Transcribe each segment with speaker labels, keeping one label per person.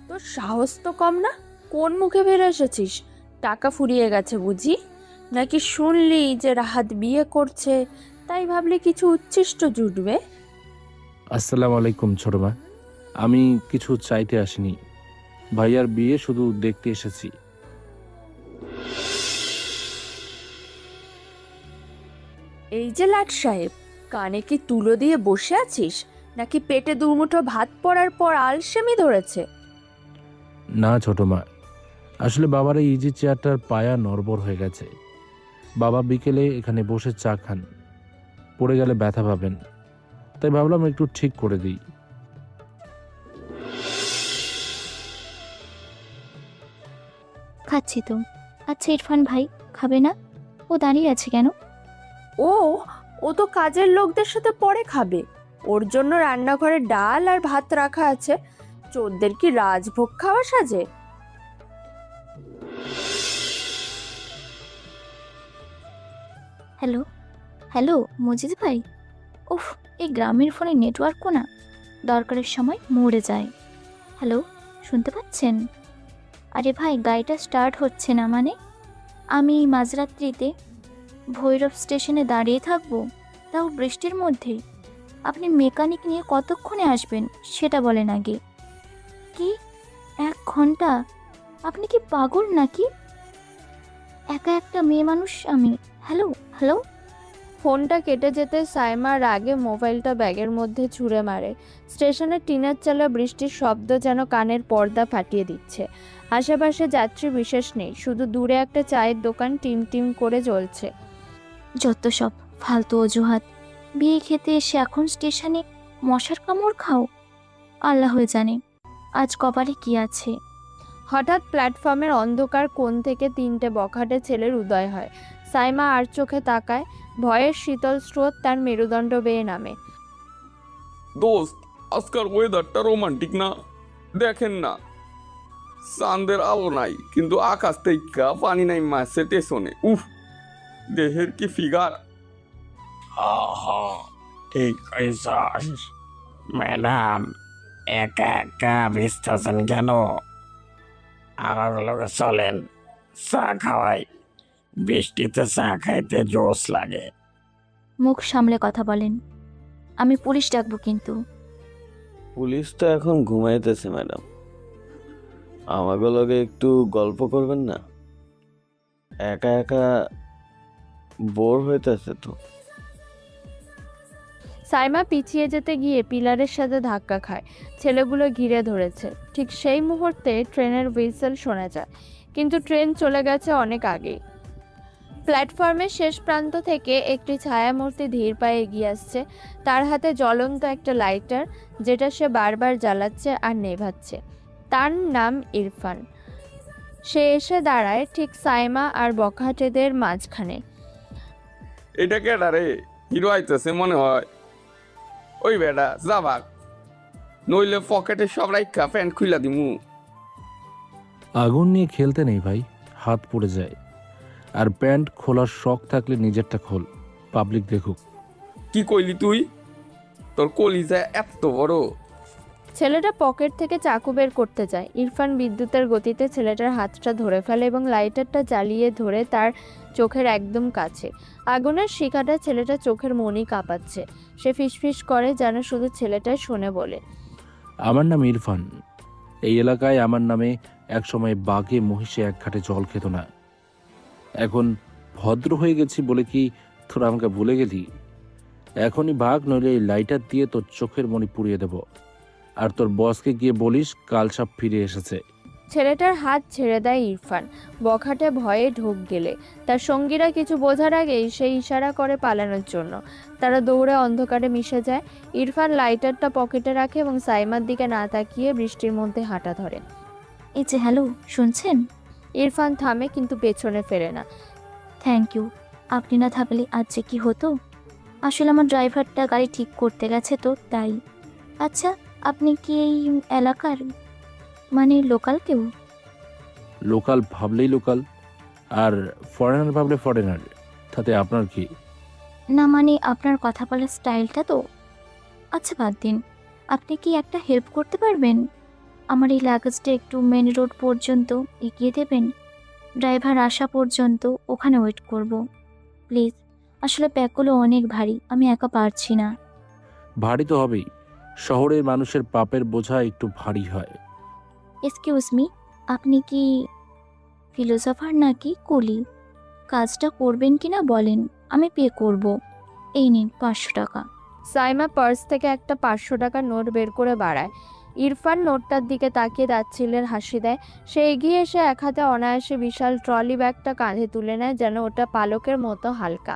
Speaker 1: তোর সাহস তো কম না? কোন মুখে বের এসেছিস? টাকা ফুরিয়ে গেছে বুঝি? নাকি শুনলি যে রাহাত বিয়ে করছে, তাই ভাবলি কিছু উচ্ছিষ্ট জুটবে?
Speaker 2: আসসালামু আলাইকুম ছোট মা। আমি কিছু চাইতে আসিনি, ভাইয়ার বিয়ে শুধু দেখতে এসেছি।
Speaker 1: এই যে লাট সাহেব, কানে কি তুলো দিয়ে বসে আছিস, নাকি পেটে দুমুঠো ভাত পড়ার পর আলসেমি ধরেছে?
Speaker 2: না ছোট মা, আসলে বাবার এই ইজি চেয়ারটার পায়া নড়বড় হয়ে গেছে। বাবা বিকেলে এখানে বসে চা খান, পড়ে গেলে ব্যথা পাবেন, তাই ভাবলাম একটু ঠিক করে দিই।
Speaker 3: খাচ্ছি তো। আচ্ছা ইরফান ভাই খাবে না? ও দাঁড়িয়ে আছে কেন?
Speaker 1: ও ও তো কাজের লোকদের সাথে পরে খাবে। ওর জন্য রান্নাঘরে ডাল আর ভাত রাখা আছে। চোরদের কি রাজভোগ খাওয়া সাজে?
Speaker 3: হ্যালো, হ্যালো মজিদ ভাই। উফ, এই গ্রামের ফোনে নেটওয়ার্কও না, দরকারের সময় মরে যায়। হ্যালো, শুনতে পাচ্ছেন? আরে ভাই গাড়িটা স্টার্ট হচ্ছে না মানে? আমি মাঝরাত্রিতে ভৈরব স্টেশনে দাঁড়িয়ে থাকবো, তাও বৃষ্টির মধ্যেই। আপনি মেকানিক নিয়ে কতক্ষণে আসবেন সেটা বলেন আগে। কি, 1 ঘন্টা? আপনি কি পাগল নাকি? একা একটা মেয়ে মানুষ আমি। Hello, hello.
Speaker 1: ফোনটা কেটে যেতে সাইমা রাগে মোবাইলটা ব্যাগের মধ্যে ছুঁড়ে মারে। স্টেশনের টিনের চালা বৃষ্টির শব্দ যেন কানের পর্দা ফাটিয়ে দিচ্ছে। আশেপাশে যাত্রী বিশেষ নেই, শুধু দূরে একটা চায়ের দোকান টিম টিম করে জ্বলছে।
Speaker 3: যত সব ফালতু অজুহাত। বিয়ে খেতে এসে এখন স্টেশনে মশার কামড় খাও? আল্লাহ জানে আজ কপালে কি আছে।
Speaker 1: হঠাৎ প্ল্যাটফর্মের অন্ধকার কোণ থেকে 3টে বখাটে ছেলের উদয় হয়। সাইমা আর চোখে তাকায়। ভয়ের শীতল স্রোত তার মেরুদণ্ড বেয়ে নামে।
Speaker 4: দোস্ত, আজকাল ওয়েদারটা রোমান্টিক না? দেখেন না, চাঁদের আলো নাই, কিন্তু আকাশ থেকে পানি নাই মাসে টেশনে। উফ, দেহের কি ফিগার!
Speaker 5: ঠিক কইছস ম্যাডাম। একা একা ভিজতেছেন কেন? আমার লগে চলেন, চা খাওয়াই। বৃষ্টিতে চা খাইতে জোশ লাগে।
Speaker 3: মুখ সামলে কথা বলেন, আমি পুলিশ ডাকবো কিন্তু।
Speaker 6: পুলিশ তো এখন ঘুমাইতেছে ম্যাডাম। আমাকে লগে একটু গল্প করবেন না? একা একা বোর হইতেছে তো।
Speaker 1: সাইমা পিছিয়ে যেতে গিয়ে পিলারের সাথে ধাক্কা খায়। ছেলেগুলো ঘিরে ধরেছে। ঠিক সেই মুহূর্তে ট্রেনের হুইসেল শোনা যায়, কিন্তু ট্রেন চলে গেছে অনেক আগেই। প্ল্যাটফর্মের শেষ প্রান্ত থেকে একটি ছায়ামূর্তি ধীর পায়ে এগিয়ে আসছে। তার হাতে জ্বলন্ত একটা লাইটার, যেটা সে বারবার জ্বালাচ্ছে আর নেভাচ্ছে। তার নাম ইরফান। সে এসে দাঁড়ায় ঠিক সাইমা আর বখাটেদের মাঝখানে।
Speaker 4: এটা কেডা রে? হিরো আইতেছে মনে হয়। ওই বেটা যাবাক, নইলে পকেটে সব রাইখা প্যান্ট খুইলা দিমু।
Speaker 2: আগুন নিয়ে খেলতে নেই ভাই, হাত পড়ে যায়। আর প্যান্ট খোলার শখ থাকলে নিজেরটা খোল, পাবলিক দেখুক।
Speaker 4: কি কইলি তুই? তোর কলিজা এত বড়?
Speaker 1: ছেলেটা পকেট থেকে চাকু বের করতে যায়। ইরফান বিদ্যুতের গতিতে ছেলেটার হাতটা ধরে ফেলে এবং লাইটারটা জ্বালিয়ে ধরে তার চোখের একদম কাছে। আগুনের শিখাটা ছেলেটা চোখের মনি কাঁপাচ্ছে। সে ফিসফিস করে যেন শুধু ছেলেটাই শোনে বলে।
Speaker 2: আমার নাম ইরফান। এই এলাকায় আমার নামে একসময় বাঘে মহিষে এক ঘাটে জল খেত না। এখন ভদ্র হয়ে গেছি বলে কি তোরা আমাকে ভুলে গেলি? এখনই ভাগ, নইলে এই লাইটার দিয়ে তোর চোখের মনি পুড়িয়ে দেব। আর তোর বসকে গিয়ে বলিস কাল সাপ ফিরে এসেছে।
Speaker 1: ছেলেটার হাত ছেড়ে দেয় ইরফান। বখাটে ভয়ে ঢোক গেলে তার সঙ্গীরা কিছু বোঝার আগেই সে ইশারা করে পালানোর জন্য। তারা দৌড়ে অন্ধকারে মিশে যায়। ইরফান লাইটারটা পকেটে রাখে এবং সাইমার দিকে না তাকিয়ে বৃষ্টির মধ্যে হাঁটা ধরে।
Speaker 3: এই যে হ্যালো, শুনছেন?
Speaker 1: ইরফান থামে, কিন্তু পেছনে ফেরে না।
Speaker 3: Thank you. আপনি না থাকলে আজ যে কি হতো। আসলে আমার ড্রাইভারটা গাড়ি ঠিক করতে গেছে তো তাই। আচ্ছা, আপনি কি এই এলাকার, মানে লোকাল কেউ?
Speaker 2: লোকাল ভাবলেই লোকাল, আর ফরেনার ভাবলে ফরেনার, তাতে আপনার কি?
Speaker 3: না মানে আপনার কথা বলার স্টাইলটা তো। আচ্ছা বাদ দিন, আপনি কি একটা হেল্প করতে পারবেন? আমার এই লাগেজটা একটু মেন রোড পর্যন্ত এগিয়ে দেবেন? ড্রাইভার আসা পর্যন্ত ওখানে ওয়েট করব। প্লিজ, আসলে ব্যাগগুলো অনেক ভারী, আমি একা পারছি না।
Speaker 2: ভারী তো হবেই, শহরের মানুষের পাপের বোঝা একটু ভারী হয়।
Speaker 3: এক্সকিউজ মি, আপনি কি ফিলোসফার নাকি কুলি? কাজটা করবেন কি না বলেন, আমি পে করব। এই নিন 500 টাকা।
Speaker 1: সাইমা পার্স থেকে একটা 500 টাকার নোট বের করে বাড়ায়। ইরফান নোটটার দিকে তাকিয়ে তাচ্ছিল্যের হাসি দেয়। সে এগিয়ে এসে এক হাতে অনায়াসে বিশাল ট্রলি ব্যাগটা কাঁধে তুলে নেয়, যেন ওটা পালকের মতো হালকা।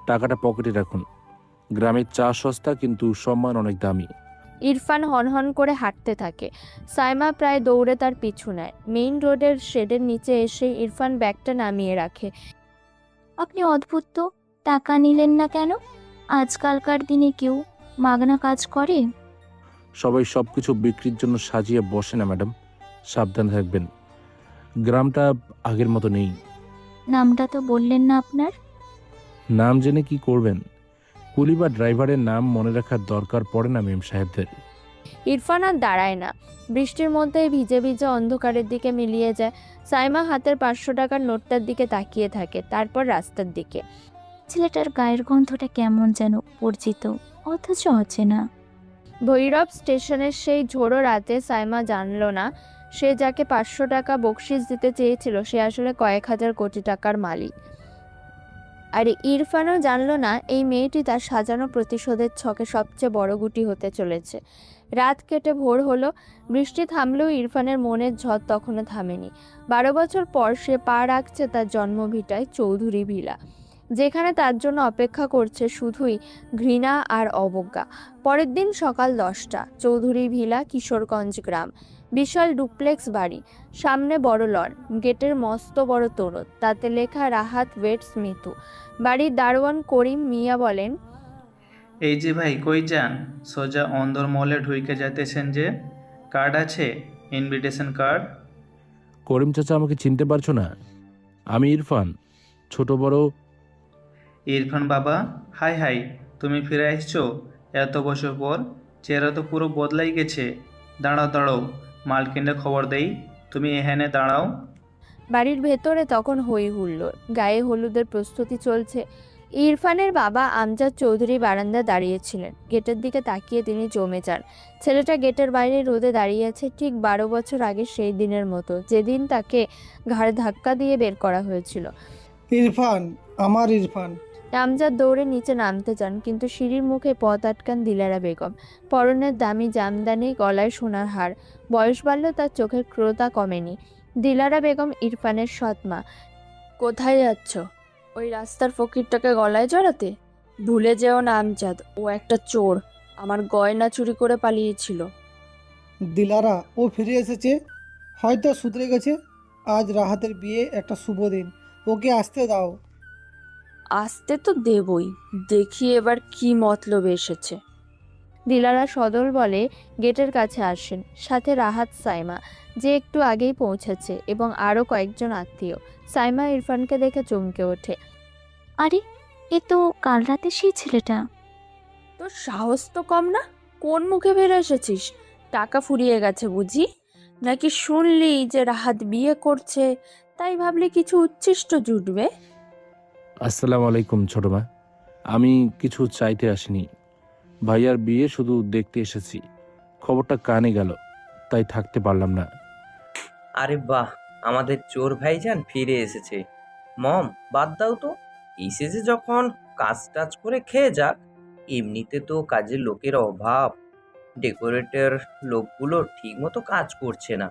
Speaker 2: টাকাটা পকেটে রাখুন। গ্রামের চা সস্তা, কিন্তু সম্মান অনেক দামি।
Speaker 1: ইরফান হনহন করে হাঁটতে থাকে। সাইমা প্রায় দৌড়ে তার পিছু নেয়। মেইন রোডের শেডের নিচে এসে ইরফান ব্যাগটা নামিয়ে রাখে।
Speaker 3: আপনি অদ্ভুত তো, টাকা নিলেন না কেন? আজকালকার দিনে কেউ মাগনা কাজ করে?
Speaker 2: সবাই সবকিছু বিক্রির জন্য সাজিয়ে বসে না ম্যাডাম, সাবধান থাকবেন। গ্রামটা আগের মতো নেই।
Speaker 3: নামটা তো বললেন না আপনার।
Speaker 2: নাম জেনে কি করবেন? কুলি বা ড্রাইভারের নাম মনে রাখার দরকার পড়ে না মেম সাহেবদের।
Speaker 1: ইরফান আর দাঁড়ায় না, বৃষ্টির মধ্যে ভিজে ভিজে অন্ধকারের দিকে মিলিয়ে যায়। সাইমা হাতের 500 টাকার নোটটার দিকে তাকিয়ে থাকে, তারপর রাস্তার দিকে।
Speaker 3: ছেলেটার গায়ের গন্ধটা কেমন যেন পরিচিত, অথচ অচেনা।
Speaker 1: ভৈরব স্টেশনের সেই ঝোড়ো রাতে সাইমা জানলো না, সে যাকে 500 টাকা বকশিস দিতে চেয়েছিল সে আসলে কয়েক হাজার কোটি টাকার মালিক। আর ইরফানও জানলো না এই মেয়েটি তার সাজানো প্রতিশোধের ছকে সবচেয়ে বড় গুটি হতে চলেছে। রাত কেটে ভোর হলো। বৃষ্টি থামলেও ইরফানের মনের ঝড় তখনও থামেনি। 12 বছর পর সে পা রাখছে তার জন্মভিটায় চৌধুরী ভিলা, যেখানে তার জন্য অপেক্ষা করছে শুধুই ঘৃণা আর অবজ্ঞা। পরের দিন সকাল 10টা, চৌধুরী ভিলা, কিশোরগঞ্জ গ্রাম। বিশাল ডুপ্লেক্স বাড়ি, সামনে বড় লন, গেটের মস্ত বড় তোরণ, তাতে লেখা রাহাত ওয়েটস মিতু। বাড়ির দারোয়ান করিম মিয়া বলেন,
Speaker 7: এই যে ভাই, কই যান? সোজা অন্দর মহলে ঢুইকে যাইতেছেন যে? কার্ড আছে? Invitation card?
Speaker 2: করিম চাচা, আমাকে চিনতে পারছো না? আমি ইরফান, ছোট বড়।
Speaker 7: ইরফান বাবা, হাই হাই, তুমি ফিরে আসছো এত বছর পর? চেহারা তো পুরো বদলাই গেছে। দাঁড়াও দাঁড়াও, মালকিনটা খবর দেই, তুমি এখানে দাঁড়াও।
Speaker 1: বাড়ির ভেতরে তখন হই হুল্লোড়, গায়ে হলুদের প্রস্তুতি চলছে। ইরফানের বাবা আমজাদ চৌধুরী বারান্দায় দাঁড়িয়েছিলেন। গেটের দিকে তাকিয়ে তিনি জমে যান। ছেলেটা গেটের বাইরে রোদে দাঁড়িয়ে আছে, ঠিক 12 বছর আগে সেই দিনের মতো, যেদিন তাকে ঘাড়ে ধাক্কা দিয়ে বের করা হয়েছিল।
Speaker 8: ইরফান, আমার ইরফান।
Speaker 1: আমজাদ দৌড়ে নিচে নামতে চান, কিন্তু সিঁড়ির মুখে পথ আটকান দিলারা বেগম। পরনের দামি জামদানি, গলায় সোনার হার। বয়স বাড়ল, তার চোখের ক্রোধা কমেনি। দিলারা বেগম ইরফানের সৎ মা। কোথায় যাচ্ছ? ওই রাস্তার ফকিরটাকে গলায় জড়াতে? ভুলে যেও না আমজাদ, ও একটা চোর, আমার গয়না চুরি করে পালিয়েছিল।
Speaker 8: দিলারা, ও ফিরে এসেছে, হয়তো শুধরে গেছে। আজ রাহাতের বিয়ে, একটা শুভ দিন, ওকে আসতে দাও।
Speaker 1: আসতে তো দেবই, দেখি এবার কি মতলবে এসেছে। দিলারা সদল বলে গেটের কাছে আসেন, সাথে রাহাত, সাইমা যে একটু আগেই পৌঁছেছে, এবং আরও কয়েকজন আত্মীয়। সাইমা ইরফানকে দেখে চমকে ওঠে।
Speaker 3: আরে, এ তো কাল রাতে সেই ছেলেটা।
Speaker 1: তোর সাহস তো কম না, কোন মুখে বের এসেছিস? টাকা ফুরিয়ে গেছে বুঝি? নাকি শুনলি যে রাহাত বিয়ে করছে, তাই ভাবলি কিছু উচ্ছিষ্ট জুটবে?
Speaker 2: আসসালামু আলাইকুম ছোট মা। আমি কিছু চাইতে আসিনি, ভাইয়ার বিয়ে শুধু দেখতে এসেছি। খবরটা কানে গেল, তাই থাকতে পারলাম না।
Speaker 9: আরে বাহ, আমাদের চোর ভাইজান ফিরে এসেছে। মম, বাদ দাও তো, এসেছে যখন কাজ টাজ করে খেয়ে যাক। এমনিতে তো কাজের লোকের অভাব, ডেকোরেটর লোকগুলো ঠিক মতো কাজ করছে না।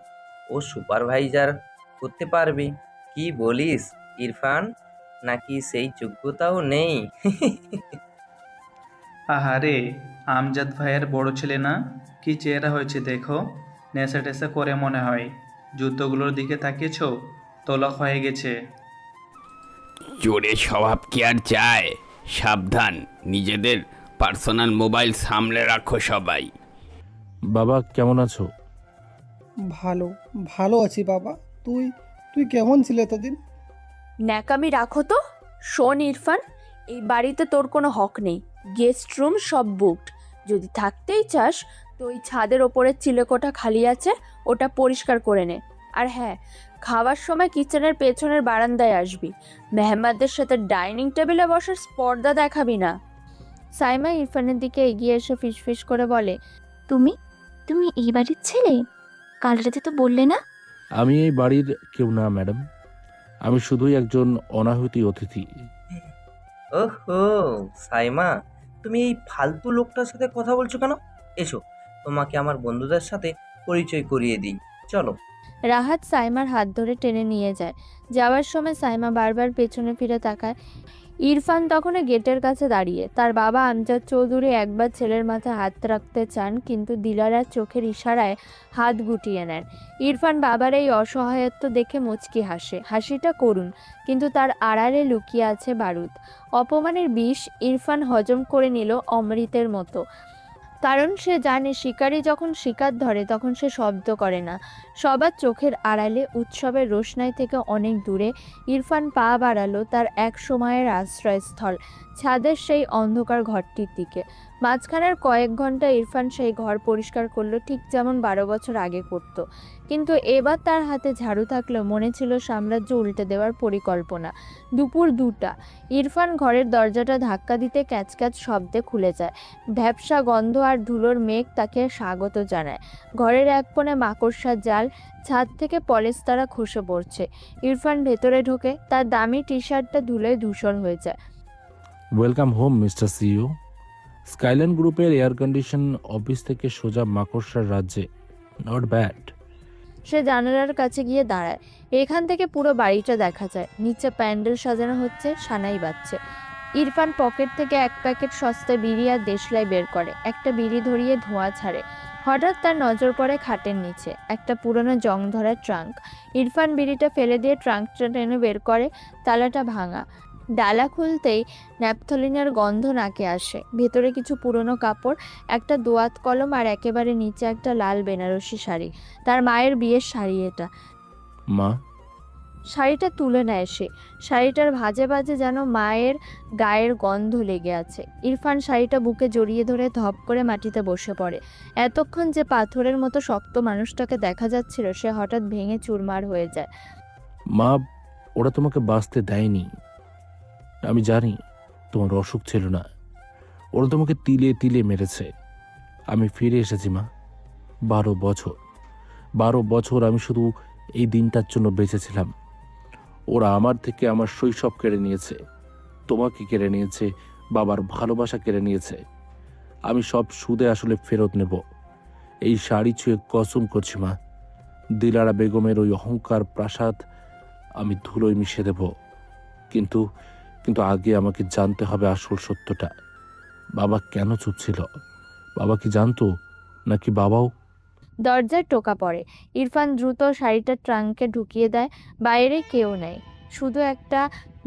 Speaker 9: ও সুপারভাইজার করতে পারবে। কি বলিস ইরফান? নাকি সেই যোগ্যতাও নেই?
Speaker 7: আহারে, আমজাদ ভাইয়ের বড় ছেলে না? কি চেহারা হয়েছে দেখো, নেশা টেশা করে মনে হয়। জুতোগুলোর দিকে তাকিয়েছো, তোলক হয়ে গেছে।
Speaker 4: চোরের স্বভাব কি আর চায়? সাবধান, নিজেদের পার্সোনাল মোবাইল সামলে রাখো সবাই।
Speaker 2: বাবা কেমন আছো?
Speaker 8: ভালো, ভালো আছি বাবা। তুই তুই কেমন ছিলে এতদিন?
Speaker 1: ন্যাকামি রাখো তো। শোন ইরফান, এই বাড়িতে তোর কোনো হক নেই। গেস্ট রুম সব বুকড। যদি থাকতেই চাস তো ওই ছাদের ওপরের চিলেকোঠা খালি আছে, ওটা পরিষ্কার করে নে। আর হ্যাঁ, খাওয়ার সময় কিচেনের পেছনের বারান্দায় আসবি। মেহমানদের সাথে ডাইনিং টেবিলে বসার স্পর্ধা দেখাবি না। সাইমা ইরফানের দিকে এগিয়ে এসে ফিসফিস করে বলে,
Speaker 3: তুমি তুমি এই বাড়ির ছেলে? কাল রাতে তো বললে না।
Speaker 2: আমি এই বাড়ির কেউ না ম্যাডাম, আমি শুধুই একজন অনাহুতি অতিথি।
Speaker 9: ওহো, সাইমা, তুমি এই ফালতু লোকটার সাথে কথা বলছো কেন? এসো, তোমাকে আমার বন্ধুদের সাথে পরিচয় করিয়ে দিই, চলো।
Speaker 1: রাহাত সাইমার হাত ধরে টেনে নিয়ে যায়। যাওয়ার সময় সাইমা বারবার পেছনে ফিরে তাকায়। ইরফান তখনও গেটের কাছে দাঁড়িয়ে। তার বাবা আমজাদ চৌধুরী একবার ছেলের মাথায় হাত রাখতে চান, কিন্তু দিলারার চোখের ইশারায় হাত গুটিয়ে নেন। ইরফান বাবার এই অসহায়ত্ব দেখে মুচকি হাসে। হাসিটা করুণ, কিন্তু তার আড়ালে লুকিয়ে আছে বারুদ। অপমানের বিষ ইরফান হজম করে নিল অমৃতের মতো। কারণ সে জানে শিকারি যখন শিকার ধরে তখন সে শব্দ করে না। সবার চোখের আড়ালে, উৎসবের রোশনাই থেকে অনেক দূরে ইরফান পা বাড়ালো তার এক সময়ের আশ্রয়স্থল, ছাদের সেই অন্ধকার ঘরটির দিকে। মাঝখানের কয়েক ঘন্টা ইরফান সেই ঘর পরিষ্কার করলো, ঠিক যেমন 12 বছর আগে করত। কিন্তু এবার তার হাতে ঝাড়ু থাকলেও মনে ছিল সাম্রাজ্য উল্টে দেওয়ার পরিকল্পনা। দুপুর 2টা। ইরফান ঘরের দরজাটা ধাক্কা দিতে ক্যাচক্যাচ শব্দে খুলে যায়। ভ্যাপসা গন্ধ আর ধুলোর মেঘ তাকে স্বাগত জানায়। ঘরের এক কোণে মাকড়সার জাল, ছাদ থেকে পলেস্তারা খসে পড়ছে। ইরফান ভেতরে ঢোকে, তার দামি টি শার্টটা ধুলোয় ধূসর হয়ে যায়।
Speaker 2: Welcome home mister CEO. Skyland গ্রুপের এয়ার কন্ডিশন অফিস থেকে সোজা মাকড়সার রাজ্যে, নট ব্যাড।
Speaker 1: সে জানালার কাছে গিয়ে দাঁড়ায়। এখান থেকে পুরো বাড়িটা দেখা যায়। নিচে প্যান্ডেল সাজানো হচ্ছে, সানাই বাজছে। ইরফান পকেট থেকে এক প্যাকেট সস্তা বিড়ি আর দেশলাই বের করে। একটা বিড়ি ধরিয়ে ধোঁয়া ছাড়ে। হঠাৎ তার নজর পড়ে খাটের নিচে একটা পুরনো জং ধরা ট্রাঙ্ক। ইরফান বিড়িটা ফেলে দিয়ে ট্রাঙ্কটা টেনে বের করে। তালাটা ভাঙা। ডালা খুলতেই ন্যাপথলিনের গন্ধ নাকে আসে। ভেতরে কিছু পুরনো কাপড়, একটা দোয়াত কলম আর একেবারে নিচে একটা লাল বেনারসি শাড়ি। তার মায়ের বিয়ের শাড়ি এটা।
Speaker 2: মা,
Speaker 1: শাড়িটা তুলে নেয় সে। শাড়িটার ভাঁজে ভাঁজে যেন মায়ের গায়ের গন্ধ লেগে আছে। ইরফান শাড়িটা বুকে জড়িয়ে ধরে ধপ করে মাটিতে বসে পড়ে। এতক্ষণ যে পাথরের মতো শক্ত মানুষটাকে দেখা যাচ্ছিল সে হঠাৎ ভেঙে চুরমার হয়ে যায়।
Speaker 2: মা, ওরা তোমাকে বাঁচতে দেয়নি। আমি জানি তোমার অসুখ ছিল না, ওরা তোমাকে তিলে তিলে মেরেছে। আমি ফিরে এসেছি মা। 12 বছর আমি শুধু এই দিনটার জন্য বেঁচেছিলাম। ওরা আমার থেকে আমার শৈশব কেড়ে নিয়েছে, তোমাকে কেড়ে নিয়েছে, বাবার ভালোবাসা কেড়ে নিয়েছে। আমি সব সুদে আসলে ফেরত নেব। এই শাড়ি ছুঁয়ে কসম করছি মা, দিলারা বেগমের ওই অহংকার প্রাসাদ আমি ধুলোয় মিশিয়ে দেব। কিন্তু কিন্তু আগে আমাকে জানতে হবে আসল সত্যটা। বাবা কেন চুপ ছিল? বাবা কি জানতো, নাকি বাবাও?
Speaker 1: দরজায় টোকা পড়ে। ইরফান দ্রুত শাড়িটা ট্রাঙ্কে ঢুকিয়ে দেয়। বাইরে কেউ নেই, শুধু একটা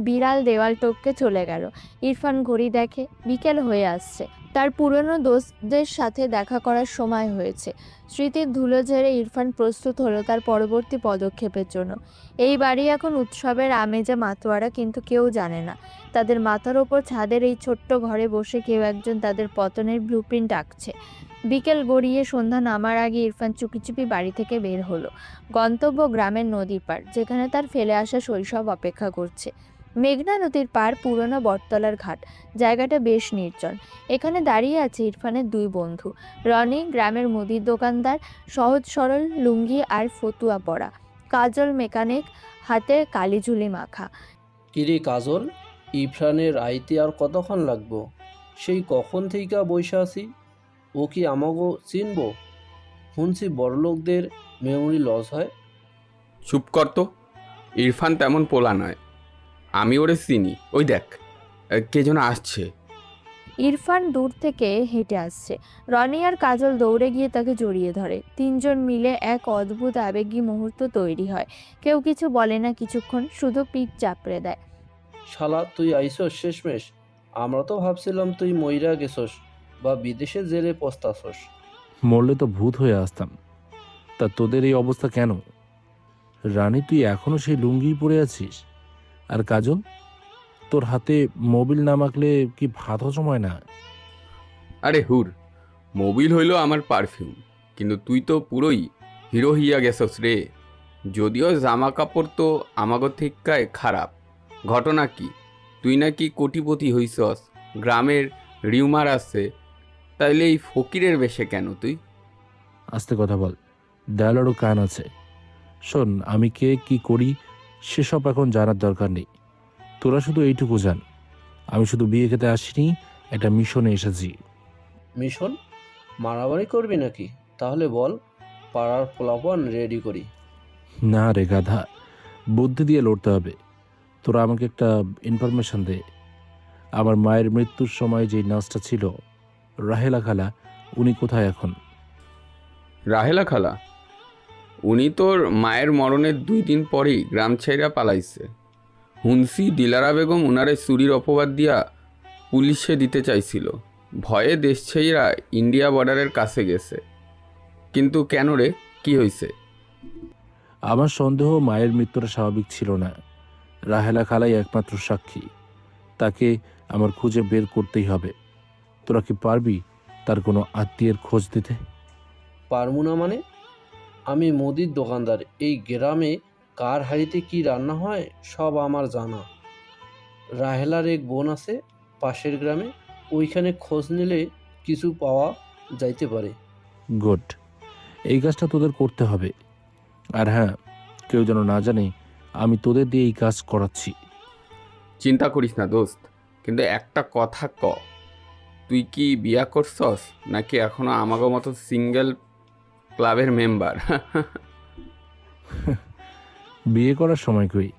Speaker 1: বিড়াল দেওয়াল টপকে চলে গেল। ইরফান ঘড়ি দেখে, বিকেল হয়ে আসছে। তার পুরনো দোস্তদের সাথে দেখা করার সময় হয়েছে। স্মৃতির ধুলো ঝেড়ে ইরফান প্রস্তুত হলো তার পরবর্তী পদক্ষেপের জন্য। এই বাড়ি এখন উৎসবের আমেজে মাতোয়ারা, কিন্তু কেউ জানে না তাদের মাথার ওপর ছাদের এই ছোট্ট ঘরে বসে কেউ একজন তাদের পতনের ব্লুপ্রিন্ট আঁকছে। বিকেল গড়িয়ে সন্ধ্যা নামার আগে ইরফান চুপি চুপি বাড়ি থেকে বের হলো। গন্তব্য গ্রামের নদীর পাড়, যেখানে তার ফেলে আসা শৈশব অপেক্ষা করছে। মেঘনা নদীর পাড়, পুরনো বটতলার ঘাট। জায়গাটা বেশ নির্জন। এখানে দাঁড়িয়ে আছে ইরফানের 2 বন্ধু। রনি, গ্রামের মুদির দোকানদার, সহজ সরল লুঙ্গি আর ফতুয়া পরা। কাজল, মেকানিক, হাতে কালিঝুলি মাখা।
Speaker 10: কিরে কাজল, ইরফানের আইতে আর কতক্ষণ লাগবো? সেই কখন থেইকা বইসা আছি। ও কি আমাগো চিনবো? শুনছি বড়লোকদের মেমোরি লস হয়।
Speaker 4: চুপ কর তো, ইরফান তেমন পোলা নয়, আমি ওরে চিনি। ওই দেখ, কে যেন আসছে।
Speaker 1: ইরফান দূর থেকে হেঁটে আসছে। রনি আর কাজল দৌড়ে গিয়ে তাকে জড়িয়ে ধরে। 3 জন মিলে এক অদ্ভুত আবেগী মুহূর্ত তৈরি হয়। কেউ কিছু বলে না কিছুক্ষণ, শুধু পিঠ চাপড়ে দেয়।
Speaker 10: শালা, তুই আইসস শেষমেশ। আমরা তো ভাবছিলাম তুই মইরা গেছস বা বিদেশে জেলে পস্তাছস।
Speaker 2: মরলে তো ভূত হয়ে আসতাম। তা তোদের এই অবস্থা কেন? রানী, তুই এখনো সেই লুঙ্গি পরে আছিস? আর কাজল, তোর হাতে মোবিল না মাখলে কি ভাত হজম হয় না?
Speaker 4: আরে হুর, মোবিল হইল আমার পারফিউম, কিন্তু তুই তো পুরোই হিরো হইয়া গেছস রে। যদিও জামা কাপড় তো আমাগো থেক্কায় খারাপ। ঘটনা কি, তুই নাকি কোটিপতি হইছস, গ্রামের রিউমার আছে, তাইলে এই ফকিরের বেশে কেন তুই?
Speaker 2: আস্তে কথা বল, দেয়ালেরও কান আছে। শোন, আমি কে কি করি সেসব এখন জানার দরকার নেই। তোরা শুধু এইটুকু জান, আমি শুধু বিয়ে খেতে আসিনি, একটা মিশনে এসেছি।
Speaker 10: মিশন? মারামারি করবি নাকি? তাহলে বল, পাড়ার পোলাপান রেডি করি।
Speaker 2: না রে গাধা, বুদ্ধি দিয়ে লড়তে হবে। তোরা আমাকে একটা ইনফরমেশন দে। আমার মায়ের মৃত্যুর সময় যে নার্সটা ছিল, রাহেলা খালা, উনি কোথায় এখন?
Speaker 4: রাহেলা খালা? উনি তোর মায়ের মরণের 2 দিন পরেই গ্রাম ছেড়া পালাইছে। হুনসি দিলারা বেগম উনারে চুরির অপবাদ দিয়া পুলিশে দিতে চাইছিল। ভয়ে দেশ ছেড়া ইন্ডিয়া বর্ডারের কাছে গেছে। কিন্তু কেন রে, কি হয়েছে?
Speaker 2: আমার সন্দেহ মায়ের মৃত্যুটা স্বাভাবিক ছিল না। রাহেলা খালাই একমাত্র সাক্ষী। তাকে আমার খুঁজে বের করতেই হবে। তোরা কি পারবি তার কোনো আত্মীয়ের খোঁজ দিতে?
Speaker 10: পারমু না মানে? আমি মুদির দোকানদার, এই গ্রামে কার হাঁড়িতে কি রান্না হয় সব আমার জানা। রাহেলার এক বোন আছে পাশের গ্রামে, ওইখানে খোঁজ নিলে কিছু পাওয়া যাইতে পারে।
Speaker 2: গুড, এই কাজটা তোদের করতে হবে। আর হ্যাঁ, কেউ যেন না জানে আমি তোদের দিয়ে এই কাজ করাচ্ছি।
Speaker 4: চিন্তা করিস না দোস্ত, কিন্তু একটা কথা ক, তুই কি বিয়া করছস নাকি এখনো আমাগো মতো সিঙ্গেল ক্লাবের মেম্বার?
Speaker 2: বিয়ে করার সময় কই,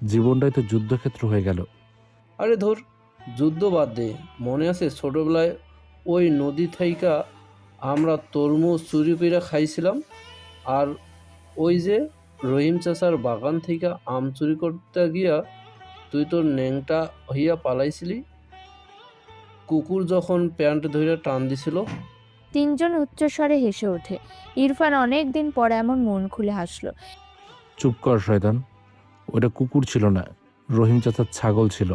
Speaker 2: জীবনটাই তো যুদ্ধক্ষেত্র হয়ে গেল।
Speaker 10: আরে ধর, যুদ্ধ বাদ দে। মনে আছে ছোটোবেলায় ওই নদী থাইকা আমরা তরমুজ চুরি কইরা খাইছিলাম? আর ওই যে রহিম চাচার বাগান থেকে আম চুরি করতে গিয়া তুই তোর ন্যাংটা হইয়া পালাইছিলি, কুকুর যখন প্যান্ট ধইরা টান দিছিল?
Speaker 1: তিনজন উচ্চস্বরে হেসে ওঠে। ইরফান অনেক দিন পর এমন মন খুলে হাসলো।
Speaker 2: চুপ কর শয়তান, ওটা কুকুর ছিল না, রহিম চাচার ছাগল ছিল।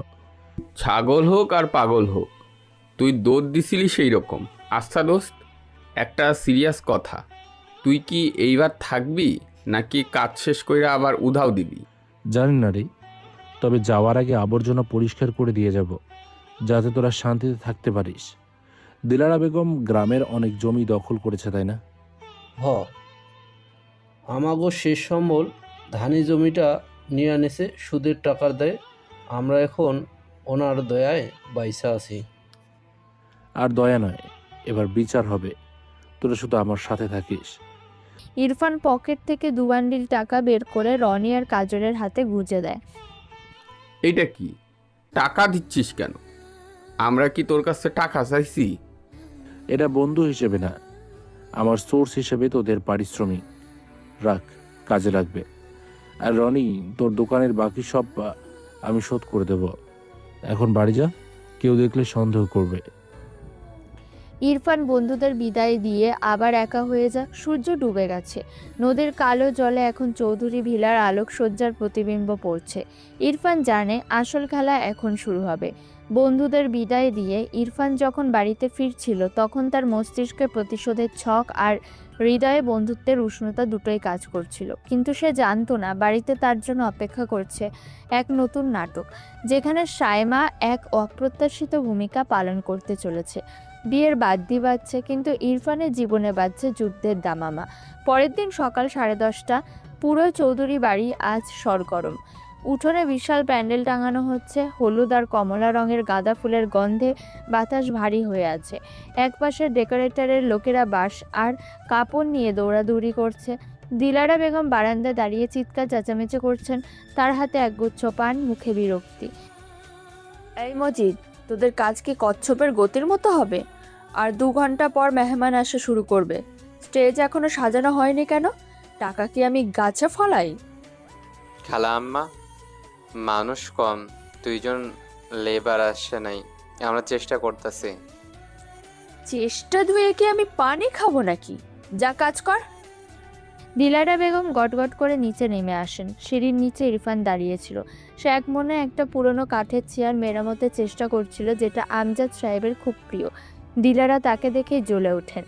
Speaker 4: ছাগল হোক আর পাগল হোক, তুই দৌড় দিছিলি সেই রকম। আচ্ছা দোস্ত, একটা সিরিয়াস কথা, তুই কি এইবার থাকবি নাকি কাজ শেষ কইরা আবার উধাও দিবি?
Speaker 2: জানি না রে, তবে যাওয়ার আগে আবর্জনা পরিষ্কার করে দিয়ে যাব, যাতে তোরা শান্তিতে থাকতে পারিস। দিলারা বেগম গ্রামের অনেক জমি দখল করেছে, তাই না?
Speaker 10: হ, আমাগো শেষ সম্বল ধানি জমিটা নিয়ে আনেছে সুদের টাকার দেয়। আমরা এখন ওনার দয়ায় বাইসা আছি।
Speaker 2: আর দয়া নয়, এবার বিচার হবে। তোরা শুধু আমার সাথে থাকিস।
Speaker 1: ইরফান পকেট থেকে 2 বান্ডিল টাকা বের করে রনি আর কাজলের হাতে গুঁজে দেয়।
Speaker 4: এইটা কি, টাকা দিচ্ছিস কেন? আমরা কি তোর কাছে টাকা চাইছি?
Speaker 2: এটা বন্ধু হিসেবে না, আমার সোর্স হিসেবে তোদের পারিশ্রমিক। রাখ, কাজে লাগবে। আর রনি, তোর দোকানের বাকি সব আমি শোধ করে দেব। এখন বাড়ি যা, কেউ দেখলে সন্দেহ করবে।
Speaker 1: ইরফান বন্ধুদের বিদায় দিয়ে আবার একা হয়ে যায়। সূর্য ডুবে গেছে। নদীর কালো জলে এখন চৌধুরী ভিলার আলোকসজ্জার প্রতিবিম্ব পড়ছে। ইরফান জানে আসল খেলা এখন শুরু হবে। বন্ধুদের বিদায় দিয়ে ইরফান যখন বাড়িতে ফিরছিল, তখন তার মস্তিষ্কে প্রতিশোধের ছক আর হৃদয়ে বন্ধুত্বের উষ্ণতা দুটোই কাজ করছিল। কিন্তু সে জানতো না বাড়িতে তার জন্য অপেক্ষা করছে এক নতুন নাটক, যেখানে সায়মা এক অপ্রত্যাশিত ভূমিকা পালন করতে চলেছে। বিয়ের বাদ্যি বাজছে, কিন্তু ইরফানের জীবনে বাজছে যুদ্ধের দামামা। পরের দিন সকাল 10:30, পুরো চৌধুরী বাড়ি আজ সরগরম। উঠোনে বিশাল প্যান্ডেল টাঙানো হচ্ছে। হলুদ আর কমলা রঙের গাঁদা ফুলের গন্ধে বাতাস ভারী হয়ে আছে। একপাশে ডেকোরেটরের লোকেরা বাঁশ আর কাপড় নিয়ে দৌড়াদৌড়ি করছে। দিলারা বেগম বারান্দায় দাঁড়িয়ে চিৎকার চেঁচামেচি করছেন, তার হাতে একগুচ্ছ পান, মুখে বিরক্তি। এই মজিদ, তোদের কাজ কি কচ্ছপের গতির মতো হবে? আর 2 ঘন্টা পর মেহমান আসা শুরু করবে। স্টেজ এখনো সাজানো হয়নি কেন? টাকা কি আমি গাছে ফলাই?
Speaker 11: খালা আম্মা, মানুষ কম, 2 জন লেবার আসে নাই, আমরা চেষ্টা করতেছি।
Speaker 1: চেষ্টা ধুয়ে কি আমি পানি খাবো নাকি? যা কাজ কর। দিলারা বেগম গটগট করে নিচে নেমে আসেন। সিঁড়ির নিচে ইরফান দাঁড়িয়েছিল। সে এক মনে একটা পুরনো কাঠের চেয়ার মেরামতের চেষ্টা করছিল, যেটা আমজাদ সাহেবের খুব প্রিয়। দিলারা তাকে দেখেই জ্বলে ওঠেন।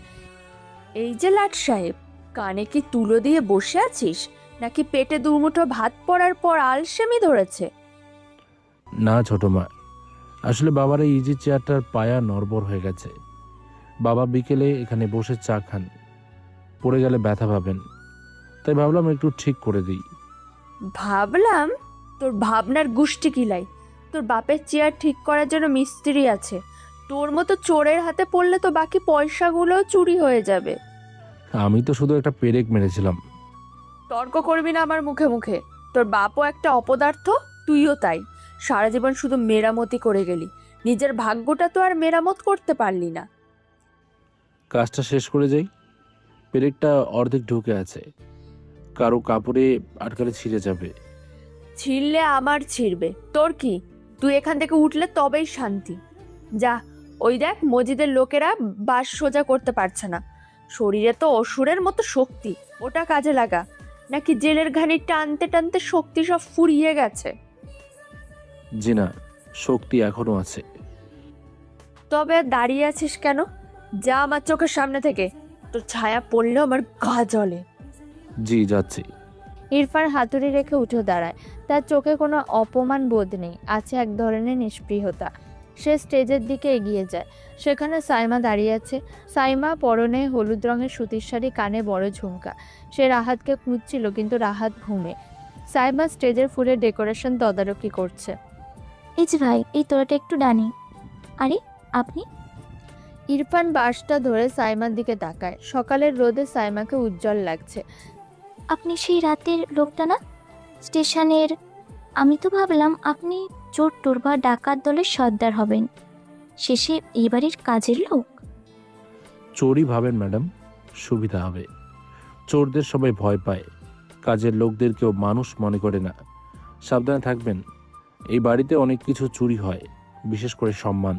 Speaker 1: এই যে লাট সাহেব, কানে কি তুলো দিয়ে বসে আছিস, নাকি পেটে দুমুঠো ভাত পড়ার পর আলসেমি ধরেছে?
Speaker 2: না ছোট মা, আসলে বাবার এই ইজি চেয়ারটার পায়া নড়বড় হয়ে গেছে। বাবা বিকেলে এখানে বসে চা খান, পড়ে গেলে ব্যথা পাবেন, তাই ভাবলাম একটু ঠিক করে দিই।
Speaker 1: ভাবলাম? তোর ভাবনার গুষ্টি কিলাই। তোর বাপের চেয়ার ঠিক করার জন্য মিস্ত্রি আছে। তোর মতো চোরের হাতে পড়লে তো বাকি পয়সাগুলোও চুরি হয়ে যাবে।
Speaker 2: আমি তো শুধু একটা পেরেক মেরেছিলাম।
Speaker 1: তর্ক করবি না আমার মুখে মুখে। তোর বাপও একটা অপদার্থ, তুইও তাই। সারা জীবন শুধু মেরামতি করে গেলি, নিজের ভাগ্যটা তো আর মেরামত করতে পারলি না।
Speaker 2: কাজটা শেষ করে যাই। পেরেকটা অর্ধেক ঢুকে আছে, কারো কাপড়ে আটকালে ছিঁড়ে যাবে।
Speaker 1: ছিঁড়লে আমার ছিঁড়বে, তোর কি? তুই এখান থেকে উঠলে তবেই শান্তি। যা, ওই দেখ মসজিদের লোকেরা বাস সোজা করতে পারছে না। শরীরে তো অসুরের মতো শক্তি, ওটা কাজে লাগা। নাকি জেলের ঘানি টানতে টানতে শক্তি সব ফুরিয়ে গেছে?
Speaker 2: জি না, শক্তি এখনো আছে।
Speaker 1: তবে দাঁড়িয়ে আছিস কেন? যা আমার চোখের সামনে থেকে, তোর ছায়া পড়লেও আমার গা জ্বলে।
Speaker 2: জি যাচ্ছি।
Speaker 1: ইরফান হাতুড়ি রেখে উঠে দাঁড়ায়। তার চোখে কোনো অপমান বোধ নেই, আছে এক ধরনের নিষ্পৃহতা। সে স্টেজের দিকে এগিয়ে যায়। সেখানে সাইমা দাঁড়িয়ে আছে। সাইমা পরনে হলুদ রঙের সুতির শাড়ি, কানে বড় ঝুমকা। সে রাহাতকে খুঁজছিল, কিন্তু রাহাত ঘুমে। সাইমা স্টেজের ফুলের ডেকোরেশন তদারকি করছে।
Speaker 3: এই যে ভাই, এই তোরাটা একটু ডানি। আরে আপনি?
Speaker 1: ইরফান বাঁশটা ধরে সাইমার দিকে তাকায়। সকালের রোদে সাইমাকে উজ্জ্বল লাগছে।
Speaker 3: আপনি সেই রাতের লোকটা না, স্টেশনের? আমি তো ভাবলাম আপনি চোর টোর বা ডাকাত দলের সর্দার হবেন, শেষে এই বাড়ির কাজের লোক।
Speaker 2: চোরই ভাবেন ম্যাডাম, সুবিধা হবে। চোরদের সবাই ভয় পায়, কাজের লোকদের কেউ মানুষ মনে করে না। সাবধানে থাকবেন, এই বাড়িতে অনেক কিছু চুরি হয়, বিশেষ করে সম্মান।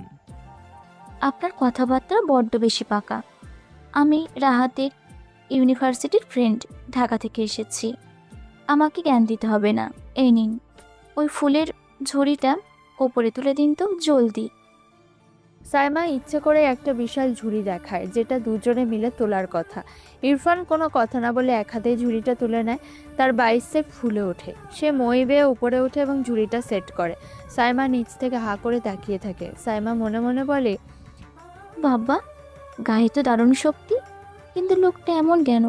Speaker 3: আপনার কথাবার্তা বড্ড বেশি পাকা। আমি রাহাতের ইউনিভার্সিটির ফ্রেন্ড, ঢাকা থেকে এসেছি। আমাকে জ্ঞান দিতে হবে না। এই নিন, ওই ফুলের ঝুড়িটা ওপরে তুলে দিন তো জলদি।
Speaker 1: সাইমা ইচ্ছে করে একটা বিশাল ঝুড়ি দেখায়, যেটা দুজনে মিলে তোলার কথা। ইরফান কোনো কথা না বলে এক হাতে ঝুড়িটা তুলে নেয়। তার বাইসেপ ফুলে ওঠে। সে মই বেয়ে উপরে ওঠে এবং ঝুড়িটা সেট করে। সাইমা নিচ থেকে হা করে তাকিয়ে থাকে। সাইমা মনে মনে বলে,
Speaker 3: বাবা, গায়ে তো দারুণ শক্তি, কিন্তু লোকটা এমন কেন?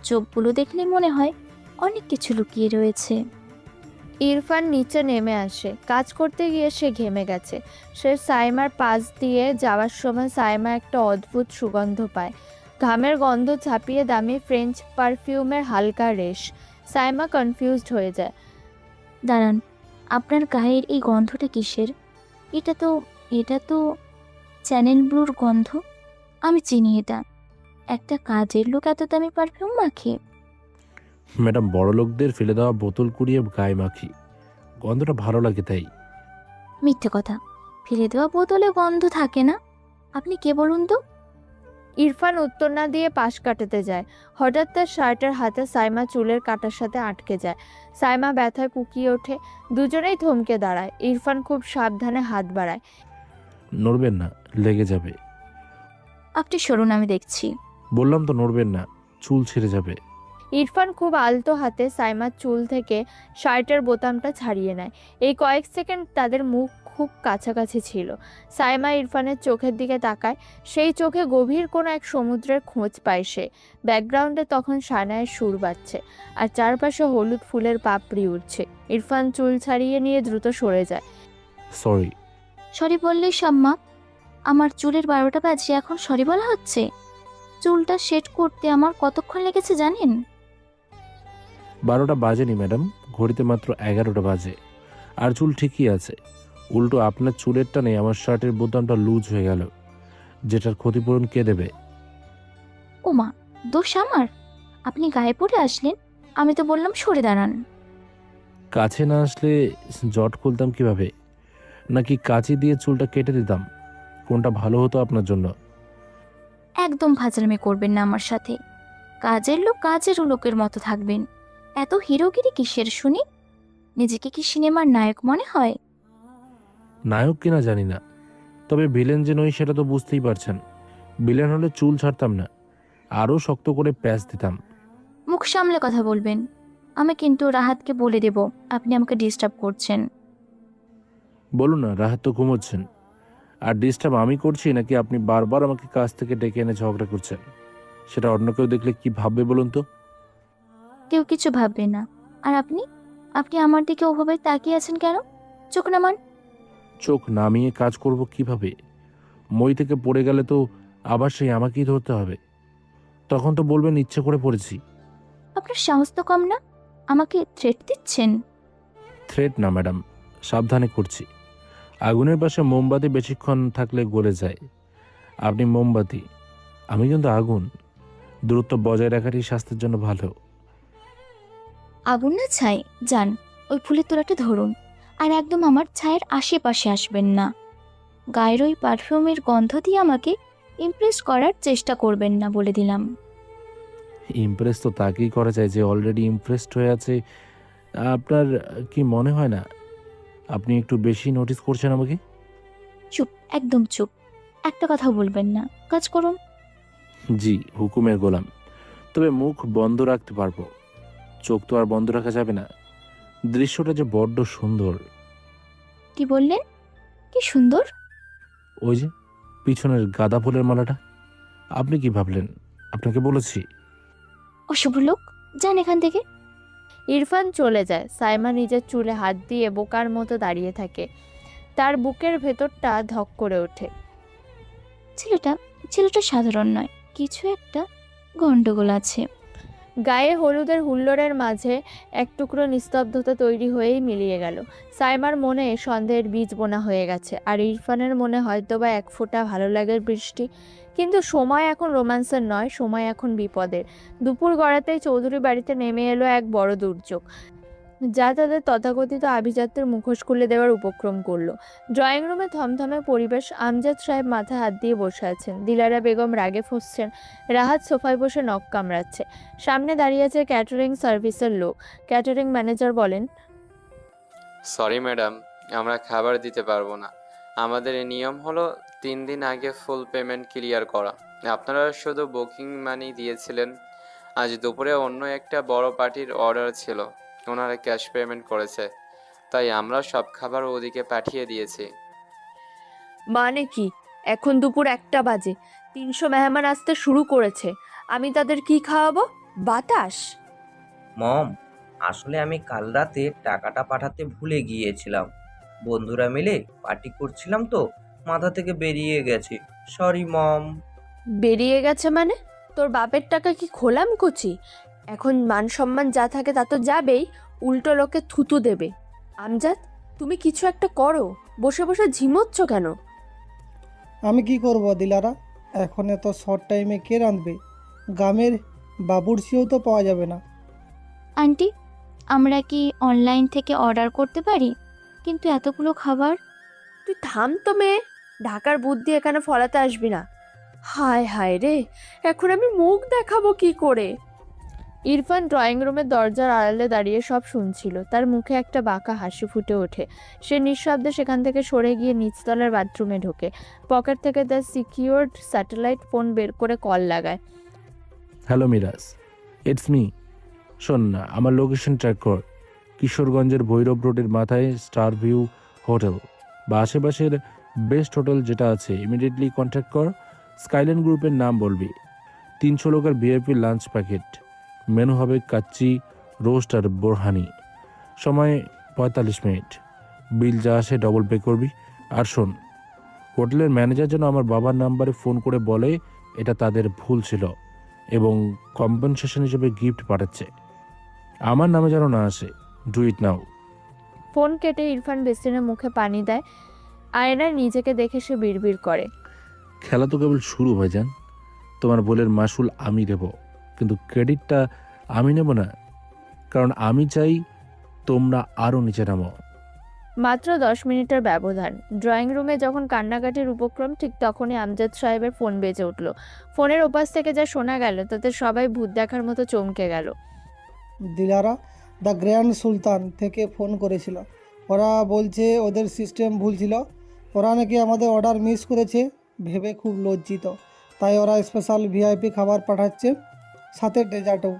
Speaker 3: চোখগুলো দেখলে মনে হয় অনেক কিছু লুকিয়ে রয়েছে।
Speaker 1: ইরফান নিচে নেমে আসে। কাজ করতে গিয়ে সে ঘেমে গেছে। সে সাইমার পাশ দিয়ে যাওয়ার সময় সাইমা একটা অদ্ভুত সুগন্ধ পায়। ঘামের গন্ধ ছাপিয়ে দামি ফ্রেঞ্চ পারফিউমের হালকা রেশ। সাইমা কনফিউজড হয়ে যায়।
Speaker 3: দাঁড়ান, আপনার গায়ের এই গন্ধটা কিসের? এটা তো চ্যানেল ব্লুর গন্ধ। আমি চিনি এটা। একটা কাজের লোক এত দামি পারফিউম মাখে?
Speaker 2: ম্যাডাম, বড় লোকদের ফেলে দেওয়া বোতল কুড়িয়ে গায়ে মাখি, গন্ধটা ভালো লাগে তাই।
Speaker 3: মিথ্যে কথা, ফেলে দেওয়া বোতলে গন্ধ থাকে না। আপনি কে বলুন তো?
Speaker 1: ইরফান উত্তর না দিয়ে পাশ কাটাতে যায়। হঠাৎ তার শার্টের হাতে সাইমা চুলের কাটার সাথে আটকে যায়। সাইমা ব্যথায় কুকিয়ে ওঠে। দুজনেই থমকে দাঁড়ায়। ইরফান খুব সাবধানে হাত বাড়ায়।
Speaker 2: নড়বেন না, লেগে যাবে।
Speaker 3: আপনি সরুন, আমি দেখছি।
Speaker 2: বললাম তো নড়বেন না, চুল ছিঁড়ে যাবে।
Speaker 1: ইরফান খুব আলতো হাতে সাইমার চুল থেকে শার্টের বোতামটা ছাড়িয়ে নেয়। এই কয়েক সেকেন্ড তাদের মুখ খুব কাছাকাছি ছিল। সাইমা ইরফানের চোখের দিকে তাকায়। সেই চোখে গভীর কোনো এক সমুদ্রের খোঁজ পায় সে। ব্যাকগ্রাউন্ডে তখন সানায়ের সুর বাজছে, আর চারপাশে হলুদ ফুলের পাপড়ি উঠছে। ইরফান চুল ছাড়িয়ে নিয়ে দ্রুত সরে যায়।
Speaker 2: সরি।
Speaker 3: সরি বললেই সম্মা? আমার চুলের 12টা বাজে, এখন সরি বলা হচ্ছে? চুলটা সেট করতে আমার কতক্ষণ লেগেছে জানেন?
Speaker 2: 12টা বাজেনি ম্যাডাম, ঘড়িতে মাত্র 11টা বাজে। আর চুল ঠিকই আছে, উল্টো আপনার চুলের টানে আমার শার্টের বোতামটা লুজ হয়ে গেল, যেটার ক্ষতিপূরণ কে দেবে?
Speaker 3: ওমা, দোষ আমার? আপনি গায়ে পড়ে আসলেন, আমি তো বললাম সরে দাঁড়ান।
Speaker 2: কাছে না আসলে জট খুলতাম কিভাবে? নাকি কাঁচি দিয়ে চুলটা কেটে দিতাম? কোনটা ভালো হতো আপনার জন্য?
Speaker 3: একদম ফাজলামি করবেন না আমার সাথে। কাজের লোক কাজের লোকের মতো থাকবেন। এত হিরোগিরি কিসের শুনি? নিজেকে কি সিনেমার নায়ক মনে হয়?
Speaker 2: নায়ক কিনা জানি না, তবে ভিলেন যে নই সেটা তো বুঝতেই পারছেন। ভিলেন হলে চুল ছাড়তাম না, আরও শক্ত করে প্যাচ দিতাম।
Speaker 3: মুখ সামলে কথা বলবেন। আমি কিন্তু রাহাতকে বলে দেব আপনি আমাকে ডিস্টার্ব করছেন।
Speaker 2: বলুন না, রাহাত তো ঘুমোচ্ছেন। আর ডিস্টার্ব আমি করছি নাকি আপনি বারবার আমাকে কাছ থেকে ডেকে এনে ঝগড়া করছেন? সেটা অন্য কেউ দেখলে কি ভাববে বলুন তো?
Speaker 3: কেউ কিছু ভাববে না। আর আপনি আপনি আমার দিকে ওভাবে তাকিয়ে আছেন কেন? চোখ নামান।
Speaker 2: চোখ নামিয়ে কাজ করব কিভাবে? মই থেকে পড়ে গেলে তো আবার সেই আমাকেই ধরতে হবে। তখন তো বলবেন ইচ্ছে করে পড়েছি।
Speaker 3: আপনার সাহস তো কম না, আমাকে থ্রেট দিচ্ছেন।
Speaker 2: থ্রেট না ম্যাডাম, সাবধানে করছি। আগুনের পাশে মোমবাতি বেশিক্ষণ থাকলে গলে যায়। আপনি মোমবাতি, আমি কিন্তু আগুন। দূরত্ব বজায় রাখাটি স্বাস্থ্যের জন্য ভালো।
Speaker 3: আগুন না ছাই, যান ওই ফুলের তোড়াটা ধরুন। আর একদম আমার ছায়ের আশেপাশে আসবেন না। গায়ের ওই পারফিউমের গন্ধ দিয়ে আমাকে ইমপ্রেস করার চেষ্টা করবেন না, বলে দিলাম।
Speaker 2: ইমপ্রেস তো তাকেই করা যায় যে অলরেডি ইমপ্রেসড হয়ে আছে। আপনার কি মনে হয় না আপনি একটু বেশি নোটিস করছেন আমাকে?
Speaker 3: চুপ, একদম চুপ। একটা কথা বলবেন না, কাজ করুন।
Speaker 2: জি, হুকুমের গোলাম। তবে মুখ বন্ধ রাখতে পারবো, চোখ তো আর বন্ধ রাখা যাবে না। দৃশ্যটা যে বড্ড সুন্দর।
Speaker 3: কি বললেন? কি সুন্দর?
Speaker 2: ওই যে পিছনের গাঁদা ফুলের মালাটা। আপনি কি ভাবলেন আপনাকে বলেছি?
Speaker 3: অশুভ লোক, যান এখান থেকে।
Speaker 1: ইরফান চলে যায়। সাইমা নিজের চুলে হাত দিয়ে বোকার মতো দাঁড়িয়ে থাকে। তার বুকের ভেতরটা ধক করে ওঠে।
Speaker 3: ছেলেটা ছেলেটা সাধারণ নয়, কিছু একটা গন্ডগোল আছে।
Speaker 1: গায়ে হলুদের হুল্লোড়ের মাঝে এক টুকরো নিস্তব্ধতা তৈরি হয়েই মিলিয়ে গেল। সাইমার মনে সন্দেহের বীজ বোনা হয়ে গেছে, আর ইরফানের মনে হয়তোবা এক ফোঁটা ভালো লাগার বৃষ্টি। কিন্তু সময় এখন রোম্যান্সের নয়, সময় এখন বিপদের। দুপুর গড়াতেই চৌধুরী বাড়িতে নেমে এলো এক বড় দুর্যোগ, যা তাদের তথাকথিত আভিজাত্যের মুখোশ খুলে দেওয়ার উপক্রম করলো। ড্রয়িং রুমে থমথমে পরিবেশ। আমজাদ সাহেব মাথায় হাত দিয়ে বসে আছেন, দিলারা বেগম রাগে ফুঁসছেন, রাহাত সোফায় বসে নখ কামড়াচ্ছে। সামনে দাঁড়িয়ে আছে ক্যাটারিং সার্ভিসের লোক। ক্যাটারিং ম্যানেজার বলেন,
Speaker 11: সরি ম্যাডাম, আমরা খাবার দিতে পারবো না। আমাদের এই নিয়ম হলো 3 দিন আগে ফুল পেমেন্ট ক্লিয়ার করা। আপনারা শুধু বুকিং মানি দিয়েছিলেন। আজ দুপুরে অন্য একটা বড় পার্টির অর্ডার ছিল, ওনারা ক্যাশ পেমেন্ট করেছে, তাই আমরা সব খাবার ওদিকে পাঠিয়ে দিয়েছি।
Speaker 1: মানে কি? এখন দুপুর 1টা বাজে, 300 মেহমান আসতে শুরু করেছে, আমি তাদের কি খাওয়াবো? বাতাস?
Speaker 9: মম, আসলে আমি কাল রাতে টাকাটা পাঠাতে ভুলে গিয়েছিলাম। বন্ধুরা মিলে পার্টি করছিলাম তো মাথা থেকে বেরিয়ে গেছে। Sorry mom.
Speaker 1: বেরিয়ে গেছে মানে? তোর বাপের টাকা কি খোলাম কচি? এখন মান সম্মান যা থাকে তা তো যাবেই, উল্টো লোকে থুতু দেবে। আমজাদ, তুমি কিছু একটা করো, বসে বসে ঝিমোচ্ছ কেন?
Speaker 8: আমি কি করব দিলারা? এখন এত শর্ট টাইমে কে রাঁধবে? গ্রামের বাবুর্চিও তো পাওয়া যাবে না।
Speaker 3: আন্টি, আমরা কি অনলাইন থেকে অর্ডার করতে পারি? কিন্তু এতগুলো খাবার।
Speaker 1: তুই থাম তো মেয়ে, ঢাকার বুদ্ধি এখানে ফলাতে আসবি না। হায় হায় রে, এখন আমি মুখ দেখাবো কি করে? ইরফান ড্রয়িং রুমের দরজার আড়ালে দাঁড়িয়ে সব শুনছিল। তার মুখে একটা বাঁকা হাসি ফুটে ওঠে। সে নিঃশব্দে সেখান থেকে সরে গিয়ে নিচতলার বাথরুমে ঢোকে। পকেট থেকে তার সিকিউরড স্যাটেলাইট ফোন বের করে কল লাগায়।
Speaker 2: Hello Miraj, it's me. শোন না, আমার লোকেশন ট্র্যাক কর। কিশোরগঞ্জের ভৈরব রোডের মাথায় স্টার ভিউ হোটেল বা আশেপাশের বেস্ট হোটেল যেটা আছে, ইমিডিয়েটলি কন্ট্যাক্ট কর। স্কাইল্যান্ড গ্রুপের নাম বলবি। 300 লোকের ভিআইপি লাঞ্চ প্যাকেট। মেনু হবে কাচ্চি, রোস্ট আর বোরহানি। সময় 45 মিনিট। বিল যা আসে ডবল পে করবি। আর শোন, হোটেলের ম্যানেজার যেন আমার বাবার নাম্বারে ফোন করে বলে এটা তাদের ভুল ছিল এবং কম্পেনসেশন হিসেবে গিফট পাঠাচ্ছে। আমার নামে যেন না আসে। Do it now.
Speaker 1: ফোন কেটে ইরফান বেসিনের মুখে পানি দেয়। আয়নায় নিজেকে দেখে সে বিড়বিড় করে,
Speaker 2: খেলা তো কেবল শুরু হয়ে যান। তোমার বলের মাসুল আমি দেব, কিন্তু ক্রেডিটটা আমি নেব না, কারণ আমি চাই তোমরা আরও নিচে নামো।
Speaker 1: মাত্র 10 মিনিটের ব্যবধান। ড্রয়িং রুমে যখন কান্নাকাটির উপক্রম, ঠিক তখনই আমজাদ সাহেবের ফোন বেজে উঠল। ফোনের ওপাশ থেকে যা শোনা গেল তাতে সবাই ভূত দেখার মতো চমকে গেল।
Speaker 8: দিলারা দ্য গ্র্যান্ড সুলতান থেকে ফোন করেছিল। ওরা বলছে ওদের সিস্টেম ভুল ছিল, ওরা নাকি আমাদের অর্ডার মিস করেছে। ভেবে খুব লজ্জিত। তাই ওরা স্পেশাল ভিআইপি খাবার পাঠাচ্ছে, সাথে ডেজার্টও।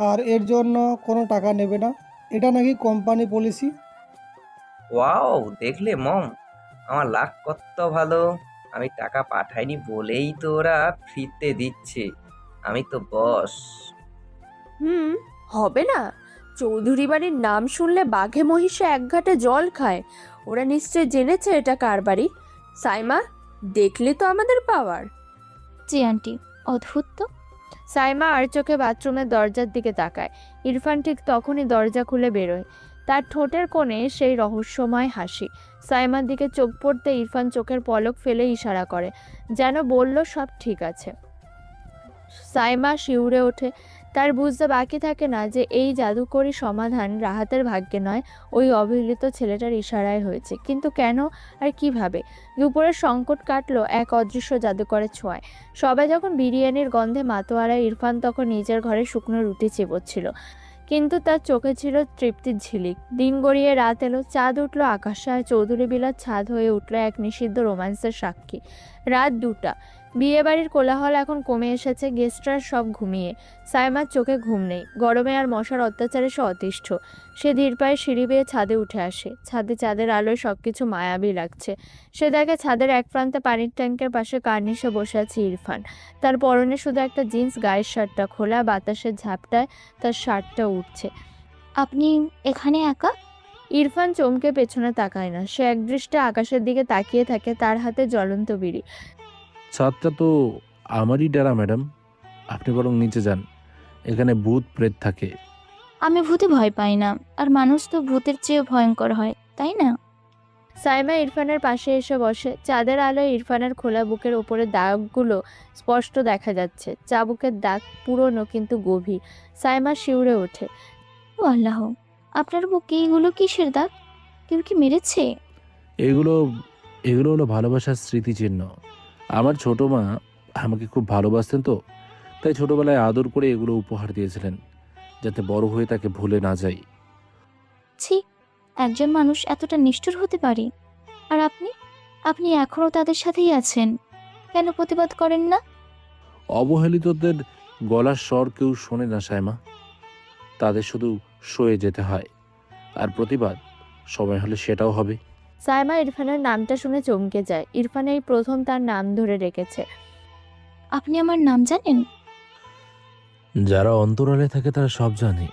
Speaker 8: আর এর জন্য কোনো টাকা নেবে না, এটা নাকি কোম্পানি পলিসি।
Speaker 9: ওয়াও, দেখলে মম, আমার লাক কত ভালো। আমি টাকা পাঠাইনি বলেই তো ওরা ফ্রিতে দিচ্ছে। আমি তো বস।
Speaker 1: হবে না? চৌধুরী বাড়ির নাম শুনলে বাঘে মহিষে এক ঘাটে জল খায়। ওরা নিশ্চয় জেনেছে এটা কার বাড়ি। সাইমা, দেখলি তো আমাদের পাওয়ার।
Speaker 3: জি আন্টি, অদ্ভুত তো।
Speaker 1: সাইমা আর চোখে বাথরুমের দরজার দিকে তাকায়। ইরফান ঠিক তখনই দরজা খুলে বেরোয়। তার ঠোঁটের কোণে সেই রহস্যময় হাসি। সাইমার দিকে চোখ পড়তে ইরফান চোখের পলক ফেলে ইশারা করে, যেন বলল সব ঠিক আছে। সাইমা শিউরে ওঠে। তার বুঝতে বাকি থাকে না যে এই জাদুকরী সমাধান রাহাতের ভাগ্যে নয়, ওই অবহেলিত ছেলেটার ইশারায় হয়েছে। কিন্তু কেন আর কিভাবে? দুপুরের সংকট কাটলো এক অদৃশ্য জাদুকরের ছোঁয়ায়। সবাই যখন বিরিয়ানির গন্ধে মাতোয়ারা, ইরফান তখন নিজের ঘরে শুকনো রুটি চিবোচ্ছিল, কিন্তু তার চোখে ছিল তৃপ্তির ঝিলিক। দিন গড়িয়ে রাত এলো, চাঁদ উঠলো আকাশে, আর চৌধুরী বিলার ছাদ হয়ে উঠলো এক নিষিদ্ধ রোম্যান্সের সাক্ষী। রাত 2টা। বিয়ে বাড়ির কোলাহল এখন কমে এসেছে, গেস্টরা সব ঘুমিয়ে। সাইমার চোখে ঘুম নেই, গরমে আর মশার অত্যাচারে সে অতিষ্ঠ। সে ধীর পায়ে সিঁড়ি বেয়ে ছাদে উঠে আসে। ছাদে চাঁদের আলোয় সবকিছু মায়াবী লাগছে। সে দেখে ছাদের এক প্রান্তে পানির ট্যাঙ্কের পাশে কার্নিশে বসে আছে ইরফান। তার পরনে শুধু একটা জিন্স, গায়ের শার্টটা খোলা, বাতাসের ঝাপটায় তার শার্টটা উঠছে।
Speaker 3: আপনি এখানে একা?
Speaker 1: ইরফান চমকে পেছনে তাকায় না, সে একদৃষ্টে আকাশের দিকে তাকিয়ে থাকে, তার হাতে জ্বলন্ত বিড়ি।
Speaker 2: ছাদটা তো আমারই ডেরা ম্যাডাম, আপনি বরং নিচে যান, এখানে ভূত প্রেত থাকে।
Speaker 3: আমি ভূতে ভয় পাই না, আর মানুষ তো ভূতের চেয়েও ভয়ঙ্কর হয়, তাই না?
Speaker 1: সাইমা ইরফানের পাশে এসে বসে। চাঁদের আলোয় ইরফানের খোলা বুকের ওপরে দাগগুলো স্পষ্ট দেখা যাচ্ছে। চাবুকের দাগ পুরনো কিন্তু গভীর। সাইমা শিউরে ওঠে।
Speaker 3: ও আল্লাহ, আপনার বুকে এইগুলো কিসের দাগ? কেউ কি মেরেছে?
Speaker 2: এগুলো এগুলো হলো ভালোবাসার স্মৃতিচিহ্ন। আমার ছোট মা আমাকে খুব ভালোবাসতেন, তো তাই ছোটবেলায় আদর করে এগুলো উপহার দিয়েছিলেন, যাতে বড় হয়ে তাকে ভুলে না যাই।
Speaker 3: ছি, একজন মানুষ এতটা নিষ্ঠুর হতে পারে? আর আপনি আপনি এখনও তাদের সাথেই আছেন, কেন প্রতিবাদ করেন না?
Speaker 2: অবহেলিতদের গলার স্বর কেউ শোনে না সাইমা, তাদের শুধু সয়ে যেতে হয়। আর প্রতিবাদ সময় হলে সেটাও হবে।
Speaker 1: সাইমা ইরফানের নামটা শুনে চমকে যায়। ইরফান এই প্রথম তার নাম ধরে রেখেছে।
Speaker 3: আপনি আমার নাম জানেন?
Speaker 2: যারা অন্তরালে থাকে তারা সব জানে।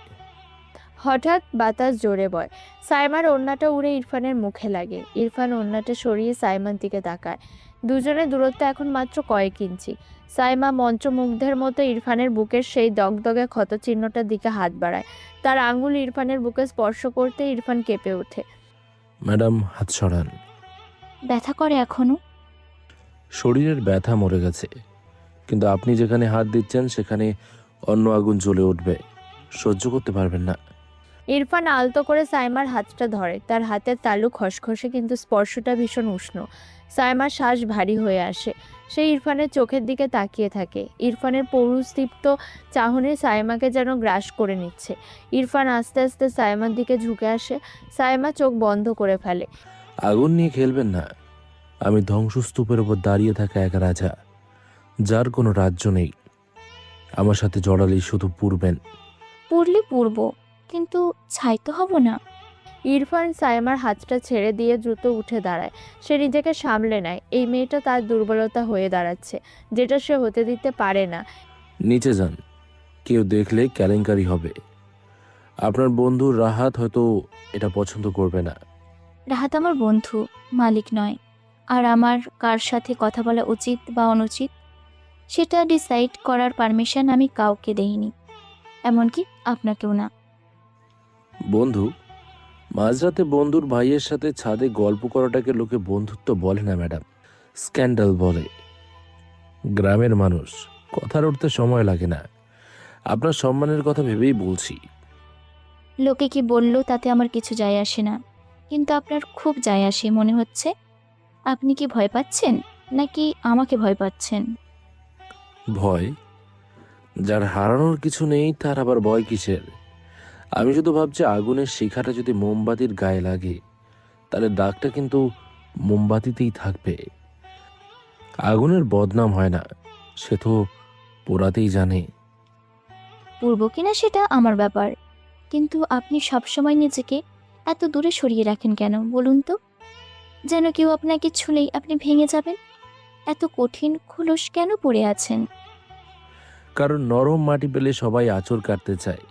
Speaker 1: হঠাৎ বাতাস জোরে বয়। সাইমার ওড়নাটা উড়ে ইরফানের মুখে লাগে। ইরফান ওড়নাটা সরিয়ে সাইমার দিকে তাকায়। দুজনের দূরত্ব এখন মাত্র কয়েক ইঞ্চি। সাইমা মন্ত্রমুগ্ধের মতো ইরফানের বুকের সেই দগদগে ক্ষতচিহ্নটার দিকে হাত বাড়ায়। তার আঙ্গুল ইরফানের বুকে স্পর্শ করতে ইরফান কেঁপে ওঠে।
Speaker 2: ম্যাডাম, হাত সরান।
Speaker 3: ব্যথা করে এখনো?
Speaker 2: শরীরের ব্যথা মরে গেছে, কিন্তু আপনি যেখানে হাত দিচ্ছেন সেখানে অন্য আগুন জ্বলে উঠবে, সহ্য করতে পারবেন না।
Speaker 1: ইরফান আলতো করে সাইমার হাতটা ধরে। তার হাতের তালু খসখসে, কিন্তু স্পর্শটা ভীষণ উষ্ণ। সাইমার শ্বাস ভারী হয়ে আসে। সে ইরফানের চোখের দিকে তাকিয়ে থাকে। ইরফানের পৌরুষদীপ্ত চাহনি সাইমাকে যেন গ্রাস করে নিচ্ছে। ইরফান আস্তে আস্তে সাইমার দিকে ঝুঁকে আসে। সাইমা চোখ বন্ধ করে ফেলে।
Speaker 2: আগুন নিয়ে খেলবেন না। আমি ধ্বংসস্তূপের উপর দাঁড়িয়ে থাকা এক রাজা, যার কোনো রাজ্য নেই। আমার সাথে জড়ালেই শুধু পুড়বেন।
Speaker 3: পড়লে পূর্ব, কিন্তু ছাই তো হব না।
Speaker 1: ইরফান সাইমার হাতটা ছেড়ে দিয়ে দ্রুত উঠে দাঁড়ায়। সে নিজেকে সামলে নেয়। এই মেয়েটা তার দুর্বলতা হয়ে দাঁড়াচ্ছে, যেটা সে হতে দিতে পারে না।
Speaker 2: নিচে যান, কেউ দেখলে কেলেঙ্কারি হবে। আপনার বন্ধু রাহাত হয়তো এটা পছন্দ করবে না।
Speaker 3: রাহাত আমার বন্ধু, মালিক নয়। আর আমার কার সাথে কথা বলা উচিত বা অনুচিত সেটা ডিসাইড করার পারমিশন আমি কাউকে দেইনি, এমনকি আপনাকেও না।
Speaker 2: বন্ধু? মাঝরাতে বন্ধুর ভাইয়ের সাথে ছাদে গল্প করাটাকে লোকে বন্ধুত্ব বলে না ম্যাডাম, স্ক্যান্ডাল বলে। গ্রামের মানুষ, কথার উঠতে সময় লাগে না। আপনার সম্মানের কথা ভেবেই বলছি।
Speaker 3: লোকে কি বললো তাতে আমার কিছু যায় আসে না, কিন্তু আপনার খুব যায় আসে মনে হচ্ছে। আপনি কি ভয় পাচ্ছেন, নাকি আমাকে ভয় পাচ্ছেন?
Speaker 2: ভয়? যার হারানোর কিছু নেই তার আবার ভয় কিসের? আমি শুধু ভাবছি, আগুনের শিখাটা যদি মোমবাতির গায়ে লাগে তাহলে দাগটা কিন্তু মোমবাতিতেই থাকবে। আগুনের বদনাম হয় না, সে তো পোড়াতেই জানে।
Speaker 3: পূর্ব কিনা সেটা আমার ব্যাপার, কিন্তু আপনি সবসময় নিজেকে এত দূরে সরিয়ে রাখেন কেন বলুন তো? যেন কেউ আপনাকে ছুঁলেই আপনি ভেঙে যাবেন। এত কঠিন খোলস কেন পড়ে আছেন?
Speaker 2: কারণ নরম মাটি পেলে সবাই আঁচড় কাটতে চায়।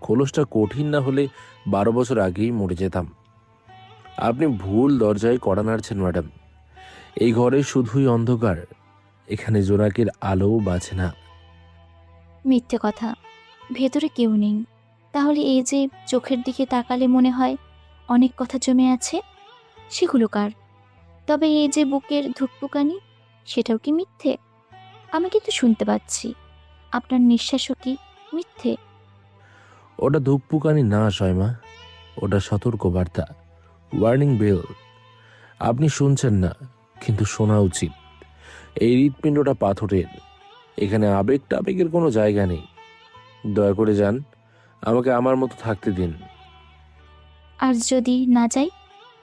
Speaker 2: খোলসটা কঠিন না হলে 12 বছর আগেই মরে যেতাম। আপনি ভুল দরজায় কড়া নাড়ছেন ম্যাডাম। এই ঘরে শুধুই অন্ধকার, এখানে জোনাকির আলোও বাজে না।
Speaker 3: মিথ্যে কথা, ভেতরে কেউ নেই। তাহলে এই যে চোখের দিকে তাকালে মনে হয় অনেক কথা জমে আছে, সেগুলো কার? তবে এই যে বুকের ধুকপুকানি, সেটাও কি মিথ্যে? আমি কিন্তু শুনতে পাচ্ছি। আপনার নিঃশ্বাসও কি মিথ্যে?
Speaker 2: ওটা ধূপপুকানি না সয়মা, ওটা সতর্কবার্তা, ওয়ার্নিং বেল। আপনি শুনছেন না, কিন্তু শোনা উচিত। এই হৃৎপিণ্ডটা পাথরের, এখানে আবেগ টাবেগের কোনো জায়গা নেই। দয়া করে যান, আমাকে আমার মতো থাকতে দিন।
Speaker 3: আর যদি না যাই,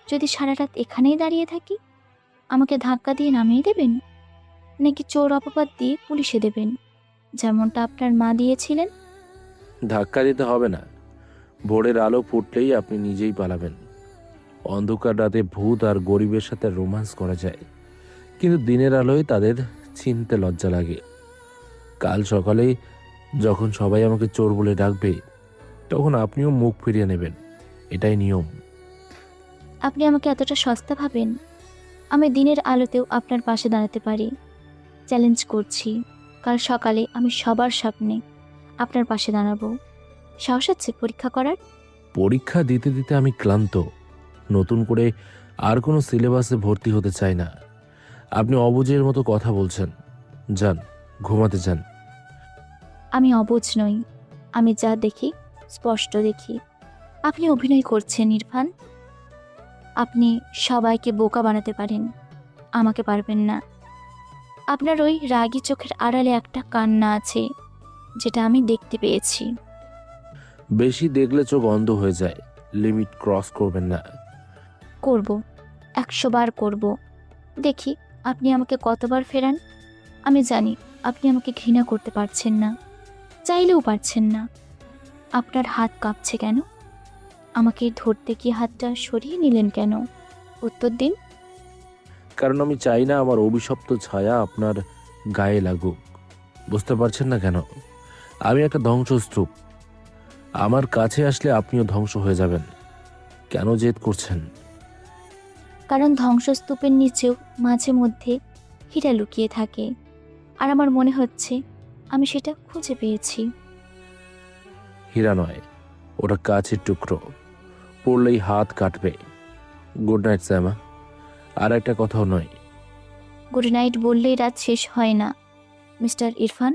Speaker 3: যদি সারা রাত এখানেই দাঁড়িয়ে থাকি, আমাকে ধাক্কা দিয়ে নামিয়ে দেবেন, নাকি চোর অপবাদ দিয়ে পুলিশে দেবেন, যেমনটা আপনার মা দিয়েছিলেন?
Speaker 2: ধাক্কা দিতে হবে না, ভোরের আলো ফুটলেই আপনি নিজেই পালাবেন। অন্ধকার রাতে ভূত আর গরিবের সাথে রোমান্স করা যায়, কিন্তু দিনের আলোয় তাদের চিনতে লজ্জা লাগে। কাল সকালে যখন সবাই আমাকে চোর বলে ডাকবে, তখন আপনিও মুখ ফিরিয়ে নেবেন, এটাই নিয়ম।
Speaker 3: আপনি আমাকে এতটা সস্তা ভাবেন? আমি দিনের আলোতেও আপনার পাশে দাঁড়াতে পারি। চ্যালেঞ্জ করছি, কাল সকালে আমি সবার সামনে আপনার পাশে দাঁড়াবো। সাহস আছে পরীক্ষা করার?
Speaker 2: পরীক্ষা দিতে দিতে আমি ক্লান্ত। নতুন করে আর কোনো সিলেবাসে ভর্তি হতে চাই না। আপনি অবুঝের মতো কথা বলছেন। যান, ঘুমাতে যান।
Speaker 3: আমি অবুঝ নই, আমি যা দেখি স্পষ্ট দেখি। আপনি অভিনয় করছেন ইরফান। আপনি সবাইকে বোকা বানাতে পারেন, আমাকে পারবেন না। আপনার ওই রাগী চোখের আড়ালে একটা কান্না আছে, যেটা আমি দেখতে পেয়েছি।
Speaker 2: বেশি দেখলে চোখ অন্ধ হয়ে যায়, লিমিট ক্রস করবেন না।
Speaker 3: করব, 100 বার করব। দেখি আপনি আমাকে কতবার ফেরান। আমি জানি আপনি আমাকে ঘৃণা করতে পারছেন না, চাইলেও পারছেন না। আপনার হাত কাঁপছে কেন? আমাকে ধরতে গিয়ে হাতটা সরিয়ে নিলেন কেন? উত্তর দিন।
Speaker 2: কারণ আমি চাই না আমার অভিশপ্ত ছায়া আপনার গায়ে লাগুক। বুঝতে পারছেন না কেন? আমি একটা ধ্বংসস্তূপ। আমার কাছে আসলে আপনিও ধ্বংস হয়ে যাবেন। কেন জেদ করছেন?
Speaker 3: কারণ ধ্বংসস্তূপের নিচেও মাঝে মধ্যে হীরা লুকিয়ে থাকে, আর আমার মনে হচ্ছে আমি সেটা খুঁজে পেয়েছি।
Speaker 2: হীরা নয়, ওটা কাছের টুকরো, পড়লেই হাত কাটবে। গুড নাইট শ্যামা। আর একটা কথাও নয়।
Speaker 3: গুড নাইট বললেই রাত শেষ হয় না মিস্টার ইরফান।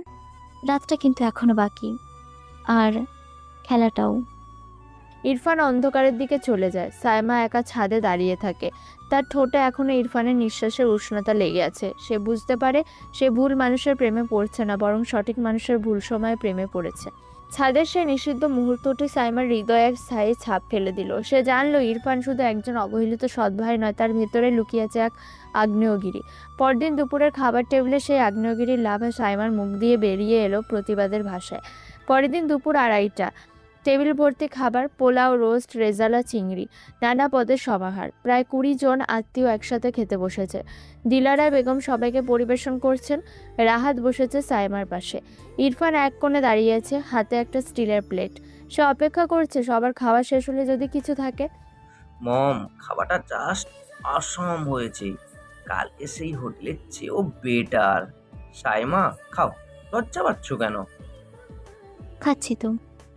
Speaker 3: রাতটা কিন্তু এখনো বাকি, আর খেলাটাও।
Speaker 1: ইরফান অন্ধকারের দিকে চলে যায়। সায়মা একা ছাদে দাঁড়িয়ে থাকে। তার ঠোঁটে এখনো ইরফানের নিঃশ্বাসের উষ্ণতা লেগে আছে। সে বুঝতে পারে সে ভুল মানুষের প্রেমে পড়ছে না, বরং সঠিক মানুষের ভুল সময়ে প্রেমে পড়েছে। ছাদের সেই নিষিদ্ধ মুহূর্তটি সাইমার হৃদয়ে এক স্থায়ী ছাপ ফেলে দিল। সে জানলো ইরফান শুধু একজন অবহেলিত সৎ ভাই নয়, তার ভেতরে লুকিয়ে আছে এক আগ্নেয়গিরি। পরদিন দুপুরের খাবার টেবিলে সেই আগ্নেয়গিরির লাভা সাইমার মুখ দিয়ে বেরিয়ে এলো প্রতিবাদের ভাষায়। পরের দিন দুপুর 2:30টা। টেবিল ভর্তি খাবার, পোলাও, রোস্ট, রেজালা, চিংড়ি, নানা পদের সমাহার। প্রায় 20 জন আত্মীয় একসাথে খেতে বসেছে। দিলারা বেগম সবাইকে পরিবেশন করছেন। রাহাত বসেছে সাইমার পাশে। ইরফান এক কোণে দাঁড়িয়ে আছে, হাতে একটা স্টিলের প্লেট। সে অপেক্ষা করছে সবার খাওয়া শেষ হলে যদি কিছু থাকে।
Speaker 9: মম, খাবারটা জাস্ট অসম হয়েছে, কালকে সেই হোটেলের চেয়েও বেটার। সাইমা, খাও, লজ্জা পাচ্ছ কেন?
Speaker 3: খাচ্ছি তো।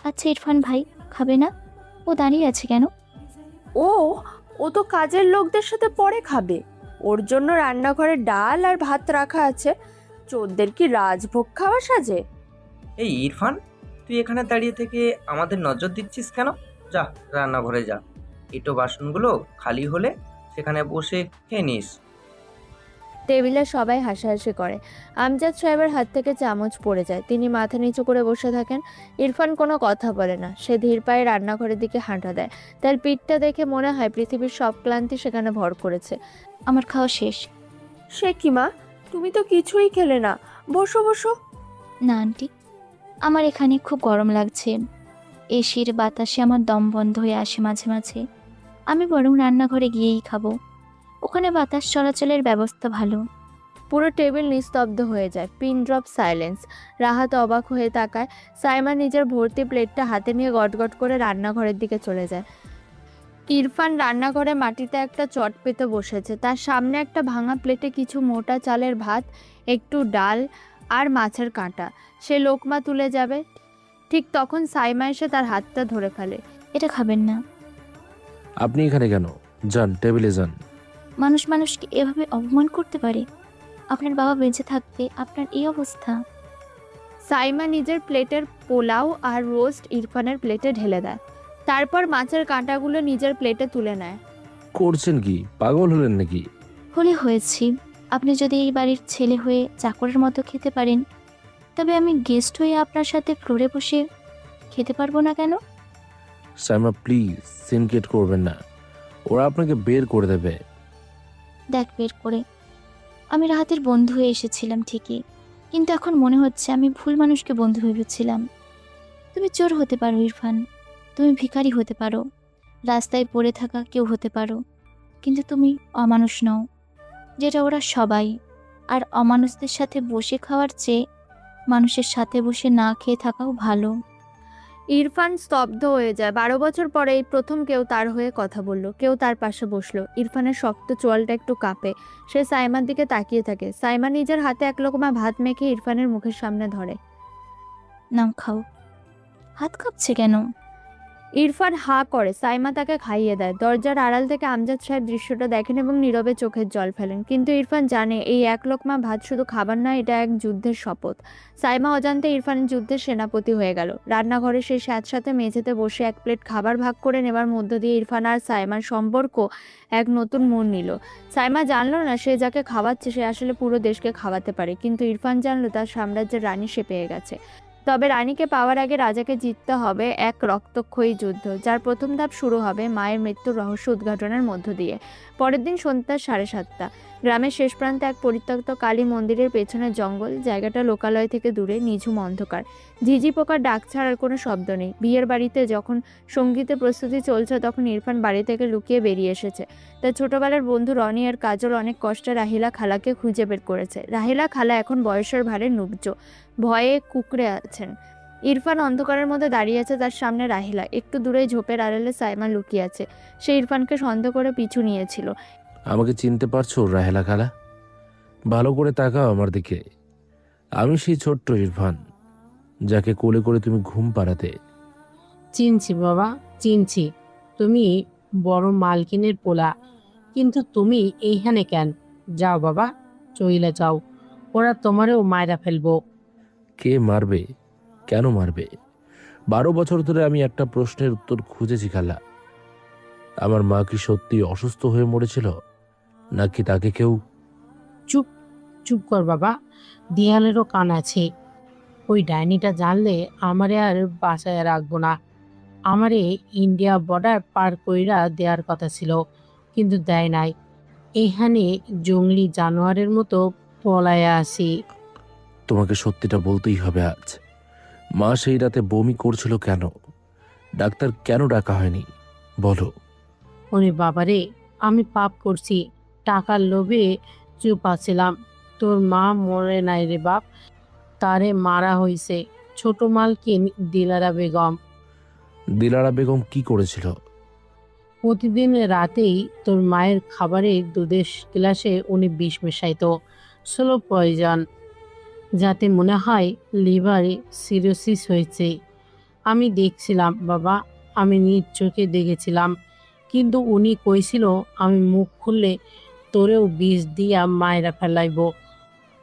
Speaker 3: আচ্ছা ইরফান ভাই খাবে না? ও দাঁড়িয়ে আছে কেন?
Speaker 1: ও ও তো কাজের লোকদের সাথে পরে খাবে। ওর জন্য রান্নাঘরে ডাল আর ভাত রাখা আছে। চোরদের কি রাজভোগ খাওয়া সাজে?
Speaker 9: এই ইরফান, তুই এখানে দাঁড়িয়ে থেকে আমাদের নজর দিচ্ছিস কেন? যা রান্নাঘরে যা, এটো বাসনগুলো খালি হলে সেখানে বসে খেয়ে নিস।
Speaker 1: টেবিলে সবাই হাসাহাসি করে। আমজাদ সাহেবের হাত থেকে চামচ পড়ে যায়। তিনি মাথা নিচু করে বসে থাকেন। ইরফান কোনো কথা বলে না। সে ধীর পায়ে রান্নাঘরের দিকে হাঁটা দেয়। তার পিঠটা দেখে মনে হয় পৃথিবীর সব ক্লান্তি সেখানে ভর করেছে।
Speaker 3: আমার খাওয়া শেষ।
Speaker 1: সে কি মা, তুমি তো কিছুই খেলে না। বসো বসো।
Speaker 3: না আন্টি, আমার এখানে খুব গরম লাগছে। এসির বাতাসে আমার দম বন্ধ হয়ে আসে মাঝে মাঝে। আমি বরং রান্নাঘরে গিয়েই খাবো, ওখানে বাতাস চলাচলের ব্যবস্থা ভালো।
Speaker 1: পুরো টেবিল নিস্তব্ধ হয়ে যায়, পিন ড্রপ সাইলেন্স। রাহাত অবাক হয়ে তাকায়। সাইমা নিজের ভর্তি প্লেটটা হাতে নিয়ে গটগট করে রান্নাঘরের দিকে চলে যায়। ইরফান রান্নাঘরে মাটিতে একটা চট পেতে বসেছে। তার সামনে একটা ভাঙা প্লেটে কিছু মোটা চালের ভাত, একটু ডাল আর মাছের কাঁটা। সে লোকমা তুলে যাবে, ঠিক তখন সাইমা এসে তার হাতটা ধরে ফেলে।
Speaker 3: এটা খাবেন না।
Speaker 2: আপনি এখানে কেন? যান, টেবিলে যান।
Speaker 3: মানুষ মানুষকে এভাবে অপমান করতে পারে? আপনার বাবা বেঁচে থাকতে আপনার এই অবস্থা?
Speaker 1: সাইমা নিজের প্লেটের পোলাও আর রোস্ট ইরফানের প্লেটে ঢেলে দেয়। তারপর মাছের কাঁটাগুলো নিজের প্লেটে তুলে নেয়।
Speaker 2: করছেন কি? পাগল হলেন নাকি?
Speaker 3: হলে হয়েছি। আপনি যদি এই বাড়ির ছেলে হয়ে চাকরের মতো খেতে পারেন, তবে আমি গেস্ট হয়ে আপনার সাথে ফ্লোরে বসে খেতে পারবো না কেন?
Speaker 2: সাইমা প্লিজ, সিনকেট করবেন না, ওরা আপনাকে বের করে দেবে।
Speaker 3: দেখ বের করে, আমি রাহাতের বন্ধু হয়ে এসেছিলাম ঠিকই, কিন্তু এখন মনে হচ্ছে আমি ভুল মানুষকে বন্ধু ভেবেছিলাম। তুমি চোর হতে পারো ইরফান, তুমি ভিখারি হতে পারো, রাস্তায় পড়ে থাকা কেউ হতে পারো, কিন্তু তুমি অমানুষ নও, যেটা ওরা সবাই। আর অমানুষদের সাথে বসে খাওয়ার চেয়ে মানুষের সাথে বসে না খেয়ে থাকাও ভালো।
Speaker 1: ইরফান স্তব্ধ হয়ে যায়। 12 বছর পরে এই প্রথম কেউ তার হয়ে কথা বলল, কেউ তার পাশে বসলো। ইরফানের শক্ত চোয়ালটা একটু কাঁপে। সে সাইমার দিকে তাকিয়ে থাকে। সাইমা নিজের হাতে এক লোকমা ভাত মেখে ইরফানের মুখের সামনে ধরে।
Speaker 3: নাও খাও। হাত কাঁপছে কেন?
Speaker 1: ইরফান হা করে। সাইমা তাকে খাইয়ে দেয়। দরজার আড়াল থেকে আমজাদ সাহেব দৃশ্যটা দেখেন এবং নীরবে চোখের জল ফেলেন। কিন্তু ইরফান জানে এই এক লোকমা ভাত শুধু খাবার নয়, এটা এক যুদ্ধের শপথ। সাইমা অজান্তে ইরফানের যুদ্ধের সেনাপতি হয়ে গেল। রান্নাঘরে সে একসাথে মেঝেতে বসে এক প্লেট খাবার ভাগ করে নেবার মধ্য দিয়ে ইরফান আর সাইমার সম্পর্ক এক নতুন মোড় নিল। সাইমা জানলো না সে যাকে খাওয়াচ্ছে সে আসলে পুরো দেশকে খাওয়াতে পারে, কিন্তু ইরফান জানলো তার সাম্রাজ্যের রানী সে পেয়ে গেছে। তবে রানীকে পাওয়ার আগে রাজাকে জিততে হবে এক রক্তক্ষয়ী যুদ্ধ, যার প্রথম ধাপ শুরু হবে মায়ের মৃত্যুর রহস্য উদ্ঘাটনের মধ্য দিয়ে। পরের দিন সন্ধ্যা 7:30। গ্রামের শেষ প্রান্তে এক পরিত্যক্ত কালী মন্দিরের পেছনের জঙ্গল। জায়গাটা লোকালয় থেকে দূরে, নিঝুম অন্ধকার। ঝিঝি পোকার ডাক ছাড়ার কোনো শব্দ নেই। বিয়ের বাড়িতে যখন সঙ্গীতের প্রস্তুতি চলছে তখন ইরফান বাড়ি থেকে লুকিয়ে বেরিয়ে এসেছে। তার ছোটবেলার বন্ধু রনি আর কাজল অনেক কষ্টে রাহিলা খালাকে খুঁজে বের করেছে। রাহিলা খালা এখন বয়সের ভারে নুবজ, ভয়ে কুঁকড়ে আছেন। ইরফান অন্ধকারের মধ্যে দাঁড়িয়ে আছে, তার সামনে রাহিলা। একটু দূরে ঝোপের আড়ালে সাইমা লুকিয়ে আছে। সে ইরফানকে সন্দেহ করে পিছু নিয়েছিল।
Speaker 2: আমাকে চিনতে পারছো রাহেলা খালা? ভালো করে তাকাও আমার দিকে। আমি সেই ছোট্ট ইরফান যাকে কোলে করে তুমি ঘুম পাড়াতে।
Speaker 12: চিনছি বাবা, চিনছি। তুমি বড় মালকিনের পোলা, কিন্তু তুমি এইখানে কেন? যাও বাবা, চইলে যাও, ওরা তোমারেও মায়েরা ফেলবো।
Speaker 2: কে মারবে? কেন মারবে? 12 বছর ধরে আমি একটা প্রশ্নের উত্তর খুঁজেছি খালা। আমার মা কি সত্যি অসুস্থ হয়ে মরেছিল, নাকি তাকে কেউ...
Speaker 12: চুপ চুপ কর বাবা, দেয়ালেরও কান আছে। ওই ডাইনিটা জানলে আমারে আর বাঁচায় রাখবো না। আমারে ইন্ডিয়া বর্ডার পার কইরা দেওয়ার কথা ছিল, কিন্তু দেয় নাই। এখানে জঙ্গলি জানোয়ারের মতো পলায়া আছি।
Speaker 2: তোমাকে সত্যিটা বলতেই হবে আজ। মা সেই রাতে বমি করছিল কেন? ডাক্তার কেন ডাকা হয়নি বলো?
Speaker 12: ওরে বাবারে, আমি পাপ করছি, টাকার লোভে চুপ আছিলাম। তোর মা মরে নাই রে বাপ, তারে মারা হইছে ছোট মালকিন দিলারা বেগম।
Speaker 2: দিলারা বেগম কি করেছিল?
Speaker 12: প্রতিদিন রাতেই তোর মায়ের খাবারে দুধের গ্লাসে উনি বিষ মেশাইতো, স্লো পয়জন, যাতে মনে হয় লিভারে সিরোসিস হয়েছে। আমি দেখছিলাম বাবা, আমি নিজ চোখে দেখেছিলাম, কিন্তু উনি কইছিল আমি মুখ খুললে তোরেও বিষ দিয়া মায়েরা ফেলাইব।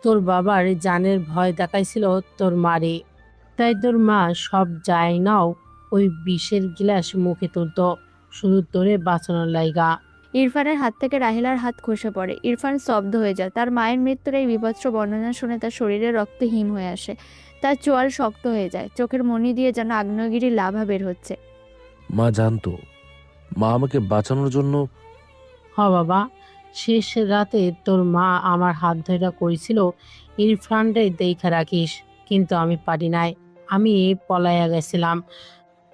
Speaker 12: তোর বাবার জানের ভয় দেখাইছিল তোর মারে, তাই তোর মা সব যায় নাও ওই বিষের গ্লাস মুখে তুলত, শুধু তোরে বাঁচানোর লাইগা।
Speaker 1: ইরফানের হাত থেকে রাহিলার হাত খসে পড়ে। ইরফান স্তব্ধ হয়ে যায়। তার মায়ের মৃত্যুর এই বিভৎস বর্ণনা শুনে তার শরীরে রক্ত হিম হয়ে আসে। তার চোয়াল শক্ত হয়ে যায়, চোখের মনি দিয়ে যেন আগ্নেয়গিরির লাভা বের হচ্ছে।
Speaker 2: মা জানতো? মা আমাকে বাঁচানোর জন্য...
Speaker 12: হ বাবা, শেষ রাতে তোর মা আমার হাত ধরে কইছিল ইরফানরে দেখা রাখিস, কিন্তু আমি পারি নাই। আমি পলাইয়া গেছিলাম।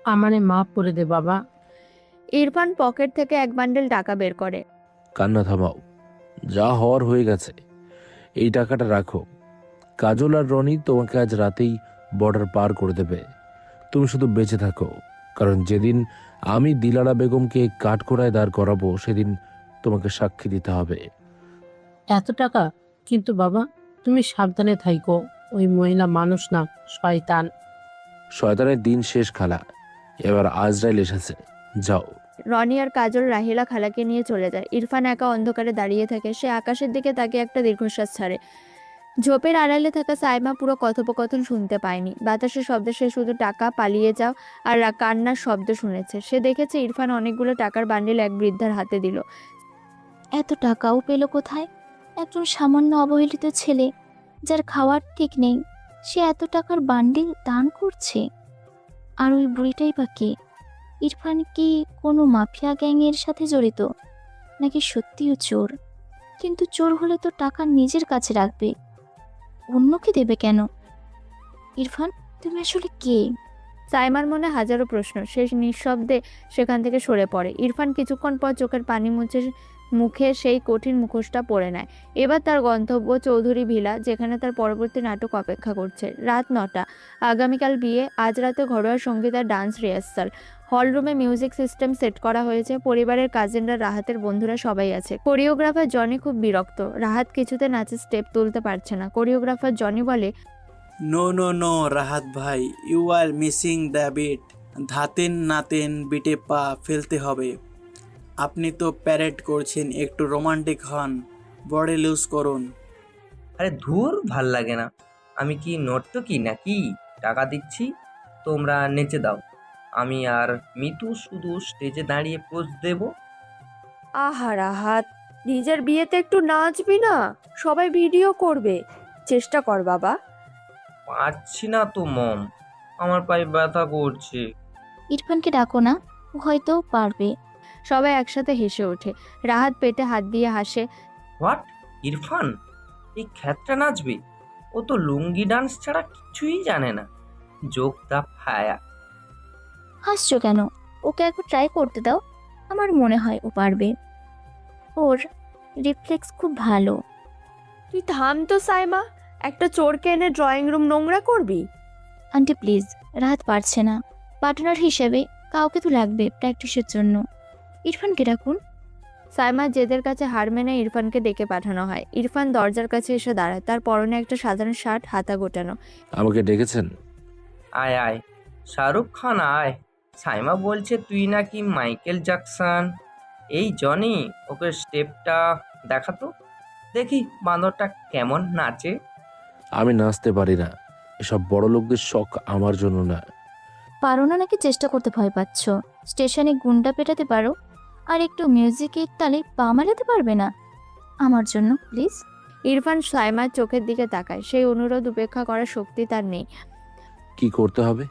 Speaker 12: আমারে মাফ করে দে বাবা।
Speaker 1: ইরফান পকেট থেকে এক বান্ডেল টাকা বের করে।
Speaker 2: কান্না থামাও, যা হওয়ার হয়ে গেছে। এই টাকাটা রাখো। কাজল আর রনি তোমাকে আজ রাতেই বর্ডার পার করে দেবে। তুমি শুধু বেঁচে থাকো, কারণ যেদিন আমি দিলারা বেগমকে কাঠগড়ায় দাঁড় করাবো সেদিন তোমাকে সাক্ষী দিতে হবে।
Speaker 12: এত টাকা? কিন্তু বাবা, তুমি সাবধানে থাইকো। ওই মহিলা মানুষ না, শয়তান।
Speaker 2: শয়তানের দিন শেষ খালা, এবার আজরাইল এসেছে, যাও।
Speaker 1: রনি আর কাজল রাহিলা খালাকে নিয়ে চলে যায়। ইরফান একা অন্ধকারে দাঁড়িয়ে থাকে। সে আকাশের দিকে তাকিয়ে একটা দীর্ঘশ্বাস ছাড়ে। ঝোপের আড়ালে থাকা সাইমা পুরো কথোপকথন শুনতে পায়নি। বাতাসের শব্দে সে শুধু টাকা পালিয়ে যাও আর কান্নার শব্দ শুনেছে। সে দেখেছে ইরফান অনেকগুলো টাকার বান্ডিল এক বৃদ্ধার হাতে দিল।
Speaker 3: এত টাকাও পেল কোথায়? একজন সামান্য অবহেলিত ছেলে যার খাওয়ার ঠিক নেই, সে এত টাকার বান্ডিল দান করছে। আর ওই বুড়িটাই বা কে? ইরফান কি কোনো মাফিয়া গ্যাংয়ের সাথে জড়িত, নাকি সত্যিও চোর? কিন্তু চোর হলে তো টাকা নিজের কাছে রাখবে, অন্যকে দেবে কেন? ইরফান, তুমি আসলে কে?
Speaker 1: সাইমার মনে হাজারো প্রশ্ন। সে নিঃশব্দে সেখান থেকে সরে পড়ে। ইরফান কিছুক্ষণ পর চোখের পানি মুছে মুখে সেই কঠিন মুখোশটা পরে নেয়। এবার তার গন্তব্য চৌধুরী ভিলা, যেখানে তার পরবর্তী নাটক অপেক্ষা করছে। রাত 9টা। আগামীকাল বিয়ে। আজ রাতে ঘরোয়া সঙ্গীত আর ডান্স রিহার্সাল। হলরুমে মিউজিক সিস্টেম সেট করা হয়েছে। পরিবারের কাজিনরা, রাহাতের বন্ধুরা সবাই আছে। কোরিওগ্রাফার জনি খুব বিরক্ত। রাহাত কিছুতে নাচের স্টেপ তুলতে পারছে না। কোরিওগ্রাফার জনি বলে,
Speaker 13: no no no Rahat bhai, you are missing the beat. ধাতেন নাতেন বিটে পা ফেলতে হবে। আপনি তো প্যারেড করছেন, একটু রোমান্টিক হন, বডি লুজ করুন।
Speaker 9: আরে ধুর, ভাল লাগে না। আমি কি নর্তকী নাকি? টাকা দিচ্ছি, তোমরা নেচে দাও। আমি আর মিতু শুধু স্টেজে দাঁড়িয়ে পোজ দেব।
Speaker 1: আহা রাহাত, নিজের বিয়েতে একটু নাচবি না? সবাই ভিডিও করবে। চেষ্টা কর বাবা।
Speaker 9: পারছি না তো মম, আমার পায়ে ব্যথা করছে।
Speaker 3: ইরফানকে ডাকো না, ও হয়তো পারবে।
Speaker 1: সবাই একসাথে হেসে ওঠে। রাহাত পেটে হাত দিয়ে হাসে।
Speaker 9: হোয়াট? ইরফান এই খ্যাতটা নাচবে? ও তো লুঙ্গি ডান্স ছাড়া কিছুই জানে না। যোগ দা ফায়া।
Speaker 3: হাসছো কেন? ওকে একবার ট্রাই করতে দাও, আমার মনে হয় ও পারবে। ওর রিফ্লেক্স খুব ভালো।
Speaker 1: তুই থাম তো সাইমা, একটা চোরকে এনে ড্রয়িং রুম নোংরা করবি?
Speaker 3: আন্টি প্লিজ, রাত পারছে না। পার্টনার হিসেবে কাউকে তো লাগবে প্র্যাকটিসের জন্য। ইরফানকে ডাকুন।
Speaker 1: সাইমার জেদের কাছে হার মেনে ইরফানকে ডেকে পাঠানো হয়। ইরফান দরজার কাছে এসে দাঁড়ায়। তার পরনে একটা সাধারণ শার্ট, হাতা গোটানো।
Speaker 2: আমাকে ডেকেছেন?
Speaker 9: আয় আয়, শাহরুখ খান আয়। সাইমা বলছে তুই নাকি মাইকেল জ্যাকসন। এই জনি, ওকে স্টেপটা দেখাতো, দেখি বাঁদরটা কেমন নাচে।
Speaker 2: আমি নাচতে পারি না। এসব বড় লোকদের শখ আমার জন্য না।
Speaker 3: পারো না নাকি চেষ্টা করতে ভয় পাচ্ছ? স্টেশনে গুন্ডা পেটাতে পারো, আর একটু মিউজিকের তালে পা মারাতে পারবে না? আমার জন্য প্লিজ।
Speaker 1: ইরফান সাইমার চোখের দিকে তাকায়। সেই অনুরোধ উপেক্ষা করার শক্তি তার নেই।
Speaker 2: কি করতে হবে?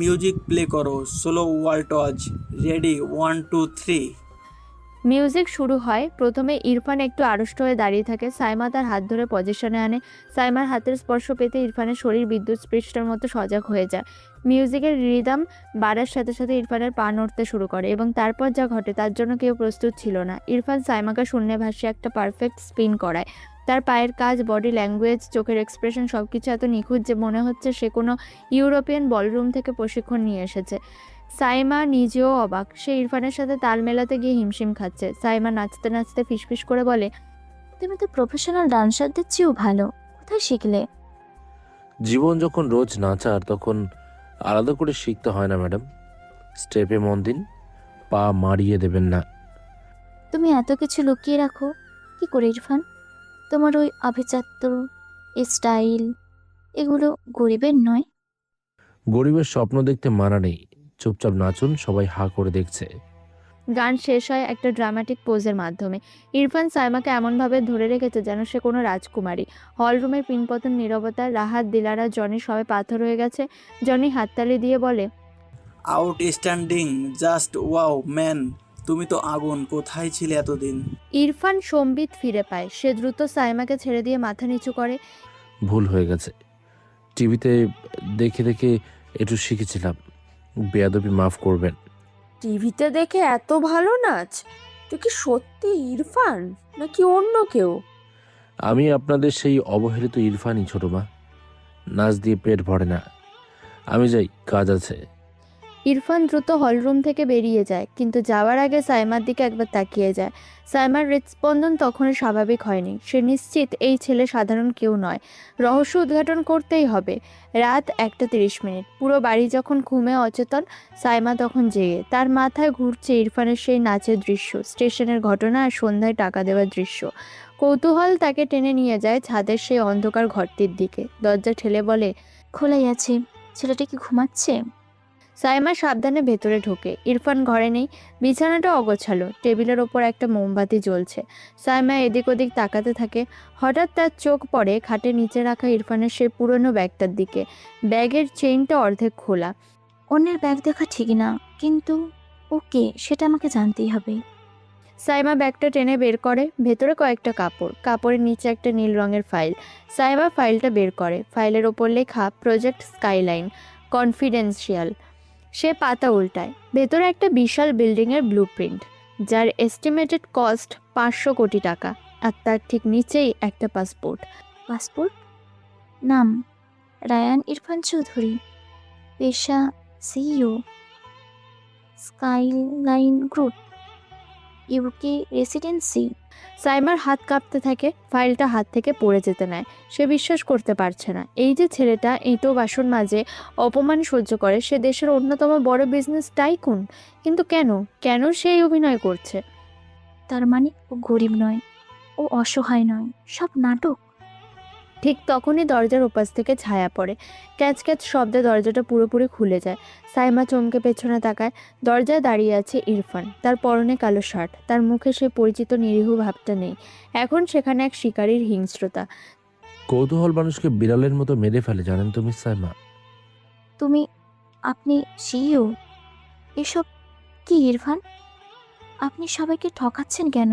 Speaker 13: মিউজিক প্লে করো, সোলো ওয়াল্টজ। রেডি, 1 2 3।
Speaker 1: মিউজিক শুরু হয়। প্রথমে ইরফান একটু আড়ষ্ট হয়ে দাঁড়িয়ে থাকে। সাইমা তার হাত ধরে পজিশনে আনে। সাইমার হাতের স্পর্শ পেতে ইরফানের শরীর বিদ্যুৎ স্পৃষ্টের মতো সজাগ হয়ে যায়। মিউজিকের রিদম বাড়ার সাথে সাথে ইরফানের পা নড়তে শুরু করে এবং তারপর যা ঘটে তার জন্য কেউ প্রস্তুত ছিল না। ইরফান সাইমাকে শূন্যে ভাসিয়ে একটা পারফেক্ট স্পিন করায়। তার পায়ের কাজ, বডি ল্যাঙ্গুয়েজ, চোখের এক্সপ্রেশন সবকিছু এত নিখুঁত যে মনে হচ্ছে সে কোনো ইউরোপিয়ান বলরুম থেকে প্রশিক্ষণ নিয়ে এসেছে। সাইমা নিজেও অবাক। সে ইরফানের সাথে তাল মেলাতে গিয়ে হিমশিম খাচ্ছে। সাইমা নাচতে নাচতে ফিসফিস করে বলে,
Speaker 3: তুমি তো প্রফেশনাল ডান্সারদের চেয়েও ভালো। কোথায় শিখলে?
Speaker 2: জীবন যখন রোজ নাচার, তখন আলাদা করে শিখতে হয় না ম্যাডাম। স্টেপে মন দিন, পা মারিয়ে দেবেন না।
Speaker 3: তুমি এত কিছু লুকিয়ে রাখো কি করে ইরফান? তোমার ওই আভিজাত্য, স্টাইল, এগুলো গরিবের নয়।
Speaker 2: গরিবের স্বপ্ন দেখতে মানা নেই। চুপচাপ নাচুন, সবাই হা করে দেখছে।
Speaker 1: গান শেষ হয় একটা ড্রামাটিক পোজের মাধ্যমে। ইরফান সাইমাকে এমনভাবে ধরে রেখেছে যেন সে কোনো রাজকুমারী। হলরুমের পিনপতন নীরবতা। রাহাত, দিলারা, জনি সবাই পাথর হয়ে গেছে। জনি হাততালি দিয়ে বলে,
Speaker 13: আউটস্ট্যান্ডিং, জাস্ট ওয়াও ম্যান। তুমি তো আগুন, কোথায় ছিলে এতদিন?
Speaker 1: ইরফান সম্বিত ফিরে পায়। সে দ্রুত সাইমাকে ছেড়ে দিয়ে মাথা নিচু করে।
Speaker 2: ভুল হয়ে গেছে, টিভিতে দেখে দেখে একটু শিখেছিলাম, বেয়াদবি মাফ করবেন।
Speaker 1: টিভিতে দেখে এত ভালো নাচ? তুই কি সত্যি ইরফান নাকি অন্য কেউ?
Speaker 2: আমি আপনাদের সেই অবহেলিত ইরফানই, ছোট মা। নাচ দিয়ে পেট ভরে না। আমি যাই, কাজ আছে।
Speaker 1: ইরফান দ্রুত হলরুম থেকে বেরিয়ে যায়, কিন্তু যাওয়ার আগে সাইমার দিকে একবার তাকিয়ে যায়। সাইমার হৃদস্পন্দন তখনও স্বাভাবিক হয়নি। সে নিশ্চিত এই ছেলে সাধারণ কেউ নয়। রহস্য উদ্ঘাটন করতেই হবে। রাত 1:30। পুরো বাড়ি যখন ঘুমে অচেতন, সাইমা তখন জেগে। তার মাথায় ঘুরছে ইরফানের সেই নাচের দৃশ্য, স্টেশনের ঘটনা আর সন্ধ্যায় টাকা দেওয়ার দৃশ্য। কৌতূহল তাকে টেনে নিয়ে যায় ছাদের সেই অন্ধকার ঘরটির দিকে। দরজা ঠেলে বলে,
Speaker 3: খোলাই আছে, ছেলেটা কি ঘুমাচ্ছে?
Speaker 1: সাইমা সাবধানে ভেতরে ঢোকে। ইরফান ঘরে নেই। বিছানাটা অগোছালো, টেবিলের ওপর একটা মোমবাতি জ্বলছে। সাইমা এদিক ওদিক তাকাতে থাকে। হঠাৎ তার চোখ পড়ে খাটের নিচে রাখা ইরফানের সেই পুরনো ব্যাগটার দিকে। ব্যাগের চেইনটা অর্ধেক খোলা।
Speaker 3: অন্যের ব্যাগ দেখা ঠিকই না, কিন্তু ওকে সেটা আমাকে জানতেই হবে।
Speaker 1: সাইমা ব্যাগটা টেনে বের করে। ভেতরে কয়েকটা কাপড়, কাপড়ের নিচে একটা নীল রঙের ফাইল। সাইমা ফাইলটা বের করে। ফাইলের ওপর লেখা প্রজেক্ট স্কাইলাইন, কনফিডেন্সিয়াল। সে পাতা উল্টায়। ভেতরে একটা বিশাল বিল্ডিংয়ের ব্লুপ্রিন্ট, যার এস্টিমেটেড কস্ট 500 কোটি টাকা। আর তার ঠিক নিচেই একটা পাসপোর্ট।
Speaker 3: পাসপোর্ট? নাম রায়ান ইরফান চৌধুরী, পেশা CEO, Skyline Group, UK residency.
Speaker 1: সাইমার হাত কাঁপতে থাকে। ফাইলটা হাত থেকে পড়ে যেতে নেয়। সে বিশ্বাস করতে পারছে না, এই যে ছেলেটা ইঁটো বাসন মাঝে অপমান সহ্য করে, সে দেশের অন্যতম বড় বিজনেস টাইকুন। কিন্তু কেন সে এই অভিনয় করছে?
Speaker 3: তার মানে ও গরিব নয়, ও অসহায় নয়, সব নাটক।
Speaker 1: ঠিক তখনই দরজার ওপাশ থেকে ছায়া পড়ে। ক্যাচ ক্যাচ শব্দে দরজাটা পুরোপুরি খুলে যায়। সাইমা চমকে পেছনে তাকায়। দরজায় দাঁড়িয়ে আছে ইরফান। তার পরনে কালো শার্ট, তার মুখে সেই পরিচিত নিরীহ ভাবটা নেই। এখন সেখানে এক শিকারীর হিংস্রতা।
Speaker 2: কৌতূহল মানুষকে বিড়ালের মতো মেরে ফেলে, জানেন তো মিস সাইমা।
Speaker 3: আপনি সিইও? এসব কি ইরফান? আপনি সবাইকে ঠকাচ্ছেন কেন?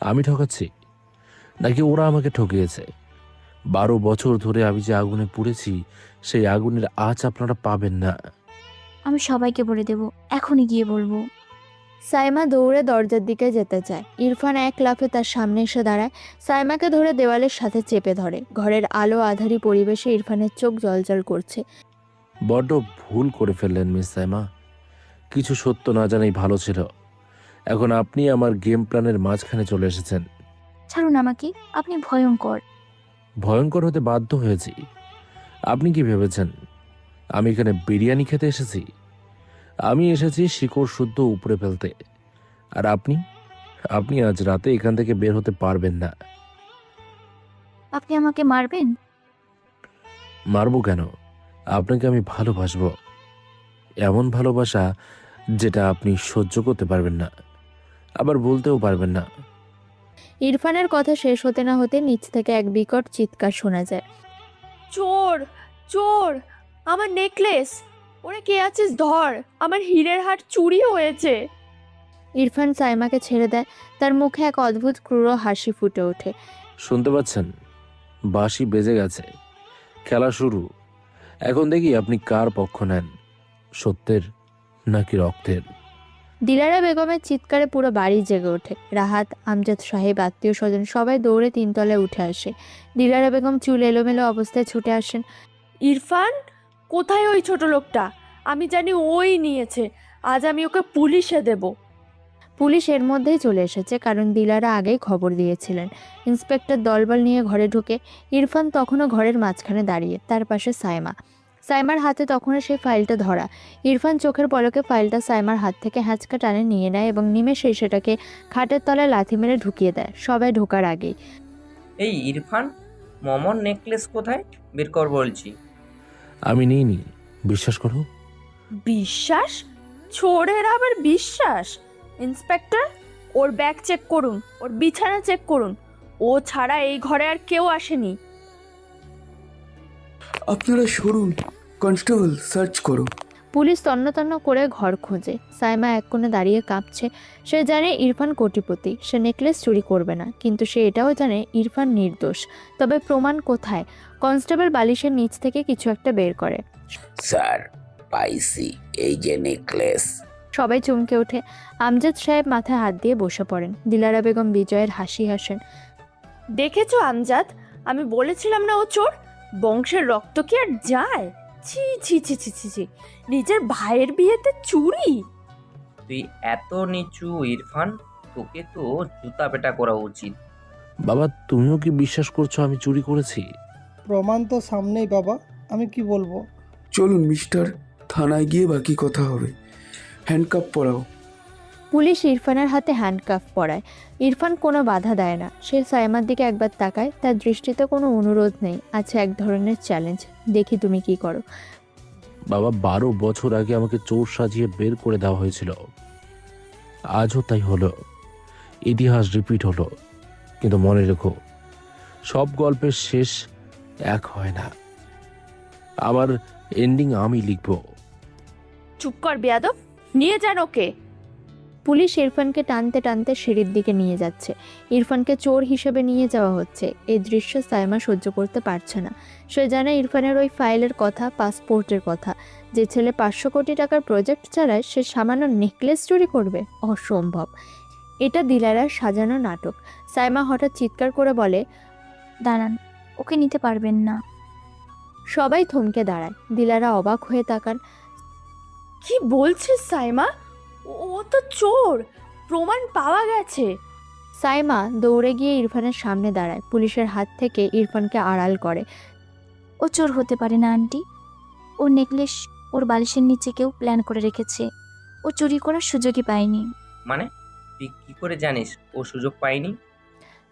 Speaker 2: আমি ঠকাচ্ছি নাকি ওরা আমাকে ঠকিয়েছে? 12 বছর ধরে আমি যে আগুনে পুড়েছি, সেই আগুনের আঁচ আপনারা পাবেন না।
Speaker 3: আমি সবাইকে বলে দেব, এখনই গিয়ে বলবো।
Speaker 1: সাইমা দৌড়ে দরজার দিকে যেতে চায়। ইরফান এক লাফে তার সামনে এসে দাঁড়ায়। সাইমাকে ধরে দেওয়ালের সাথে চেপে ধরে। ঘরের আলো আধারি পরিবেশে ইরফানের চোখ জ্বলজ্বল করছে।
Speaker 2: বড্ড ভুল করে ফেললেন মিস সাইমা। কিছু সত্য না জানাই ভালো ছিল। এখন আপনি আমার গেম প্ল্যানের মাঝখানে চলে এসেছেন।
Speaker 3: ছাড়ুন আমাকে, আপনি ভয়ঙ্কর।
Speaker 2: ভয়ঙ্কর হতে বাধ্য হয়েছি। আপনি কি ভেবেছেন আমি এখানে বিরিয়ানি খেতে এসেছি? আমি এসেছি শিকড় শুদ্ধ উপরে ফেলতে। আর আপনি আজ রাতে এখান থেকে বের হতে পারবেন না।
Speaker 3: আপনি আমাকে মারবেন?
Speaker 2: মারবো কেন? আপনাকে আমি ভালোবাসবো, এমন ভালোবাসা যেটা আপনি সহ্য করতে পারবেন না, আবার বলতেও পারবেন না।
Speaker 1: ইরফানের কথা শেষ হতে না হতে নিচ থেকে এক বিকট চিৎকার শোনা যায়। চোর, চোর, আমার নেকলেস! ওরে কে আছিস ধর, আমার হীরের হার চুরি হয়েছে। ইরফান সাইমাকে ছেড়ে দেয়। তার মুখে এক অদ্ভুত ক্রূর হাসি ফুটে ওঠে।
Speaker 2: শুনতে পাচ্ছেন? বাঁশি বেজে গেছে, খেলা শুরু। এখন দেখি আপনি কার পক্ষ নেন, সত্যের নাকি রক্তের।
Speaker 1: দিলারা বেগমের চিৎকারে পুরো বাড়ি জেগে ওঠে। রাহাত, আমজাদ সাহেব, আত্মীয় স্বজন সবাই দৌড়ে 3 তলায় উঠে আসে। দিলারা বেগম চুল এলোমেলো অবস্থায় ছুটে আসেন। ইরফান, কোথায় ওই ছোট লোকটা? আমি জানি ওই নিয়েছে। আজ আমি ওকে পুলিশে দেব। পুলিশ এর মধ্যেই চলে এসেছে, কারণ দিলারা আগেই খবর দিয়েছিলেন। ইন্সপেক্টর দলবল নিয়ে ঘরে ঢুকে। ইরফান তখনও ঘরের মাঝখানে দাঁড়িয়ে, তার পাশে সাইমা। সাইমার হাতে তখনও সেই ফাইলটা ধরা। ইরফান চোখের পলকে ফাইলটা সাইমার হাত থেকে হ্যাঁচকা টানে নিয়ে নেয় এবং নিমেষেই সেটাকে খাটের তলায় লাথি মেরে ঢুকিয়ে দেয়, সবাই ঢোকার আগেই।
Speaker 9: এই ইরফান, মমর নেকলেস কোথায়? বের কর বলছি।
Speaker 2: আমি নিইনি, বিশ্বাস করো।
Speaker 1: বিশ্বাস? চোরের আবার বিশ্বাস? ইন্সপেক্টর, ওর ব্যাগ চেক করুন, ওর বিছানা চেক করুন। ও ছাড়া এই ঘরে আর কেউ আসেনি।
Speaker 4: আপনারা সরুন, কনস্টেবল সার্চ করো।
Speaker 1: পুলিশ তন্ন তন্ন করে ঘর খোঁজে। সাইমা এক কোণে দাঁড়িয়ে কাঁপছে। সে জানে ইরফান কোটিপতি, সে নেকলেস চুরি করবে না, কিন্তু সে এটাও জানে ইরফান নির্দোষ। তবে প্রমাণ কোথায়? কনস্টেবল বালিশের নিচ থেকে কিছু একটা বের করে।
Speaker 14: স্যার, পাইছি, এই যে নেকলেস।
Speaker 1: সবাই চমকে ওঠে। আমজাদ সাহেব মাথায় হাত দিয়ে বসে পড়েন। দিলারা বেগম বিজয়ের হাসি হাসেন। দেখেছো আমজাদ, আমি বলেছিলাম না ও চোর? বংশের রক্ত কি আর যায়? ছি ছি ছি ছি ছি ছি, নিজের ভাইয়ের বিয়েতে চুরি!
Speaker 9: তুই এত নিচু ইরফান, তোকে তো জুতা পেটা করা উচিত।
Speaker 2: বাবা, তুমিও কি বিশ্বাস করছো আমি চুরি করেছি?
Speaker 8: প্রমাণ তো সামনেই বাবা, আমি কি বলবো?
Speaker 15: চলুন মিস্টার, থানায় গিয়ে বাকি কথা হবে। হ্যান্ডকাপ পরাও।
Speaker 1: পুলিশ ইরফানের হাতে হ্যান্ডকাফ পরায়। ইরফান কোনো বাধা দেয় না। সে সাইমার দিকে একবার তাকায়। তার দৃষ্টিতে কোনো অনুরোধ নেই, আছে এক ধরনের চ্যালেঞ্জ। দেখি তুমি কি করো।
Speaker 2: বাবা, 12 বছর আগে আমাকে চোর সাজিয়ে বের করে দেওয়া হয়েছিল। আজও তাই হলো। ইতিহাস রিপিট হলো। কিন্তু মনে রেখো, সব গল্পের শেষ এক হয় না। আবার এন্ডিং আমি লিখব।
Speaker 1: চুপ কর বেয়াদব, নিয়ে যান ওকে। পুলিশ ইরফানকে টানতে টানতে সিঁড়ির দিকে নিয়ে যাচ্ছে। ইরফানকে চোর হিসেবে নিয়ে যাওয়া হচ্ছে। এই দৃশ্য সাইমা সহ্য করতে পারছে না। সে জানে ইরফানের ওই ফাইলের কথা, পাসপোর্টের কথা। যে ছেলে 500 কোটি টাকার প্রজেক্ট চালায়, সে সামান্য নেকলেস চুরি করবে? অসম্ভব। এটা দিলারার সাজানো নাটক। সাইমা হঠাৎ চিৎকার করে বলে,
Speaker 3: দাঁড়ান, ওকে নিতে পারবেন না।
Speaker 1: সবাই থমকে দাঁড়ায়। দিলারা অবাক হয়ে তাকান। কি বলছিস সাইমা? ও তো চোর, প্রমাণ পাওয়া গেছে। সাইমা দৌড়ে গিয়ে ইরফানের সামনে দাঁড়ায়। পুলিশের হাত থেকে ইরফানকে আড়াল করে।
Speaker 3: ও চোর হতে পারে না আন্টি। ওর নেকলেস ওর বালিশের নিচে কেউ প্ল্যান করে রেখেছে। ও চুরি করার সুযোগই পায়নি।
Speaker 9: মানে তুই কি করে জানিস ও সুযোগ পায়নি?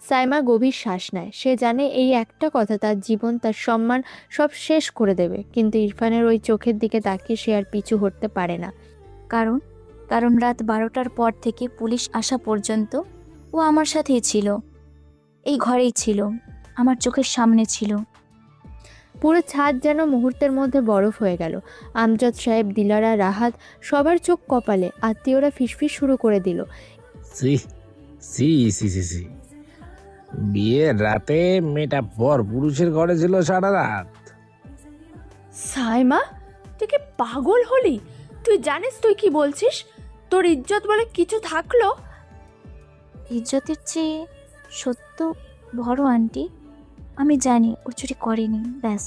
Speaker 1: সাইমা গভীর শ্বাস নেয়। সে জানে এই একটা কথা তার জীবন, তার সম্মান সব শেষ করে দেবে। কিন্তু ইরফানের ওই চোখের দিকে তাকিয়ে সে আর পিছু হটতে পারে না।
Speaker 3: কারণ রাত 12টার পর থেকে পুলিশ আসা পর্যন্ত ও আমার সাথেই ছিল। এই ঘরেই ছিল, আমার চোখের সামনে ছিল।
Speaker 1: পুরো ছাদ যেন মুহূর্তের মধ্যে বরফ হয়ে গেল। আমজাদ সাহেব, দিলারা, রাহাত, সবার চোখ কপালে। আত্মীয়রা ফিসফিস শুরু করে দিল।
Speaker 5: সি সি সি সি সি, বিয়ের রাতে মেয়েটা পর পুরুষের ঘরে ছিল সারা রাত।
Speaker 1: সাইমা, তুই কি পাগল হলি? তুই জানিস তুই কি বলছিস? তোর ইজ্জত বলে কিছু থাকলো?
Speaker 3: ইজ্জতের চেয়ে সত্য বড় আন্টি। আমি জানি ও চুরি করেনি, ব্যাস।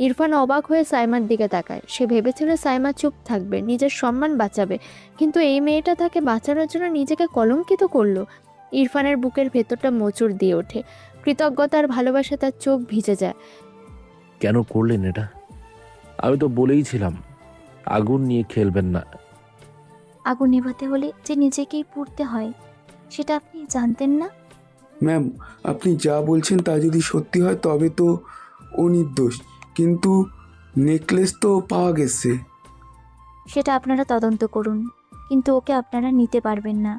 Speaker 1: ইরফান অবাক হয়ে সাইমার দিকে তাকায়। সে ভেবেছিল সাইমা চুপ থাকবে, নিজের সম্মান বাঁচাবে, কিন্তু এই মেয়েটা তাকে বাঁচানোর জন্য নিজেকে কলঙ্কিত করলো। ইরফানের বুকের ভেতরটা মোচড় দিয়ে ওঠে। কৃতজ্ঞতার ভালোবাসা তার চোখ ভিজে যায়।
Speaker 2: কেন করলেন এটা? আমি তো বলেইছিলাম আগুন নিয়ে খেলবেন না।
Speaker 3: আগুন নেভাতে হলে যে নিজেকেই পুড়তে হয়, সেটা আপনি জানতেন না?
Speaker 15: ম্যাম, আপনি যা বলছেন তা যদি সত্যি হয় তবে তো ও নির্দোষ, কিন্তু নেকলেস তো পাওয়া গেছে।
Speaker 3: সেটা আপনারা তদন্ত করুন, কিন্তু ওকে আপনারা নিতে পারবেন না,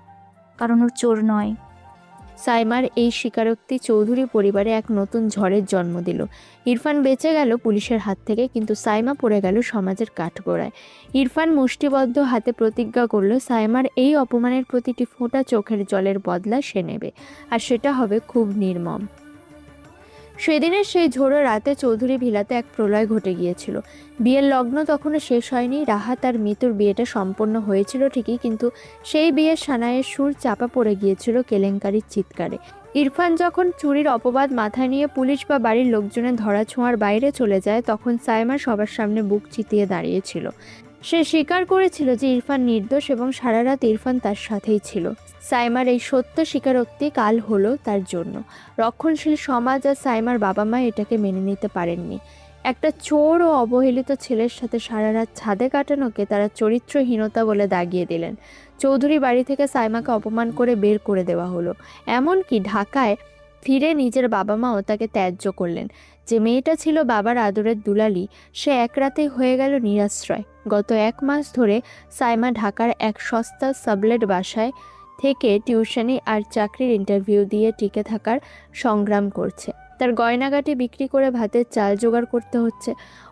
Speaker 3: কারণ ও চোর নয়।
Speaker 1: সাইমার এই স্বীকারোক্তি চৌধুরী পরিবারে এক নতুন ঝড়ের জন্ম দিল। ইরফান বেঁচে গেল পুলিশের হাত থেকে, কিন্তু সাইমা পড়ে গেল সমাজের কাঠগড়ায়। ইরফান মুষ্টিবদ্ধ হাতে প্রতিজ্ঞা করল, সাইমার এই অপমানের প্রতিটি ফোঁটা চোখের জলের বদলা সে নেবে, আর সেটা হবে খুব নির্মম। সেদিনের সেই ঝোড়ো রাতে চৌধুরী ভিলাতে এক প্রলয় ঘটে গিয়েছিল। বিয়ের লগ্ন তখনও শেষ হয়নি। রাহাত আর মিতুর বিয়েটা সম্পন্ন হয়েছিল ঠিকই, কিন্তু সেই বিয়ের সানাইয়ের সুর চাপা পড়ে গিয়েছিল কেলেঙ্কারির চিৎকারে। ইরফান যখন চুরির অপবাদ মাথায় নিয়ে পুলিশ বা বাড়ির লোকজনের ধরাছোঁয়ার বাইরে চলে যায়, তখন সাইমা সবার সামনে বুক চিতিয়ে দাঁড়িয়েছিল। সে স্বীকার করেছিল যে ইরফান নির্দোষ এবং সারা রাত ইরফান তার সাথেই ছিল। সাইমার এই সত্য স্বীকারোক্তি কাল হলো তার জন্য। রক্ষণশীল সমাজ আর সাইমার বাবা মা এটাকে মেনে নিতে পারেননি। একটা চোর ও অবহেলিত ছেলের সাথে সারা রাত ছাদে কাটানোকে তারা চরিত্রহীনতা বলে দাগিয়ে দিলেন। চৌধুরী বাড়ি থেকে সাইমাকে অপমান করে বের করে দেওয়া হলো। এমনকি ঢাকায় ফিরে নিজের বাবা মাও তাকে ত্যায্য করলেন। যে মেয়েটা ছিল বাবার আদরের দুলালি, সে এক রাতেই হয়ে গেল নিরাশ্রয়। গত 1 মাস ধরে সাইমা ঢাকার এক সস্তা সাবলেট বাসায় থেকে টিউশনি আর চাকরির ইন্টারভিউ দিয়ে টিকে থাকার সংগ্রাম করছে। তার গয়নাগাটি বিক্রি করে ভাতের চাল জোগাড় করতে হচ্ছে।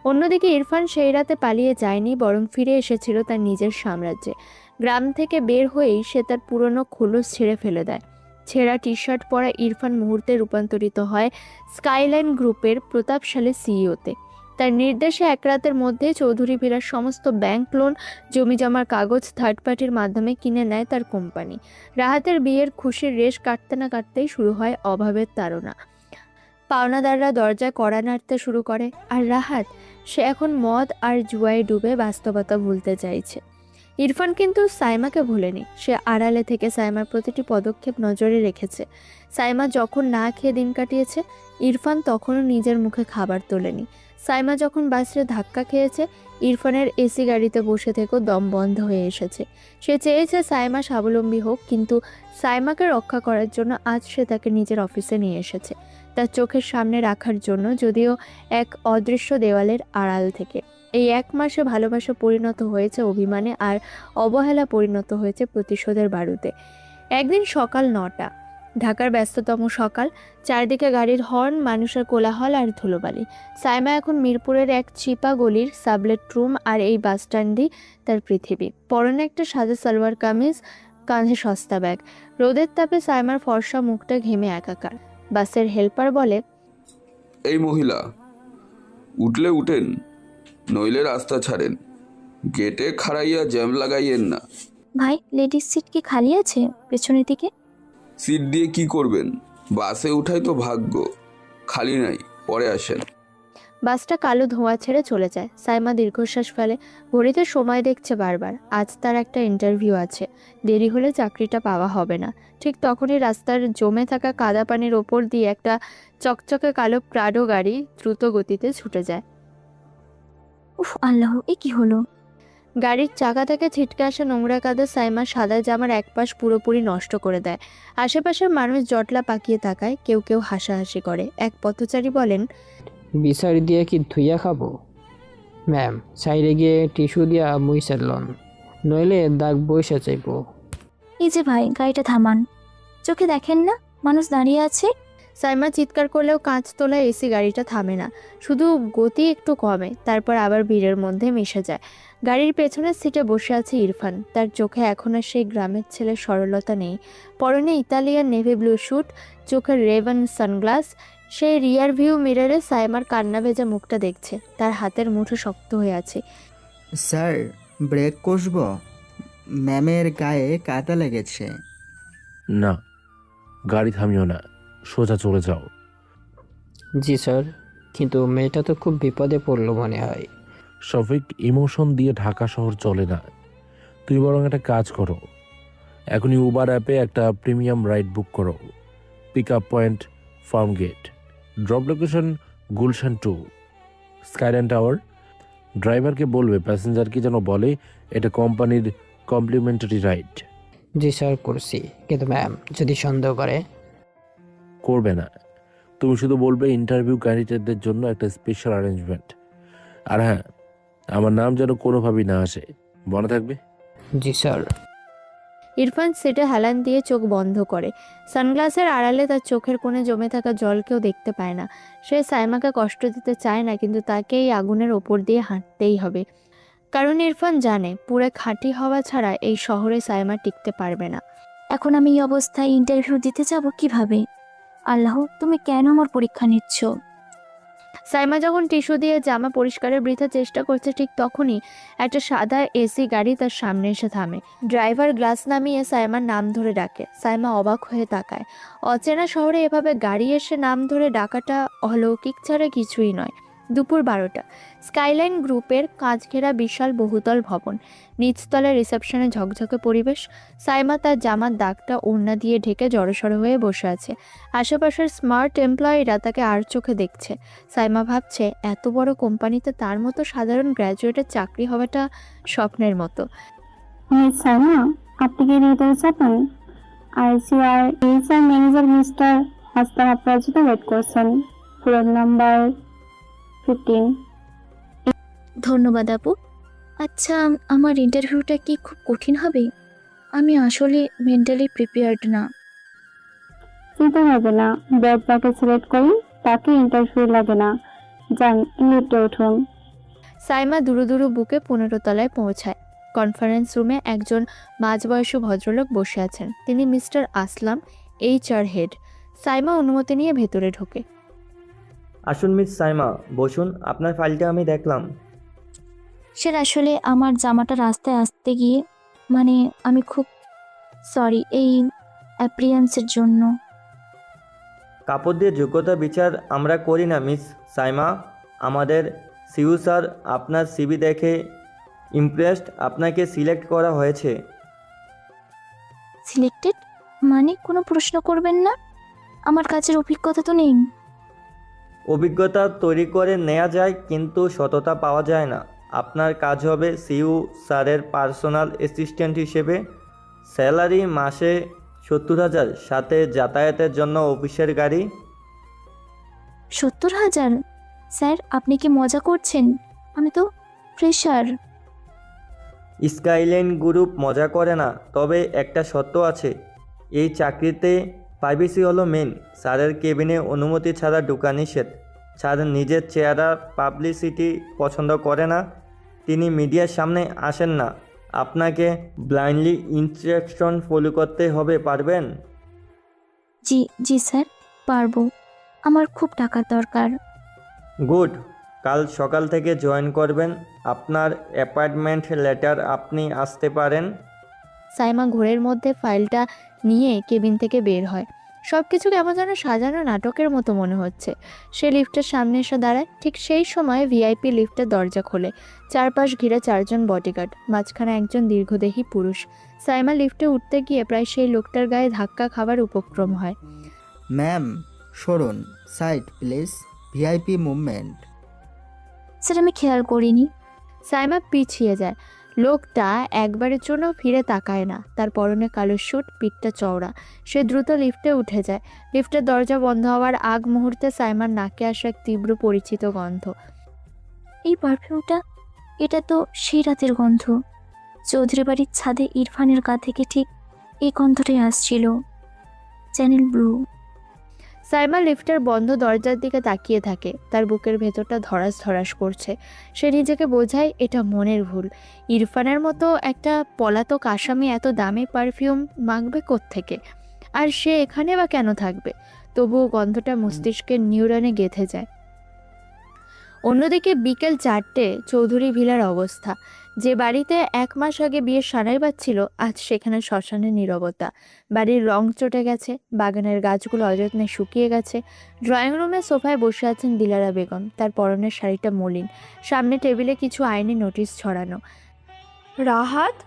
Speaker 1: অন্যদিকে ইরফান সেই রাতে পালিয়ে যায়নি, বরং ফিরে এসেছিল তার নিজের সাম্রাজ্যে। গ্রাম থেকে বের হয়েই সে তার পুরনো খোলস ছেড়ে ফেলে দেয়। ছেঁড়া টি শার্ট পরা ইরফান মুহূর্তে রূপান্তরিত হয় স্কাইলাইন গ্রুপের প্রতাপশালী সিইওতে। তার নির্দেশে এক রাতের মধ্যে চৌধুরী ভিলার সমস্ত ব্যাংক লোন, জমি জমার কাগজ থার্ড পার্টির মাধ্যমে কিনে নেয় তার কোম্পানি। রাহাতের বিয়ের খুশির রেশ কাটতে না কাটতেই শুরু হয় অভাবের তাড়না। পাওনাদাররা দরজায় কড়া নাড়তে শুরু করে, আর রাহাত, সে এখন মদ আর জুয়ায় ডুবে বাস্তবতা ভুলতে চাইছে। ইরফান কিন্তু সাইমাকে ভুলেনি। সে আড়ালে থেকে সাইমার প্রতিটি পদক্ষেপ নজরে রেখেছে। সাইমা যখন না খেয়ে দিন কাটিয়েছে, ইরফান তখনও নিজের মুখে খাবার তোলেনি। সাইমা যখন বাসে ধাক্কা খেয়েছে, ইরফানের এসি গাড়িতে বসে থেকেও দম বন্ধ হয়ে এসেছে। সে চেয়েছে সাইমা স্বাবলম্বী হোক, কিন্তু সাইমাকে রক্ষা করার জন্য আজ সে তাকে নিজের অফিসে নিয়ে এসেছে, তার চোখের সামনে রাখার জন্য, যদিও এক অদৃশ্য দেওয়ালের আড়াল থেকে। এই 1 মাসে ভালোবাসা পরিণত হয়েছে অভিমানে, আর অবহেলা পরিণত হয়েছে প্রতিশোধের বারুদে। একদিন সকাল 9টা, ঢাকার ব্যস্ততম সকাল। চারদিকে গাড়ির হর্ন, মানুষের কোলাহল আর ধুলোবালি। সাইমা এখন মিরপুরের এক চিপা গলির সাবলেট রুম, আর এই বাসস্ট্যান্ডই তার পৃথিবী। পরনে একটা সাদা সালোয়ার কামিজ, কাঁধে সস্তা ব্যাগ। রোদের তাপে সাইমার ফর্সা মুখটা ঘেমে একাকার। বাসের হেল্পার বলে,
Speaker 15: এই মহিলা, উঠলে উঠেন, নইলে রাস্তা ছাড়েন, গেটে খাড়াইয়া জ্যাম লাগাইয়েন না।
Speaker 3: ভাই, লেডিস সিট কি খালি আছে পেছনের দিকে?
Speaker 15: সিট দিয়ে কি করবেন? বাসে উঠাই তো ভাগ্য, খালি নাই, পরে আসেন।
Speaker 1: বাসটা কালো ধোঁয়া ছেড়ে চলে যায়। সাইমা দীর্ঘশ্বাস ফেলে। ঘড়িতে সময় দেখছে বারবার। আজ তার একটা ইন্টারভিউ আছে, দেরি হলে চাকরিটা পাওয়া হবে না। ঠিক তখনই রাস্তার জমে থাকা কাদা পানির ওপর দিয়ে একটা চকচকে কালো প্রাডো গাড়ি দ্রুত গতিতে ছুটে যায়।
Speaker 3: উফ আল্লাহ, এ কি হলো?
Speaker 1: গাড়ির চাকা থেকে ছিটকে আসা নোংরা কাদা সাইমার সাদা জামার এক পাশ পুরোপুরি নষ্ট করে দেয়। আশেপাশের মানুষ জটলা পাকিয়ে তাকায়, কেউ কেউ হাসাহাসি করে। এক পথচারী বলেন,
Speaker 16: বিচারি দিয়ে কি ধুইয়া খাবো? ম্যাম, সাইডে গিয়ে টিস্যু দিয়া মুইসের লন, নইলে দাগ বইসা চাইবো।
Speaker 3: এই যে ভাই, গাড়িটা থামান। চোখে দেখেন না মানুষ দাঁড়িয়ে আছে?
Speaker 1: সাইমা চিৎকার করলেও কাঁচ তোলা এসি গাড়িটা থামে না, শুধু গতি একটু কমে, তারপর আবার ভিড়ের মধ্যে মিশে যায়। গাড়ির পেছনের সিটে বসে আছে ইরফান। তার চোখে এখন আর সেই গ্রামের ছেলের সরলতা নেই। পরনে ইতালিয়ান নেভি ব্লু স্যুট, চোখের রেভেন সানগ্লাস। সেই রিয়ার ভিউ মিররে সাইমার কান্না ভেজা মুখটা দেখছে। তার হাতের মুঠো শক্ত হয়ে আছে।
Speaker 17: স্যার, ব্রেক কষব? ম্যামের গায়ে কাদা লেগেছে।
Speaker 2: না, গাড়ি থামিও না, সোজা চলে যাও।
Speaker 16: জি স্যার, কিন্তু মেয়েটা তো খুব বিপদে পড়লো মনে হয়।
Speaker 2: শফিক, ইমোশন দিয়ে ঢাকা শহর চলে না। তুই বরং একটা কাজ করো, এখনই উবার অ্যাপে একটা প্রিমিয়াম রাইড বুক করো। Pick up point Farmgate, drop location Gulshan 2, Skyline Tower. ড্রাইভারকে বলবে প্যাসেঞ্জারকে যেন বলে এটা কোম্পানির কমপ্লিমেন্টারি রাইড।
Speaker 16: জি স্যার, করছি। কিন্তু ম্যাম যদি সন্দেহ করে?
Speaker 2: করবে না, তুমি শুধু বলবে ইন্টারভিউ ক্যান্ডিডেটদের জন্য একটা স্পেশাল অ্যারেঞ্জমেন্ট। আর হ্যাঁ, আমার নাম যেন কোনোভাবেই না আসে, মনে থাকবে?
Speaker 16: জি স্যার।
Speaker 1: ইরফান সিটে হেলান দিয়ে চোখ বন্ধ করে। সানগ্লাসের আড়ালে তার চোখের কোণে জমে থাকা জল কেউ দেখতে পায় না। সে সাইমাকে কষ্ট দিতে চায় না, কিন্তু তাকে এই আগুনের ওপর দিয়ে হাঁটতেই হবে। কারণ ইরফান জানে, পুরো খাঁটি হওয়া ছাড়া এই শহরে সাইমা টিকতে পারবে না।
Speaker 3: এখন আমি এই অবস্থায় ইন্টারভিউ দিতে যাব কিভাবে? আল্লাহ, তুমি কেন আমার পরীক্ষা নিচ্ছ?
Speaker 1: সাইমা যখন টিস্যু দিয়ে জামা পরিষ্কারের বৃথা চেষ্টা করছে, ঠিক তখনই একটা সাদা এসি গাড়ি তার সামনে এসে থামে। ড্রাইভার গ্লাস নামিয়ে সাইমার নাম ধরে ডাকে। সাইমা অবাক হয়ে তাকায়। অচেনা শহরে এভাবে গাড়ি এসে নাম ধরে ডাকাটা অলৌকিক ছাড়া কিছুই নয়। দুপুর 12টা, স্কাইলাইন গ্রুপের কাঁচ ঘেরা বিশাল বহুতল ভবন। নিচতলার রিসেপশনে ঝকঝকে পরিবেশ। সাইমা তার জামার দাগটা ওড়না দিয়ে ঢেকে জড়সড় হয়ে বসে আছে। আশেপাশের স্মার্ট এমপ্লয়িরা তাকে আর চোখে দেখছে। সাইমা ভাবছে, এত বড় কোম্পানিতে তার মতো সাধারণ গ্র্যাজুয়েটের চাকরি হওয়াটা স্বপ্নের মতো।
Speaker 18: সাইমা, আপনি কি ভিতরে যাবেন? আইসিআর এইচআর ম্যানেজার মিস্টার হাসপাতাল আপনার জন্য ওয়েট করছেন। Floor number 15।
Speaker 3: ধন্যবাদ আপু। আচ্ছা, আমার ইন্টারভিউটা কি খুব কঠিন হবে? আমি আসলে মেন্টালি প্রিপেয়ার্ড না।
Speaker 18: চিন্তা হবে না, ব্যাগ প্যাকে সিলেক্ট করুন, তাকে ইন্টারভিউ লাগে না। যান, লিফটে উঠুন।
Speaker 1: সাইমা দুরু দুরু বুকে 15 তলায় পৌঁছায়। কনফারেন্স রুমে একজন মাঝবয়সী ভদ্রলোক বসে আছেন। তিনি মিস্টার আসলাম, HR হেড। সাইমা অনুমতি নিয়ে ভেতরে ঢোকে।
Speaker 19: আসুন মিস সাইমা, বসুন। আপনার ফাইলটা আমি দেখলাম।
Speaker 3: স্যার আসলে আমার জামাটা রাস্তায় আসতে গিয়ে মানে আমি খুব সরি এই অ্যাপ্রিয়েন্সের জন্য।
Speaker 19: কাপড় দিয়ে যোগ্যতা বিচার আমরা করি না মিস সাইমা। আমাদের সিইও স্যার আপনার সিভি দেখে ইমপ্রেসড, আপনাকে সিলেক্ট করা হয়েছে।
Speaker 3: সিলেক্টেড মানে কোনো প্রশ্ন করবেন না? আমার কাজের অভিজ্ঞতা তো নেই।
Speaker 19: অভিজ্ঞতা তৈরি করে নেওয়া যায় কিন্তু সততা পাওয়া যায় না। আপনার কাজ হবে সিইও স্যারের পার্সোনাল অ্যাসিস্ট্যান্ট হিসেবে। স্যালারি মাসে 70,000, সাথে যাতায়াতের জন্য অফিসের গাড়ি।
Speaker 3: 70,000? স্যার আপনি কি মজা করছেন? আমি তো ফ্রেশার।
Speaker 19: স্কাইলাইন গ্রুপ মজা করে না, তবে একটা শর্ত আছে। এই চাকরিতে প্রাইভেসি হলো মেন। স্যারের কেবিনে অনুমতি ছাড়া ঢোকা নিষেধ। স্যার নিজের চেহারা পাবলিসিটি পছন্দ করে না। তিনি মিডিয়ার সামনে আসেন না। আপনাকে ব্লাইন্ডলি ইনস্ট্রাকশন ফলো করতে হবে, পারবেন?
Speaker 3: জি জি স্যার পারবো। আমার খুব টাকার দরকার।
Speaker 19: গুড, কাল সকাল থেকে জয়েন করবেন। আপনার অ্যাপয়েন্টমেন্ট লেটার আপনি আসতে পারেন।
Speaker 1: সাইমা ঘোরের মধ্যে ফাইলটা নিয়ে কেবিন থেকে বের হয়। সব কিছু কেমন যেন সাজানো নাটকের মতো মনে হচ্ছে। সে লিফটের সামনে এসে দাঁড়ায়। ঠিক সেই সময় ভিআইপি লিফটের দরজা খোলে। চারপাশ ঘিরে 4 জন বডিগার্ড, মাঝখানে একজন দীর্ঘদেহী পুরুষ। সাইমা লিফটে উঠতে গিয়ে প্রায় সেই লোকটার গায়ে ধাক্কা খাবার উপক্রম হয়।
Speaker 17: ম্যাম সরুন, side please, VIP movement.
Speaker 3: Sir আমি খেয়াল করিনি।
Speaker 1: সাইমা পিছিয়ে যায়। লোকটা একবারের জন্য ফিরে তাকায় না। তার পরনে কালো স্যুট, পিঠটা চওড়া। সে দ্রুত লিফটে উঠে যায়। লিফটের দরজা বন্ধ হওয়ার আগ মুহূর্তে সাইমার নাকে আসে এক তীব্র পরিচিত গন্ধ।
Speaker 3: এই পারফিউমটা, এটা তো সেই রাতের গন্ধ। চৌধুরী বাড়ির ছাদে ইরফানের গা থেকে ঠিক এই গন্ধটাই আসছিল। Channel blue.
Speaker 1: সাইমা লিফটের বন্ধ দরজার দিকে তাকিয়ে থাকে। তার বুকের ভেতরটা ধরাস ধরাস করছে। সে নিজেকে বোঝায় এটা মনের ভুল। ইরফানের মতো একটা পলাতক আসামি এত দামি পারফিউম মাখবে কোত্থেকে? আর সে এখানে বা কেন থাকবে? তবুও গন্ধটা মস্তিষ্কের নিউরনে গেঁথে যায়। অন্যদিকে বিকেল 4টে চৌধুরী ভিলার অবস্থা। যে বাড়িতে 1 মাস আগে বিয়ের সানাই বাজছিল, আজ সেখানে শ্মশানের নীরবতা। বাড়ির রং চটে গেছে, বাগানের গাছগুলো অযত্নে শুকিয়ে গেছে। ড্রয়িং রুমে সোফায় বসে আছেন দিলারা বেগম। তার পরনের শাড়িটা মলিন। সামনে টেবিলে কিছু আইনি নোটিশ ছড়ানো।
Speaker 20: রাহাত,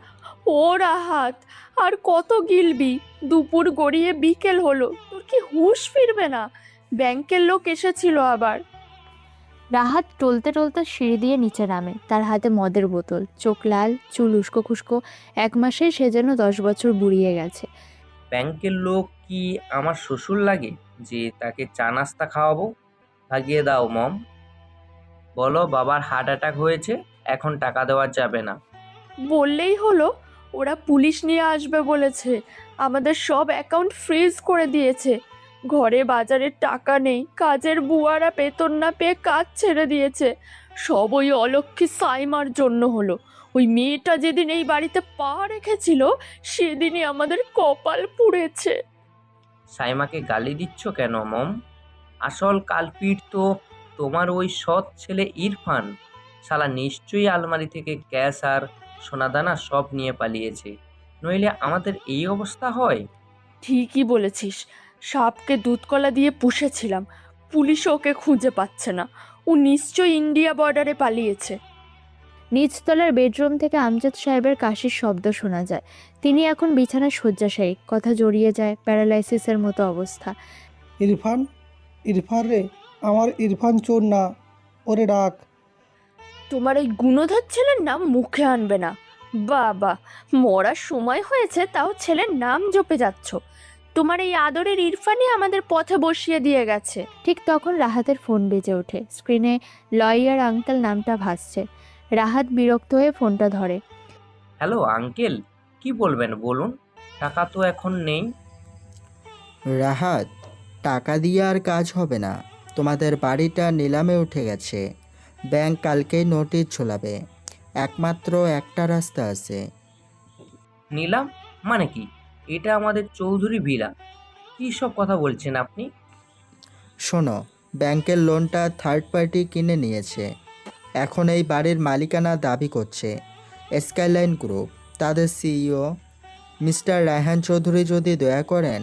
Speaker 20: ও রাহাত, আর কত গিলবি? দুপুর গড়িয়ে বিকেল হলো, তোর কি হুঁশ ফিরবে না? ব্যাংকের লোক এসেছিল আবার।
Speaker 1: রাহাত টলতে টলতে সিঁড়ি দিয়ে নিচে নামে। তার হাতে মদের বোতল, চোখ লাল, চুল উস্কো খুস্কো। 1 মাসে সে যেন 10 বছর বুড়িয়ে গেছে।
Speaker 9: ব্যাংকের লোক কি আমার শ্বশুর লাগে যে তাকে চা নাস্তা খাওয়াবো? ভাগিয়ে দাও মম। বলো বাবার হার্ট অ্যাটাক হয়েছে, এখন টাকা দেওয়া যাবে না।
Speaker 20: বললেই হলো, ওরা পুলিশ নিয়ে আসবে বলেছে। আমাদের সব অ্যাকাউন্ট ফ্রিজ করে দিয়েছে। ঘরে বাজারের টাকা নেই, কাজের বুয়ারা বেতন না পেয়ে কাজ ছেড়ে দিয়েছে। সব ওই অলক্ষী সাইমার জন্য হলো। ওই মেয়েটা যেদিন এই বাড়িতে পা রেখেছিল সেদিনই আমাদের কপাল পুড়েছে।
Speaker 9: সাইমাকে গালি দিচ্ছ কেন মম? আসল কালপিট তো তোমার ওই সৎ ছেলে ইরফান। শালা নিশ্চয়ই আলমারি থেকে ক্যাশ আর সোনাদানা সব নিয়ে পালিয়েছে, নইলে আমাদের এই অবস্থা হয়।
Speaker 20: ঠিকই বলেছিস, সাপকে দুধকলা দিয়ে পুষেছিলাম। পুলিশ ওকে খুঁজে পাচ্ছে না। ও নিশ্চয়ই ইন্ডিয়া বর্ডারে পালিয়েছে।
Speaker 1: নিচতলার বেডরুম থেকে আমজাদ সাহেবের কাশির শব্দ শোনা যায়। তিনি এখন বিছানায় শয্যাশায়ী। কথা জড়িয়ে যায়, প্যারালাইসিসের মতো অবস্থা।
Speaker 8: ইরফান, ইরফান রে, আমার ইরফান চোর না, ওরে ডাক।
Speaker 20: তোমার ওই গুণধর ছেলের নাম মুখে আনবে না। বাবা, মরার সময় হয়েছে তাও ছেলের নাম জপে যাচ্ছ। তোমার এই আদরের ইরফানই আমাদের পথে বসিয়ে দিয়ে গেছে।
Speaker 1: ঠিক তখন রাহাতের ফোন বেজে ওঠে। স্ক্রিনে লয়ার আঙ্কেল নামটা ভাসছে। রাহাত বিরক্ত হয়ে ফোনটা ধরে।
Speaker 9: হ্যালো আঙ্কেল, কি বলবেন বলুন? টাকা তো এখন নেই।
Speaker 17: রাহাত, টাকা দিয়ে আর কাজ হবে না। তোমাদের বাড়িটা নিলামে উঠে গেছে। ব্যাংক কালকেই নোটিশ ঝোলাবে। একমাত্র একটা রাস্তা আছে।
Speaker 9: নিলাম মানে কি? এটা আমাদের চৌধুরী ভিলা। কী সব কথা বলছেন আপনি?
Speaker 17: শোনো, ব্যাংকের লোনটা থার্ড পার্টি কিনে নিয়েছে। এখন এই বাড়ির মালিকানা দাবি করছে স্কাইলাইন গ্রুপ। তাদের সিইও মিস্টার রায়হান চৌধুরী যদি দয়া করেন,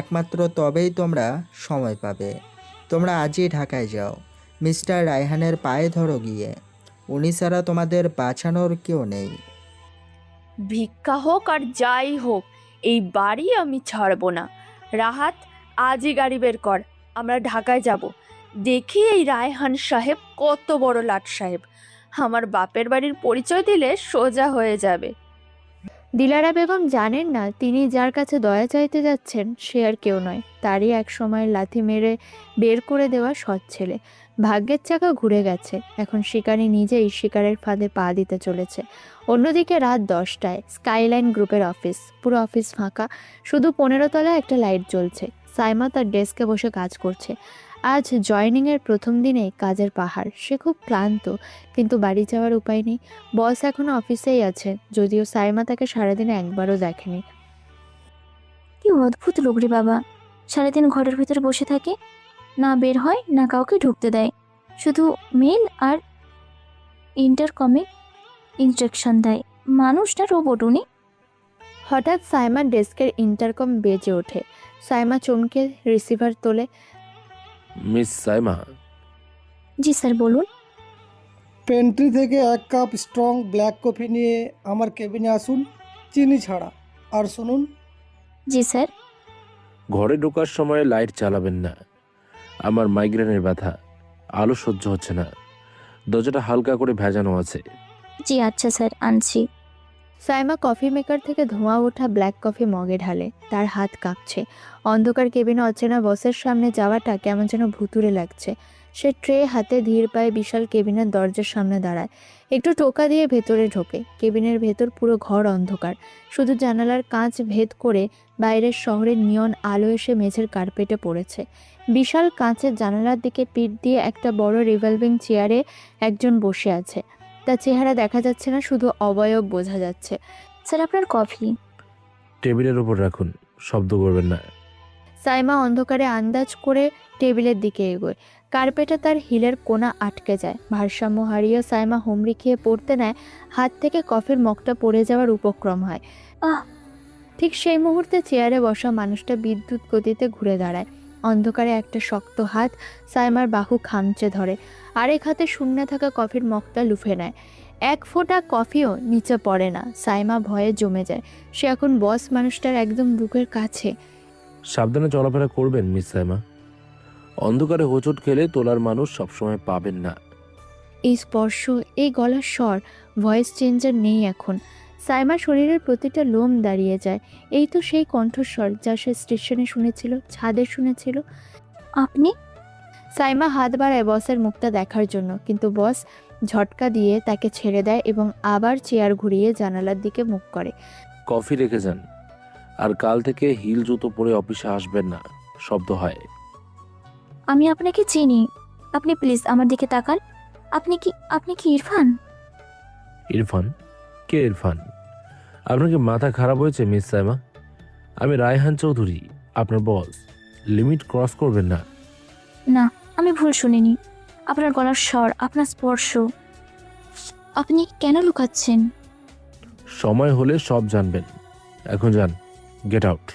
Speaker 17: একমাত্র তবেই তোমরা সময় পাবে। তোমরা আজই ঢাকায় যাও, মিস্টার রায়হানের পায়ে ধরো গিয়ে। উনি ছাড়া তোমাদের বাঁচানোর কেউ নেই।
Speaker 20: ভিক্ষা হোক আর যাই হোক, এই বাড়ি আমি ছাড়বো না। রাহাত, আজই গাড়ি বের কর, আমরা ঢাকায় যাব। দেখি এই রায়হান সাহেব কত বড় লাট সাহেব। আমার বাপের বাড়ির পরিচয় দিলে সোজা হয়ে যাবে।
Speaker 1: দিলারা বেগম জানেন না তিনি যার কাছে দয়া চাইতে যাচ্ছেন সে আর কেউ নয়, তারই এক সময় লাথি মেরে বের করে দেওয়া সৎ ছেলে। ভাগ্যের চাকা ঘুরে গেছে, এখন শিকারী নিজেই শিকারের ফাঁদে পা দিতে চলেছে। অন্যদিকে রাত 10টায় স্কাইলাইন গ্রুপের অফিস, পুরো অফিস ফাঁকা, শুধু 15 তলায় একটা লাইট জ্বলছে। সাইমা তার ডেস্কে বসে কাজ করছে। আজ জয়নিংয়ের প্রথম দিনেই কাজের পাহাড়। সে খুব ক্লান্ত, কিন্তু বাড়ি যাওয়ার উপায় নেই। বস এখনো অফিসেই আছে, যদিও সাইমা তাকে সারাদিনে একবারও দেখেনি।
Speaker 3: কি অদ্ভুত লোক রে বাবা, সারাদিন ঘরের ভিতরে বসে থাকে, না বের হয় না কাউকে ঢুকতে দেয়, শুধু মেল আর ইন্টারকমে ইনস্ট্রাকশন দেয়। মানুষটা রোবট উনি।
Speaker 1: হঠাৎ সাইমার ডেস্কের ইন্টারকম বেজে ওঠে। সাইমা চমকে রিসিভার তোলে।
Speaker 2: মিস সাইমা।
Speaker 3: জি স্যার, বলুন।
Speaker 8: পেন্ট্রি থেকে 1 কাপ স্ট্রং ব্ল্যাক কফি নিয়ে আমার কেবিনে আসুন, চিনি ছাড়া। আর শুনুন।
Speaker 3: জি স্যার।
Speaker 2: ঘরে ঢোকার সময় লাইট চালাবেন না। আমার মাইগ্রেনের ব্যথা, আলো সহ্য হচ্ছে না। দরজাটা হালকা করে ভেজানো আছে।
Speaker 3: জি আচ্ছা স্যার, আনছি।
Speaker 1: সাইমা কফি মেকার থেকে ধোঁয়া ওঠা ব্ল্যাক কফি মগে ঢালে। তার হাত কাঁপছে। অন্ধকার কেবিনে অচেনা বসের সামনে যাওয়াটা কেমন যেন ভুতুড়ে লাগছে। সে ট্রে হাতে ধীর পায়ে বিশাল কেবিনের দরজার সামনে দাঁড়ায়। একটু টোকা দিয়ে ভেতরে ঢোকে। কেবিনের ভেতর পুরো ঘর অন্ধকার, শুধু জানালার কাঁচ ভেদ করে বাইরের শহরের নিয়ন আলো এসে মেঝের কার্পেটে পড়েছে। বিশাল কাঁচের জানালার দিকে পিঠ দিয়ে একটা বড় রিভলভিং চেয়ারে একজন বসে আছে। তার চেহারা দেখা যাচ্ছে না, শুধু অবয়ব বোঝা যাচ্ছে।
Speaker 3: স্যার আপনার কফি।
Speaker 2: টেবিলের উপর রাখুন, শব্দ করবেন না।
Speaker 1: সাইমা অন্ধকারে আন্দাজ করে টেবিলের দিকে এগোয়। কার্পেটে তার হিলের কোণা আটকে যায়। ভারসাম্য হারিয়ে সাইমা হুমড়ি খেয়ে পড়তে নেয়। হাত থেকে কফির মগটা পড়ে যাওয়ার উপক্রম হয়। ঠিক সেই মুহূর্তে চেয়ারে বসা মানুষটা বিদ্যুৎ গতিতে ঘুরে দাঁড়ায়। অন্ধকারে একটা শক্ত হাত সাইমার বাহু খামচে ধরে, আরেক হাতে শূন্য থাকা কফির মগটা লুফে নেয়। 1 ফোঁটা কফিও নিচে পড়ে না। সাইমা ভয়ে জমে যায়। সে এখন বস মানুষটার একদম বুকের কাছে।
Speaker 2: সাবধানে চলাফেরা করবেন মিস সাইমা। অন্ধকারে হোঁচট খেলে তোলার মানুষ সবসময় পাবেন না।
Speaker 1: এই স্পর্শ, এই গলার স্বর, ভয়েস চেঞ্জার নেই এখন। সাইমার শরীরের প্রতিটা লোম দাঁড়িয়ে যায়। এই তো সেই কণ্ঠস্বর যা সে স্টেশনে শুনেছিল, ছাদে শুনেছিল।
Speaker 3: আপনি?
Speaker 1: সাইমা হাত বাড়ায় বসের মুখটা দেখার জন্য, কিন্তু বস ঝটকা দিয়ে তাকে ছেড়ে দেয় এবং আবার চেয়ার ঘুরিয়ে জানালার দিকে মুখ করে।
Speaker 2: কফি রেখে যান, আর কাল থেকে হিল জুতো পরে অফিসে আসবেন না, শব্দ হয়।
Speaker 3: আমি আপনাকে চিনি, আপনি প্লিজ আমার দিকে তাকান। আপনি কি ইরফান?
Speaker 2: ইরফান? কে ইরফান? আপনার কি মাথা খারাপ হয়েছে মিস সাইমা? আমি রায়হান চৌধুরী, আপনার বস। লিমিট ক্রস করবেন না।
Speaker 3: না, আমি ভুল শুনিনি। আপনার গলার স্বর, আপনার স্পর্শ। আপনি কেন লুকাচ্ছেন?
Speaker 2: সময় হলে সব জানবেন। এখন যান, গেট আউট।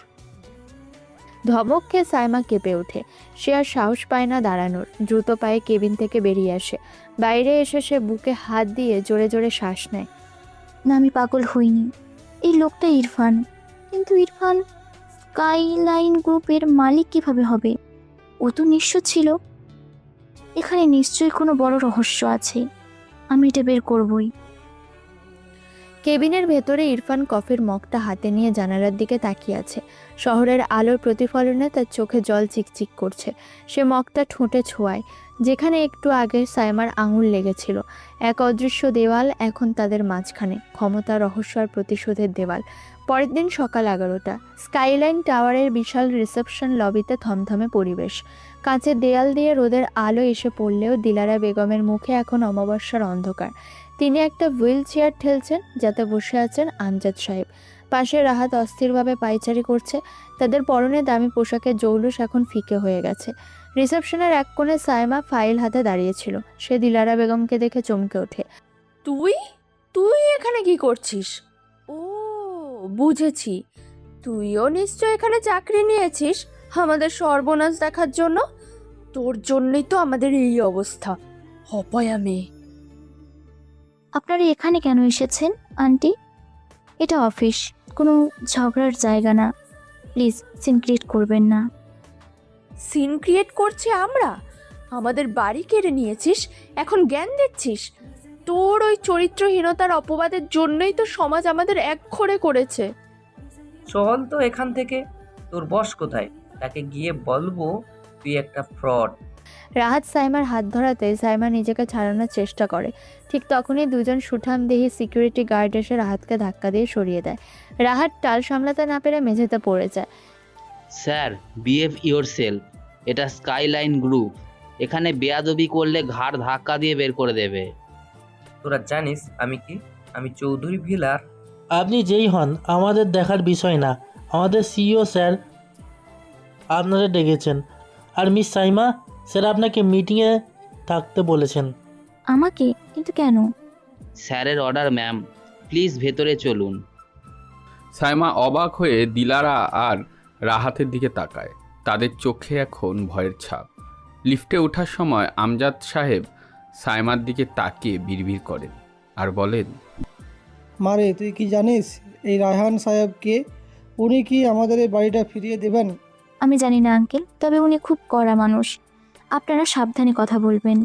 Speaker 1: ধমক খেয়ে সাইমা কেঁপে ওঠে। সে আর সাহস পায় না দাঁড়ানোর। দ্রুত পায়ে কেবিন থেকে বেরিয়ে আসে। বাইরে এসে সে বুকে হাত দিয়ে জোরে জোরে শ্বাস নেয়।
Speaker 3: না, আমি পাগল হইনি। এই লোকটা ইরফান, কিন্তু ইরফান স্কাইলাইন গ্রুপের মালিক কিভাবে হবে? ও তো নিঃস্ব ছিল। এখানে নিশ্চয়ই কোনো বড় রহস্য আছে, আমি এটা বের করবই।
Speaker 1: কেবিনের ভেতরে ইরফান কফির মগটা হাতে নিয়ে জানালার দিকে তাকিয়ে আছে। শহরের আলোর প্রতিফলনে তার চোখে জল চিকচিক করছে। সে মগটা ঠোঁটে ছোঁয়ায়, যেখানে একটু আগে সাইমার আঙুল লেগেছিল। এক অদৃশ্য দেওয়াল এখন তাদের মাঝখানে, ক্ষমতা, রহস্য আর প্রতিশোধের দেওয়াল। পরের দিন সকাল 11টা, স্কাইলাইন টাওয়ারের বিশাল রিসেপশন লবিতে থমথমে পরিবেশ। কাঁচের দেয়াল দিয়ে রোদের আলো এসে পড়লেও দিলারা বেগমের মুখে এখন অমাবস্যার অন্ধকার। তিনি একটা হুইল চেয়ার ঠেলছেন, যাতে বসে আছেন আমজাদ সাহেব। পাশে রাহাত অস্থিরভাবে পায়চারি করছে। তাদের পরনে দামি পোশাকের জৌলুস এখন ফিকে হয়ে গেছে। রিসেপশনের এক কোণে সাইমা ফাইল হাতে দাঁড়িয়েছিল। সে দিলারা বেগমকে দেখে চমকে ওঠে।
Speaker 20: তুই তুই এখানে কি করছিস? ও, বুঝেছি, তুইও নিশ্চয় এখানে চাকরি নিয়েছিস আমাদের সর্বনাশ দেখার জন্য। তোর জন্যই তো আমাদের এই অবস্থা, অপয়া মেয়ে।
Speaker 3: আপনারা এখানে কেন এসেছেন আন্টি? এটা অফিস, কোনো ঝগড়ার জায়গা না। প্লিজ সিন ক্রিয়েট করবেন না।
Speaker 20: সিন ক্রিয়েট করছি আমরা? আমাদের বাড়ি কেড়ে নিয়েছিস, এখন জ্ঞান দিচ্ছিস? তোর ওই চরিত্রহীনতার অপবাদের জন্যই তো সমাজ আমাদের একঘরে করেছে।
Speaker 9: চল তো এখান থেকে। তোর বস কোথায়? তাকে গিয়ে বলবো তুই একটা ফ্রড।
Speaker 1: রাহাত সাইমার হাত ধরাতে সাইমা নিজেকে ছাড়ানোর চেষ্টা করে। ঠিক তখনই দুজন সুঠামদেহী সিকিউরিটি গার্ড এসে রাহাতকে ধাক্কা দিয়ে সরিয়ে দেয়। রাহাত টাল সামলাতে না পেরে মেঝেতে পড়ে যায়।
Speaker 21: Sir, behave yourself. এটা স্কাইলাইন গ্রুপ। এখানে বেয়াদবি করলে ঘাড় ধাক্কা দিয়ে বের করে দেবে।
Speaker 9: তোরা জানিস আমি কি? আমি চৌধুরী ভিলার।
Speaker 22: আপনি যেই হন আমাদের দেখার বিষয় না। আমাদের সিইও স্যার আপনাদের ডেকেছেন। আর মিস সাইমা স্যার আপনাকে মিটিংয়ে থাকতে বলেছেন।
Speaker 3: আমাকে? কিন্তু কেন?
Speaker 21: স্যারের অর্ডার ম্যাম, প্লিজ ভেতরে চলুন।
Speaker 4: সাইমা অবাক হয়ে দিলারা আর রাহাতের দিকে তাকায়। তাদের চোখে এখন ভয়ের ছাপ। লিফটে ওঠার সময় আমজাদ সাহেব সাইমার দিকে তাকিয়ে বিড়বিড় করেন আর বলেন,
Speaker 8: মারে তুই কি জানিস এই রায়হান সাহেব কে? উনি কি আমাদের এই বাড়িটা ফিরিয়ে দেবেন?
Speaker 3: আমি জানি না আঙ্কেল, তবে উনি খুব কড়া মানুষ। আপনারা সাবধানে কথা বলবেন।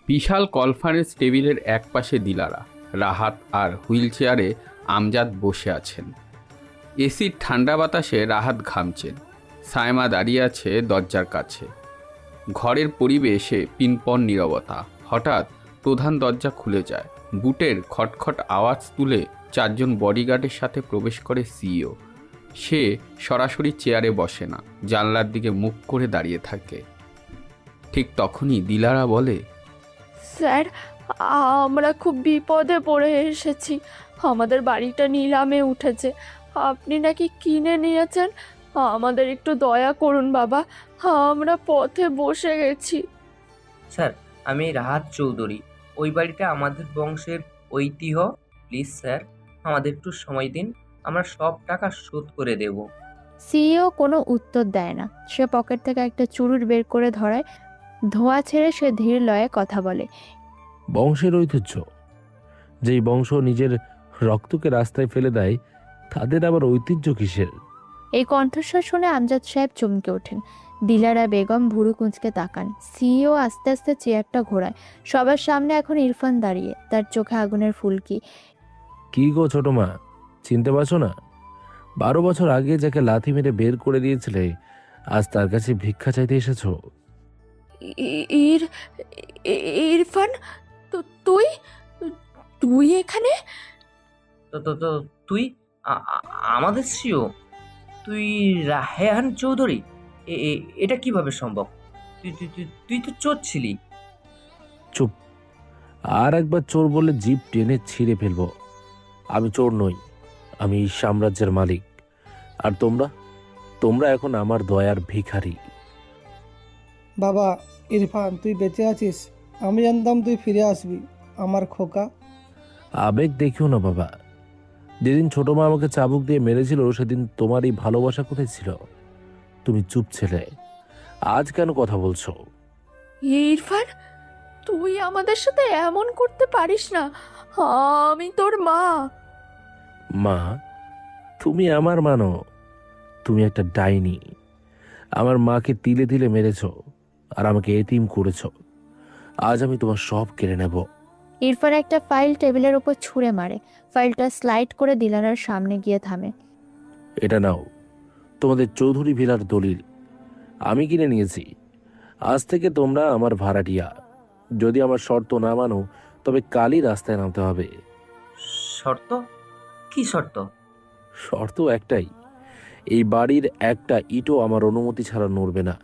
Speaker 4: বিশাল কনফারেন্স টেবিলের এক পাশে দিলারা, রাহাত আর হুইল চেয়ারে আমজাদ বসে আছেন। এসির ঠান্ডা বাতাসে রাহাত ঘামছেন। সাইমা দাঁড়িয়ে আছে দরজার কাছে। ঘরের পরিবেশে পিনপন নীরবতা। হঠাৎ প্রধান দরজা খুলে যায়। বুটের খটখট আওয়াজ তুলে চারজন বডিগার্ডের সাথে প্রবেশ করে সিইও। সে সরাসরি চেয়ারে বসে না, জানলার দিকে মুখ করে দাঁড়িয়ে থাকে। ঠিক তখনই দিলারা বলে,
Speaker 20: স্যার, আমরা খুব বিপদে পড়ে এসেছি। আমাদের বাড়িটা নিলামে উঠেছে, আপনি নাকি কিনে নিয়েছেন। আমাদের একটু দয়া করুন বাবা, আমরা পথে বসে গেছি।
Speaker 9: স্যার, আমি রাহাত চৌধুরী। ওই বাড়িটা আমাদের বংশের ঐতিহ্য। প্লিজ স্যার, আমাদের একটু সময় দিন, আমরা সব টাকা শোধ করে দেব।
Speaker 1: সিইও কোনো উত্তর দেয় না। সে পকেট থেকে একটা চুরুট বের করে ধরায়। ধোঁয়া ছেড়ে সে ধীর লয়ে কথা বলে।
Speaker 2: বংশের ঐতিহ্য? যেই বংশ নিজের রক্তকে রাস্তায় ফেলে দেয়, তাদের আবার ঐতিহ্য কিসের?
Speaker 1: এই কণ্ঠস্বর শুনে আমজাদ সাহেব চমকে ওঠেন। দিলারা বেগম ভুরু কুঁচকে তাকান। সিইও আস্তে আস্তে চেয়ারটা ঘোরায়। সবার সামনে এখন ইরফান দাঁড়িয়ে, তার চোখে আগুনের ফুলকি।
Speaker 2: কি গো ছোট মা, চিনতে পারছো না? 12 বছর আগে যাকে লাথি মেরে বের করে দিয়েছিলে, আজ তার কাছে ভিক্ষা চাইতে এসেছো?
Speaker 20: ইরফান, তো তুই তুই এখানে?
Speaker 9: তো তো তো তুই আমাদের সিও? তুই রায়হান চৌধুরী? এটা কিভাবে সম্ভব? তুই তুই তুই তুই তো চোর ছিলি।
Speaker 2: চুপ! আর একবার চোর বললে জিভ টেনে ছিঁড়ে ফেলবো। আমি চোর নই, আমি এই সাম্রাজ্যের মালিক। আর তোমরা এখন আমার দয়ার ভিখারি।
Speaker 8: বাবা ইরফান, তুই বেঁচে আছিস? আমি জানতাম তুই ফিরে আসবি আমার খোকা।
Speaker 2: আবেগ দেখিও না বাবা। যেদিন ছোট মা আমাকে চাবুক দিয়ে মেরেছিল, সেদিন তোমার এই ভালোবাসা কোথায় ছিল? তুমি চুপ ছিলে। আজ কেন কথা বলছো?
Speaker 20: ইরফান, তুই আমাদের সাথে এমন করতে পারিস না। আমি তোর মা।
Speaker 2: মা? তুমি আমার মানো? তুমি একটা ডাইনি। আমার মাকে তিলে তিলে মেরেছো আর আমাকে এতিম করেছো। আজ আমি তোমার সব কেড়ে নেব।
Speaker 1: ইরফান একটা ফাইল টেবিলের উপর ছুঁড়ে মারে। ফাইলটা স্লাইড করে দিলারার সামনে গিয়ে থামে।
Speaker 2: এটা নাও, তোমাদের চৌধুরী ভিলার দলিল। আমি কিনে নিয়েছি। আজ থেকে তোমরা আমার ভাড়াটিয়া। যদি আমার শর্ত না মানো, তবে কালই রাস্তায় নামতে হবে।
Speaker 9: শর্ত? কি শর্ত?
Speaker 2: শর্ত একটাই, এই বাড়ির একটা ইটও আমার অনুমতি ছাড়া নড়বে না।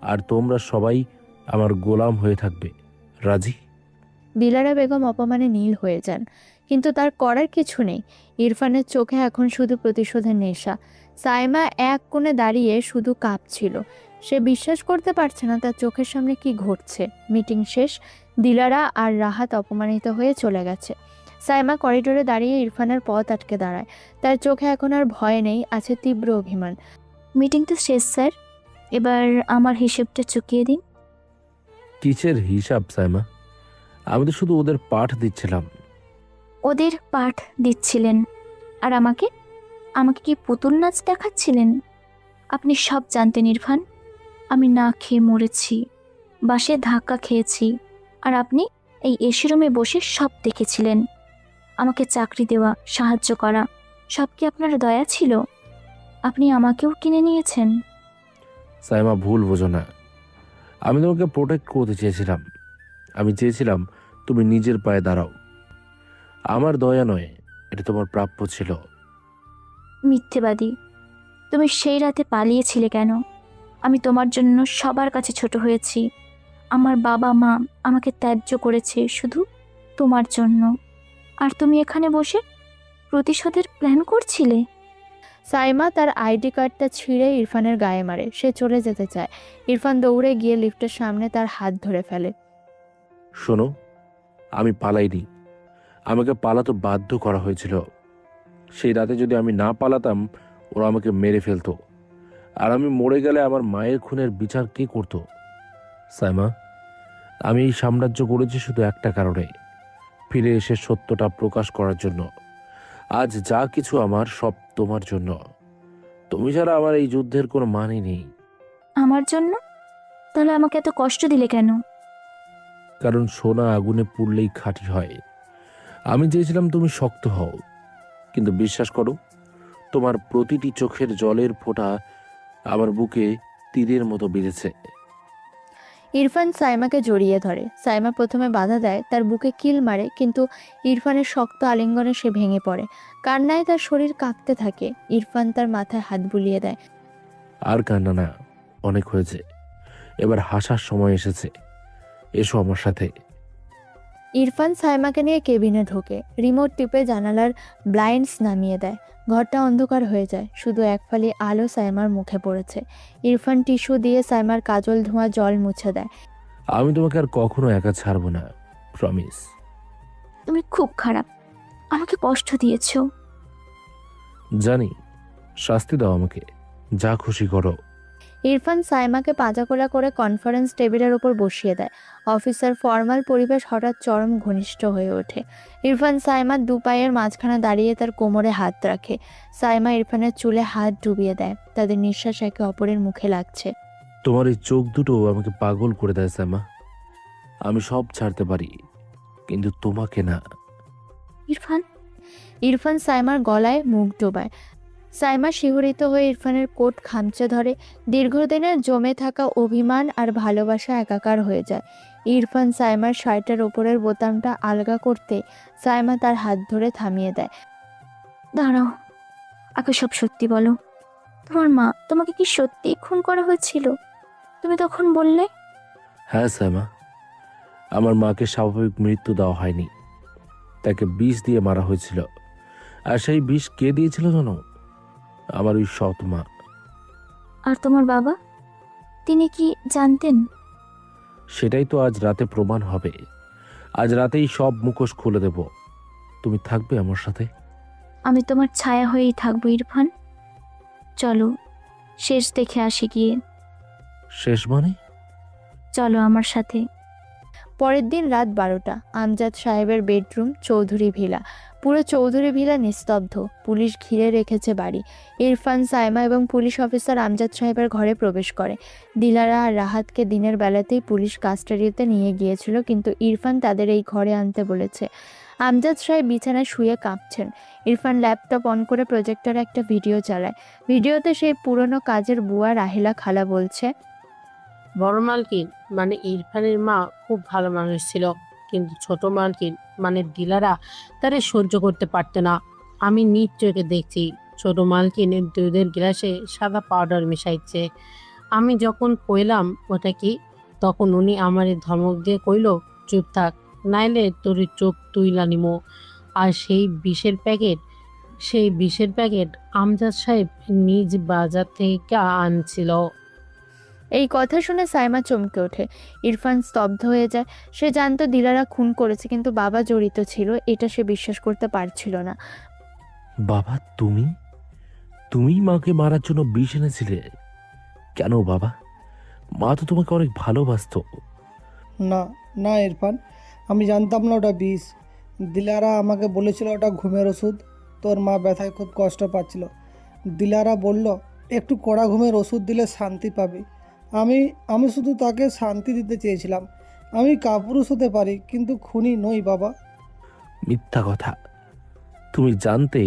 Speaker 2: আর তোমরা সবাই আমার গোলাম হয়ে থাকবে। রাজি?
Speaker 1: দিলারা বেগম অপমানে নীল হয়ে যান, কিন্তু তার করার কিছু নেই। ইরফানের চোখে এখন শুধু প্রতিশোধের নেশা। সাইমা এক কোণে দাঁড়িয়ে শুধু কাঁপছিল। সে বিশ্বাস করতে পারছে না তার চোখের সামনে কি ঘটছে। মিটিং শেষ, দিলারা আর রাহাত অপমানিত হয়ে চলে গেছে। সাইমা করিডোরে দাঁড়িয়ে ইরফানের পথ আটকে দাঁড়ায়। তার চোখে এখন আর ভয় নেই, আছে তীব্র অভিমান।
Speaker 3: মিটিং তো শেষ স্যার, এবার আমার হিসেবটা চুকিয়ে দিন।
Speaker 2: কিসের হিসাব সাইমা? আমি তো শুধু ওদের পাঠ দিচ্ছিলাম।
Speaker 3: ওদের পাঠ দিচ্ছিলেন আর আমাকে আমাকে কি পুতুল নাচ দেখাচ্ছিলেন? আপনি সব জানতেন ইরফান। আমি না খেয়ে মরেছি, বাসে ধাক্কা খেয়েছি, আর আপনি এই এসি রুমে বসে সব দেখেছিলেন। আমাকে চাকরি দেওয়া, সাহায্য করা, সব কি আপনার দয়া ছিল? আপনি আমাকেও কিনে নিয়েছেন।
Speaker 2: সাইমা, ভুল বোঝো না। আমি তোমাকে প্রোটেক্ট করতে চেয়েছিলাম। আমি চেয়েছিলাম তুমি নিজের পায়ে দাঁড়াও। আমার দয়া নয়, এটা তোমার প্রাপ্য ছিল।
Speaker 3: মিথ্যেবাদী! তুমি সেই রাতে পালিয়েছিলে কেন? আমি তোমার জন্য সবার কাছে ছোট হয়েছি। আমার বাবা মা আমাকে ত্যায্য করেছে শুধু তোমার জন্য। আর তুমি এখানে বসে প্রতিশোধের প্ল্যান করছিলে।
Speaker 1: সাইমা তার আইডি কার্ডটা ছিঁড়ে ইরফানের গায়ে মারে। সে চলে যেতে চায়। ইরফান দৌড়ে গিয়ে লিফটের সামনে তার হাত ধরে ফেলে।
Speaker 2: শোনো, আমি পালাইনি। আমাকে পালাতে বাধ্য করা হয়েছিল। সেই রাতে যদি আমি না পালাতাম, ওরা আমাকে মেরে ফেলতো। আর আমি মরে গেলে আমার মায়ের খুনের বিচার কে করতো? সাইমা, আমি এই সাম্রাজ্য করেছি শুধু একটা কারণে, ফিরে এসে সত্যটা প্রকাশ করার জন্য। আজ যা কিছু আমার, সব তোমার জন্য। তুমি ছাড়া আমার এই যুদ্ধের কোনো মানে নেই।
Speaker 3: আমার জন্য? তাহলে আমাকে এত কষ্ট দিলে কেন?
Speaker 2: কারণ সোনা আগুনে পুড়লেই খাঁটি হয়। আমি চেয়েছিলাম তুমি শক্ত হও, কিন্তু বিশ্বাস করো, তোমার প্রতিটি চোখের জলের ফোঁটা আমার বুকে তীরের মতো বিঁধেছে।
Speaker 1: ইরফান সাইমাকে জড়িয়ে ধরে। সাইমা প্রথমে বাধা দেয়, তার বুকে কিল মারে, কিন্তু ইরফানের শক্ত আলিঙ্গনে সে ভেঙে পড়ে। কান্নায় তার শরীর কাঁপতে থাকে। ইরফান তার মাথায় হাত বুলিয়ে দেয়।
Speaker 2: আর কান্না না, অনেক হয়েছে। এবার হাসার সময় এসেছে। এসো আমার সাথে।
Speaker 1: ইরফান সাইমাকে নিয়ে কেবিনে ঢোকে। রিমোট টিপে জানালার ব্লাইন্ডস নামিয়ে দেয়। ঘরটা অন্ধকার হয়ে যায়, শুধু এক ফালি আলো সাইমার মুখে পড়েছে। ইরফান টিস্যু দিয়ে সাইমার কাজল ধোঁয়া জল মুছে দেয়।
Speaker 2: আমি তোমাকে আর কখনো একা ছাড়বো না, প্রমিস।
Speaker 3: তুমি খুব খারাপ, আমাকে কষ্ট দিয়েছো।
Speaker 2: জানি, শাস্তি দাও আমাকে, যা খুশি করো।
Speaker 1: ইরফান সাইমাকে পাজাকোলা করে কনফারেন্স টেবিলের ওপর বসিয়ে দেয়। অফিসার ফর্মাল পরিবেশ হঠাৎ চরম ঘনিষ্ঠ হয়ে ওঠে। ইরফান সাইমার দু পায়ের মাঝখানে দাঁড়িয়ে তার কোমরে হাত রাখে। সাইমা ইরফানের চুলে হাত ডুবিয়ে দেয়। তাদের নিঃশ্বাস একে অপরের মুখে লাগছে।
Speaker 2: তোমার এই চোখ দুটো আমাকে পাগল করে দেয় সাইমা। আমি সব ছাড়তে পারি, কিন্তু তোমাকে না।
Speaker 3: ইরফান।
Speaker 1: ইরফান সাইমার গলায় মুখ ডোবায়। সাইমা শিহরিত হয়ে ইরফানের কোট খামচে ধরে। দীর্ঘদিনের জমে থাকা অভিমান আর ভালোবাসা একাকার হয়ে যায়। ইরফান সাইমার শার্টের ওপরের বোতামটা আলগা করতে সাইমা তার হাত ধরে থামিয়ে দেয়।
Speaker 3: দাঁড়াও, আগে সব সত্যি বলো। তোমার মা তোমাকে কি সত্যি খুন করা হয়েছিল? তুমি তখন বললে।
Speaker 2: হ্যাঁ সাইমা, আমার মাকে স্বাভাবিক মৃত্যু দেওয়া হয়নি, তাকে বিষ দিয়ে মারা হয়েছিল। আর সেই বিষ কে দিয়েছিল জানো? আমার ওই সৎ মা।
Speaker 3: আর তোমার বাবা, তিনি কি জানতেন?
Speaker 2: সেটাই তো আজ রাতে প্রমাণ হবে। আজ রাতেই সব মুখোশ খুলে দেব। তুমি থাকবে আমার সাথে?
Speaker 3: আমি তোমার ছায়া হয়েই থাকবো ইরফান। চলো শেষ দেখে আসি গিয়ে।
Speaker 2: শেষ মানে?
Speaker 3: চলো আমার সাথে।
Speaker 1: পরের দিন রাত 12টা। আমজাদ সাহেবের বেডরুম, চৌধুরী ভিলা। পুরো চৌধুরী ভিলা নিস্তব্ধ। পুলিশ ঘিরে রেখেছে বাড়ি। ইরফান, সাইমা এবং পুলিশ অফিসার আমজাদ সাহেবের ঘরে প্রবেশ করে। দিলারা আর রাহাতকে দিনের বেলাতেই পুলিশ কাস্টাডিতে নিয়ে গিয়েছিল, কিন্তু ইরফান তাদের এই ঘরে আনতে বলেছে। আমজাদ সাহেব বিছানায় শুয়ে কাঁপছেন। ইরফান ল্যাপটপ অন করে প্রজেক্টরে একটা ভিডিও চালায়। ভিডিওতে সেই পুরনো কাজের বুয়া রাহেলা খালা বলছে,
Speaker 12: বড় মালকিন মানে ইরফানের মা খুব ভালো মানুষ ছিল, কিন্তু ছোট মালকিন মানে দিলারা তারে সহ্য করতে পারতো না। আমি নিজ চোখে দেখছি ছোট মালকিন দুধের গ্লাসে সাদা পাউডার মিশাইছে। আমি যখন কইলাম ওটা কি, তখন উনি আমারে ধমক দিয়ে কইল, চুপ থাক, নাইলে তোর চোখ তুইলা নিমো। আর সেই বিষের প্যাকেট আমজাদ সাহেব নিজ বাজার থেকে আনছিল।
Speaker 1: এই কথা শুনে সাইমা চমকে ওঠে। ইরফান স্তব্ধ হয়ে যায়। সে জানতো দিলারা খুন করেছে, কিন্তু বাবা জড়িত ছিল এটা সে বিশ্বাস করতে পারছিল না।
Speaker 2: বাবা, তুমি মাকে মারার জন্য বিষ এনেছিলে? কেন বাবা? মা তো তোমাকে অনেক ভালোবাসতো।
Speaker 8: না না ইরফান, আমি জানতাম না ওটা বিষ। দিলারা আমাকে বলেছিল ওটা ঘুমের ওষুধ। তোর মা ব্যথায় খুব কষ্ট পাচ্ছিল। দিলারা বলল একটু কড়া ঘুমের ওষুধ দিলে শান্তি পাবে। আমি শুধু তাকে শান্তি দিতে চেয়েছিলাম। আমি কাপুরুষ হতে পারি, কিন্তু খুনি নই বাবা।
Speaker 2: মিথ্যা কথা। তুমি জানতে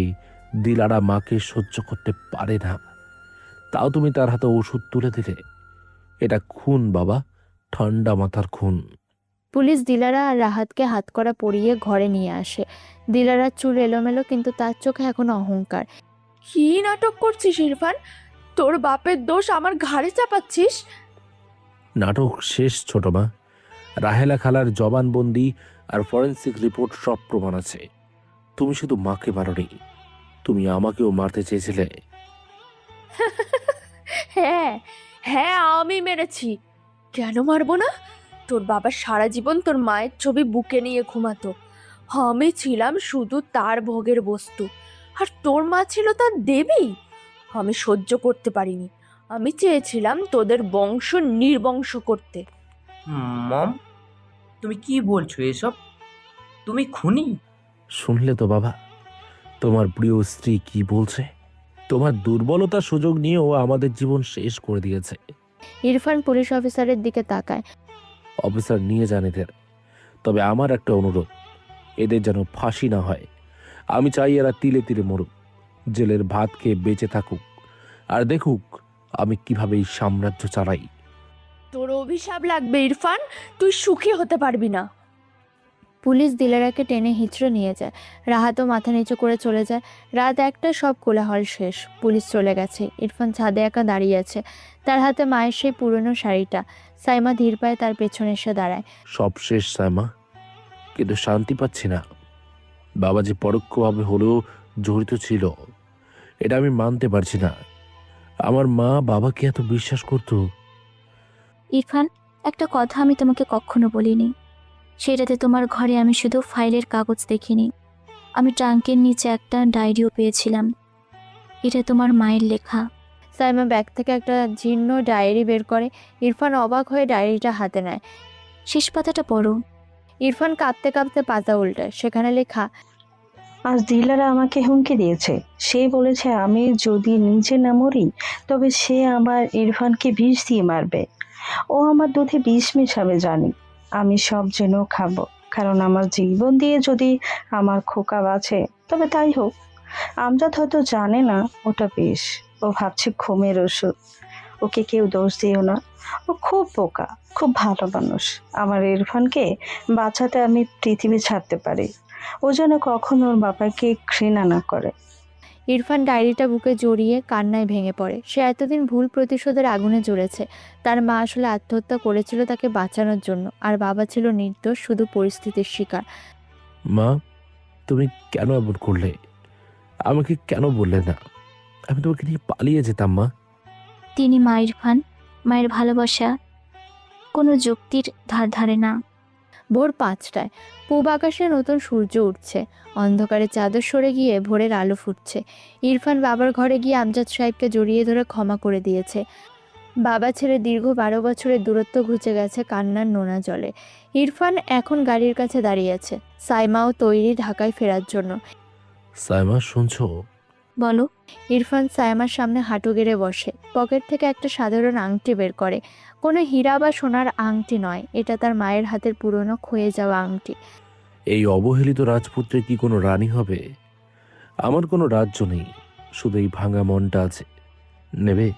Speaker 2: দিলারা মাকে সহ্য করতে পারে না, তাও তুমি তার হাতে ওষুধ তুলে দিলে। এটা খুন বাবা, ঠান্ডা মাথার খুন।
Speaker 1: পুলিশ দিলারা আর রাহাতকে হাতকড়া পরিয়ে ঘরে নিয়ে আসে। দিলারার চুল এলোমেলো, কিন্তু তার চোখে এখনো অহংকার।
Speaker 20: কি নাটক করছিস ইরফান? তোর বাপের দোষ আমার ঘাড়ে চাপাচ্ছিস?
Speaker 2: নাটক শেষ ছোট মা। রাহেলা খালার জবানবন্দি আর ফরেন্সিক রিপোর্ট সব প্রমাণ আছে। তুমি শুধু মাকে মারোনি, তুমি আমাকেও মারতে চেয়েছিলে।
Speaker 20: হ্যাঁ হ্যাঁ, আমি মেরেছি। কেন মারবো না? তোর বাবা সারা জীবন তোর মায়ের ছবি বুকে নিয়ে ঘুমাতো। আমি ছিলাম শুধু তার ভোগের বস্তু, আর তোর মা ছিল তার দেবী। আমি সহ্য করতে পারিনি। আমি চেয়েছিলাম তোদের বংশ নির্বংশ করতে।
Speaker 9: মম, তুমি কি বলছো এসব? তুমি খুনি?
Speaker 2: শুনলে তো বাবা, তোমার প্রিয় স্ত্রী কি বলছে। তোমার দুর্বলতার সুযোগ নিয়েও আমাদের জীবন শেষ করে দিয়েছে।
Speaker 1: ইরফান পুলিশ অফিসারের দিকে তাকায়।
Speaker 2: অফিসার নিয়ে যান এদের, তবে আমার একটা অনুরোধ, এদের যেন ফাঁসি না হয়। আমি চাই এরা তিলে তিলে মরুক, জেলের ভাত খেয়ে বেঁচে থাকুক, আর দেখুক আমি কিভাবে এই সাম্রাজ্য চালাই।
Speaker 20: তোর অভিশাপ লাগবে ইরফান, তুই সুখী হতে পারবি না।
Speaker 1: পুলিশ দিলারাকে টেনে হিঁচড়ে নিয়ে যায়। রাহাতও মাথা নিচু করে চলে যায়। রাত 1টা, সব কোলাহল শেষ। পুলিশ চলে গেছে। ইরফান ছাদে একা দাঁড়িয়ে আছে, তার হাতে মায়ের সেই পুরনো শাড়িটা। সাইমা ধীর পায়ে তার পেছনে এসে দাঁড়ায়।
Speaker 2: সব শেষ সাইমা, কিন্তু শান্তি পাচ্ছি না। বাবা যে পরোক্ষভাবে হলেও জড়িত ছিল, এটা আমি মানতে পারছি না। আমার মা বাবাকে এত বিশ্বাস করতো।
Speaker 3: ইরফান, একটা কথা আমি তোমাকে কখনো বলিনি। সেটাতে তোমার ঘরে আমি শুধু ফাইলের কাগজ দেখিনি, আমি ট্রাঙ্কের নিচে একটা ডায়েরিও পেয়েছিলাম। এটা তোমার মায়ের লেখা।
Speaker 1: সাইমা ব্যাগ থেকে একটা জীর্ণ ডায়েরি বের করে। ইরফান অবাক হয়ে ডায়েরিটা হাতে নেয়।
Speaker 3: শেষ পাতাটা পড়ো।
Speaker 1: ইরফান কাঁপতে কাঁপতে পাতা উল্টায়। সেখানে লেখা,
Speaker 6: আজ দিলারা আমাকে হুমকি দিয়েছে। সে বলেছে আমি যদি নিজে না মরি, তবে সে আমার ইরফানকে বিষ দিয়ে মারবে। ও আমার দুধে বিষ মেশাবে জানি। আমি সব জেনেও খাবো, কারণ আমার জীবন দিয়ে যদি আমার খোকা বাঁচে তবে তাই হোক। আমজাদ হয়তো জানে না ওটা বিষ, ও ভাবছে ঘুমের ওষুধ। ওকে কেউ দোষ দিও না, ও খুব বোকা, খুব ভালো মানুষ। আমার ইরফানকে বাঁচাতে আমি পৃথিবী ছাড়তে পারি। ও যেন কখনো ওর বাবাকে ঘৃণা না করে।
Speaker 1: ইরফান ডায়েরিটা বুকে জড়িয়ে কান্নায় ভেঙে পড়ে। সে এতদিন ভুল প্রতিশোধের আগুনে জ্বলেছে। তার মা আসলে আত্মহত্যা করেছিল তাকে বাঁচানোর জন্য, আর বাবা ছিল নির্দোষ, শুধু পরিস্থিতির শিকার।
Speaker 2: মা, তুমি কেন এমন করলে? আমাকে কেন বললে না? আমি তোমাকে নিয়ে পালিয়ে যেতাম মা।
Speaker 3: তিনি মা ইরফান, মায়ের ভালোবাসা কোনো যুক্তির ধার ধারে না।
Speaker 1: ভোর 5টায় পূব আকাশে নতুন সূর্য উঠছে। অন্ধকারে চাদর সরে গিয়ে ভোরের আলো ফুটছে। ইরফান বাবার ঘরে গিয়ে আমজাদ সাহেবকে জড়িয়ে ধরে ক্ষমা করে দিয়েছে। বাবা ছেড়ে দীর্ঘ 12 বছরের দূরত্ব ঘুচে গেছে কান্নার নোনা জলে। ইরফান এখন গাড়ির কাছে দাঁড়িয়ে আছে। সাইমাও তৈরি ঢাকায় ফেরার জন্য।
Speaker 2: সাইমা, শুনছো?
Speaker 3: বলো।
Speaker 1: ইরফান সাইমার সামনে হাঁটু গেড়ে বসে। পকেট থেকে একটা সাধারণ আংটি বের করে। কোনো হীরা বা সোনার আংটি নয়, এটা তার মায়ের হাতের পুরনো ক্ষয়ে যাওয়া আংটি।
Speaker 2: এই অবহেলিত রাজপুত্রে কি কোনো রানী হবে? আমার কোনো রাজ্য নেই, শুধু এই ভাঙা মনটা আছে। নেবে?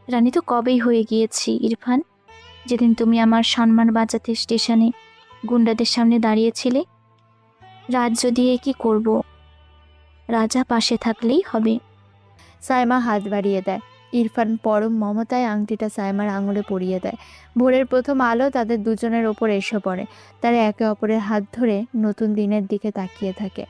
Speaker 3: রানী তো কবেই হয়ে গিয়েছি ইরফান। যেদিন তুমি আমার সম্মান বাঁচাতে স্টেশনে গুন্ডাদের সামনে দাঁড়িয়েছিলে। রাজ্য দিয়ে কি করব? রাজা পাশে থাকলেই হবে।
Speaker 1: সাইমা হাত বাড়িয়ে দেয়। ইরফান পরম মমতায় আংটিটা সাইমার আঙুলে পরিয়ে দেয়। ভোরের প্রথম আলো তাদের দুজনের ওপর এসে পড়ে। তারা একে অপরের হাত ধরে নতুন দিনের দিকে তাকিয়ে থাকে।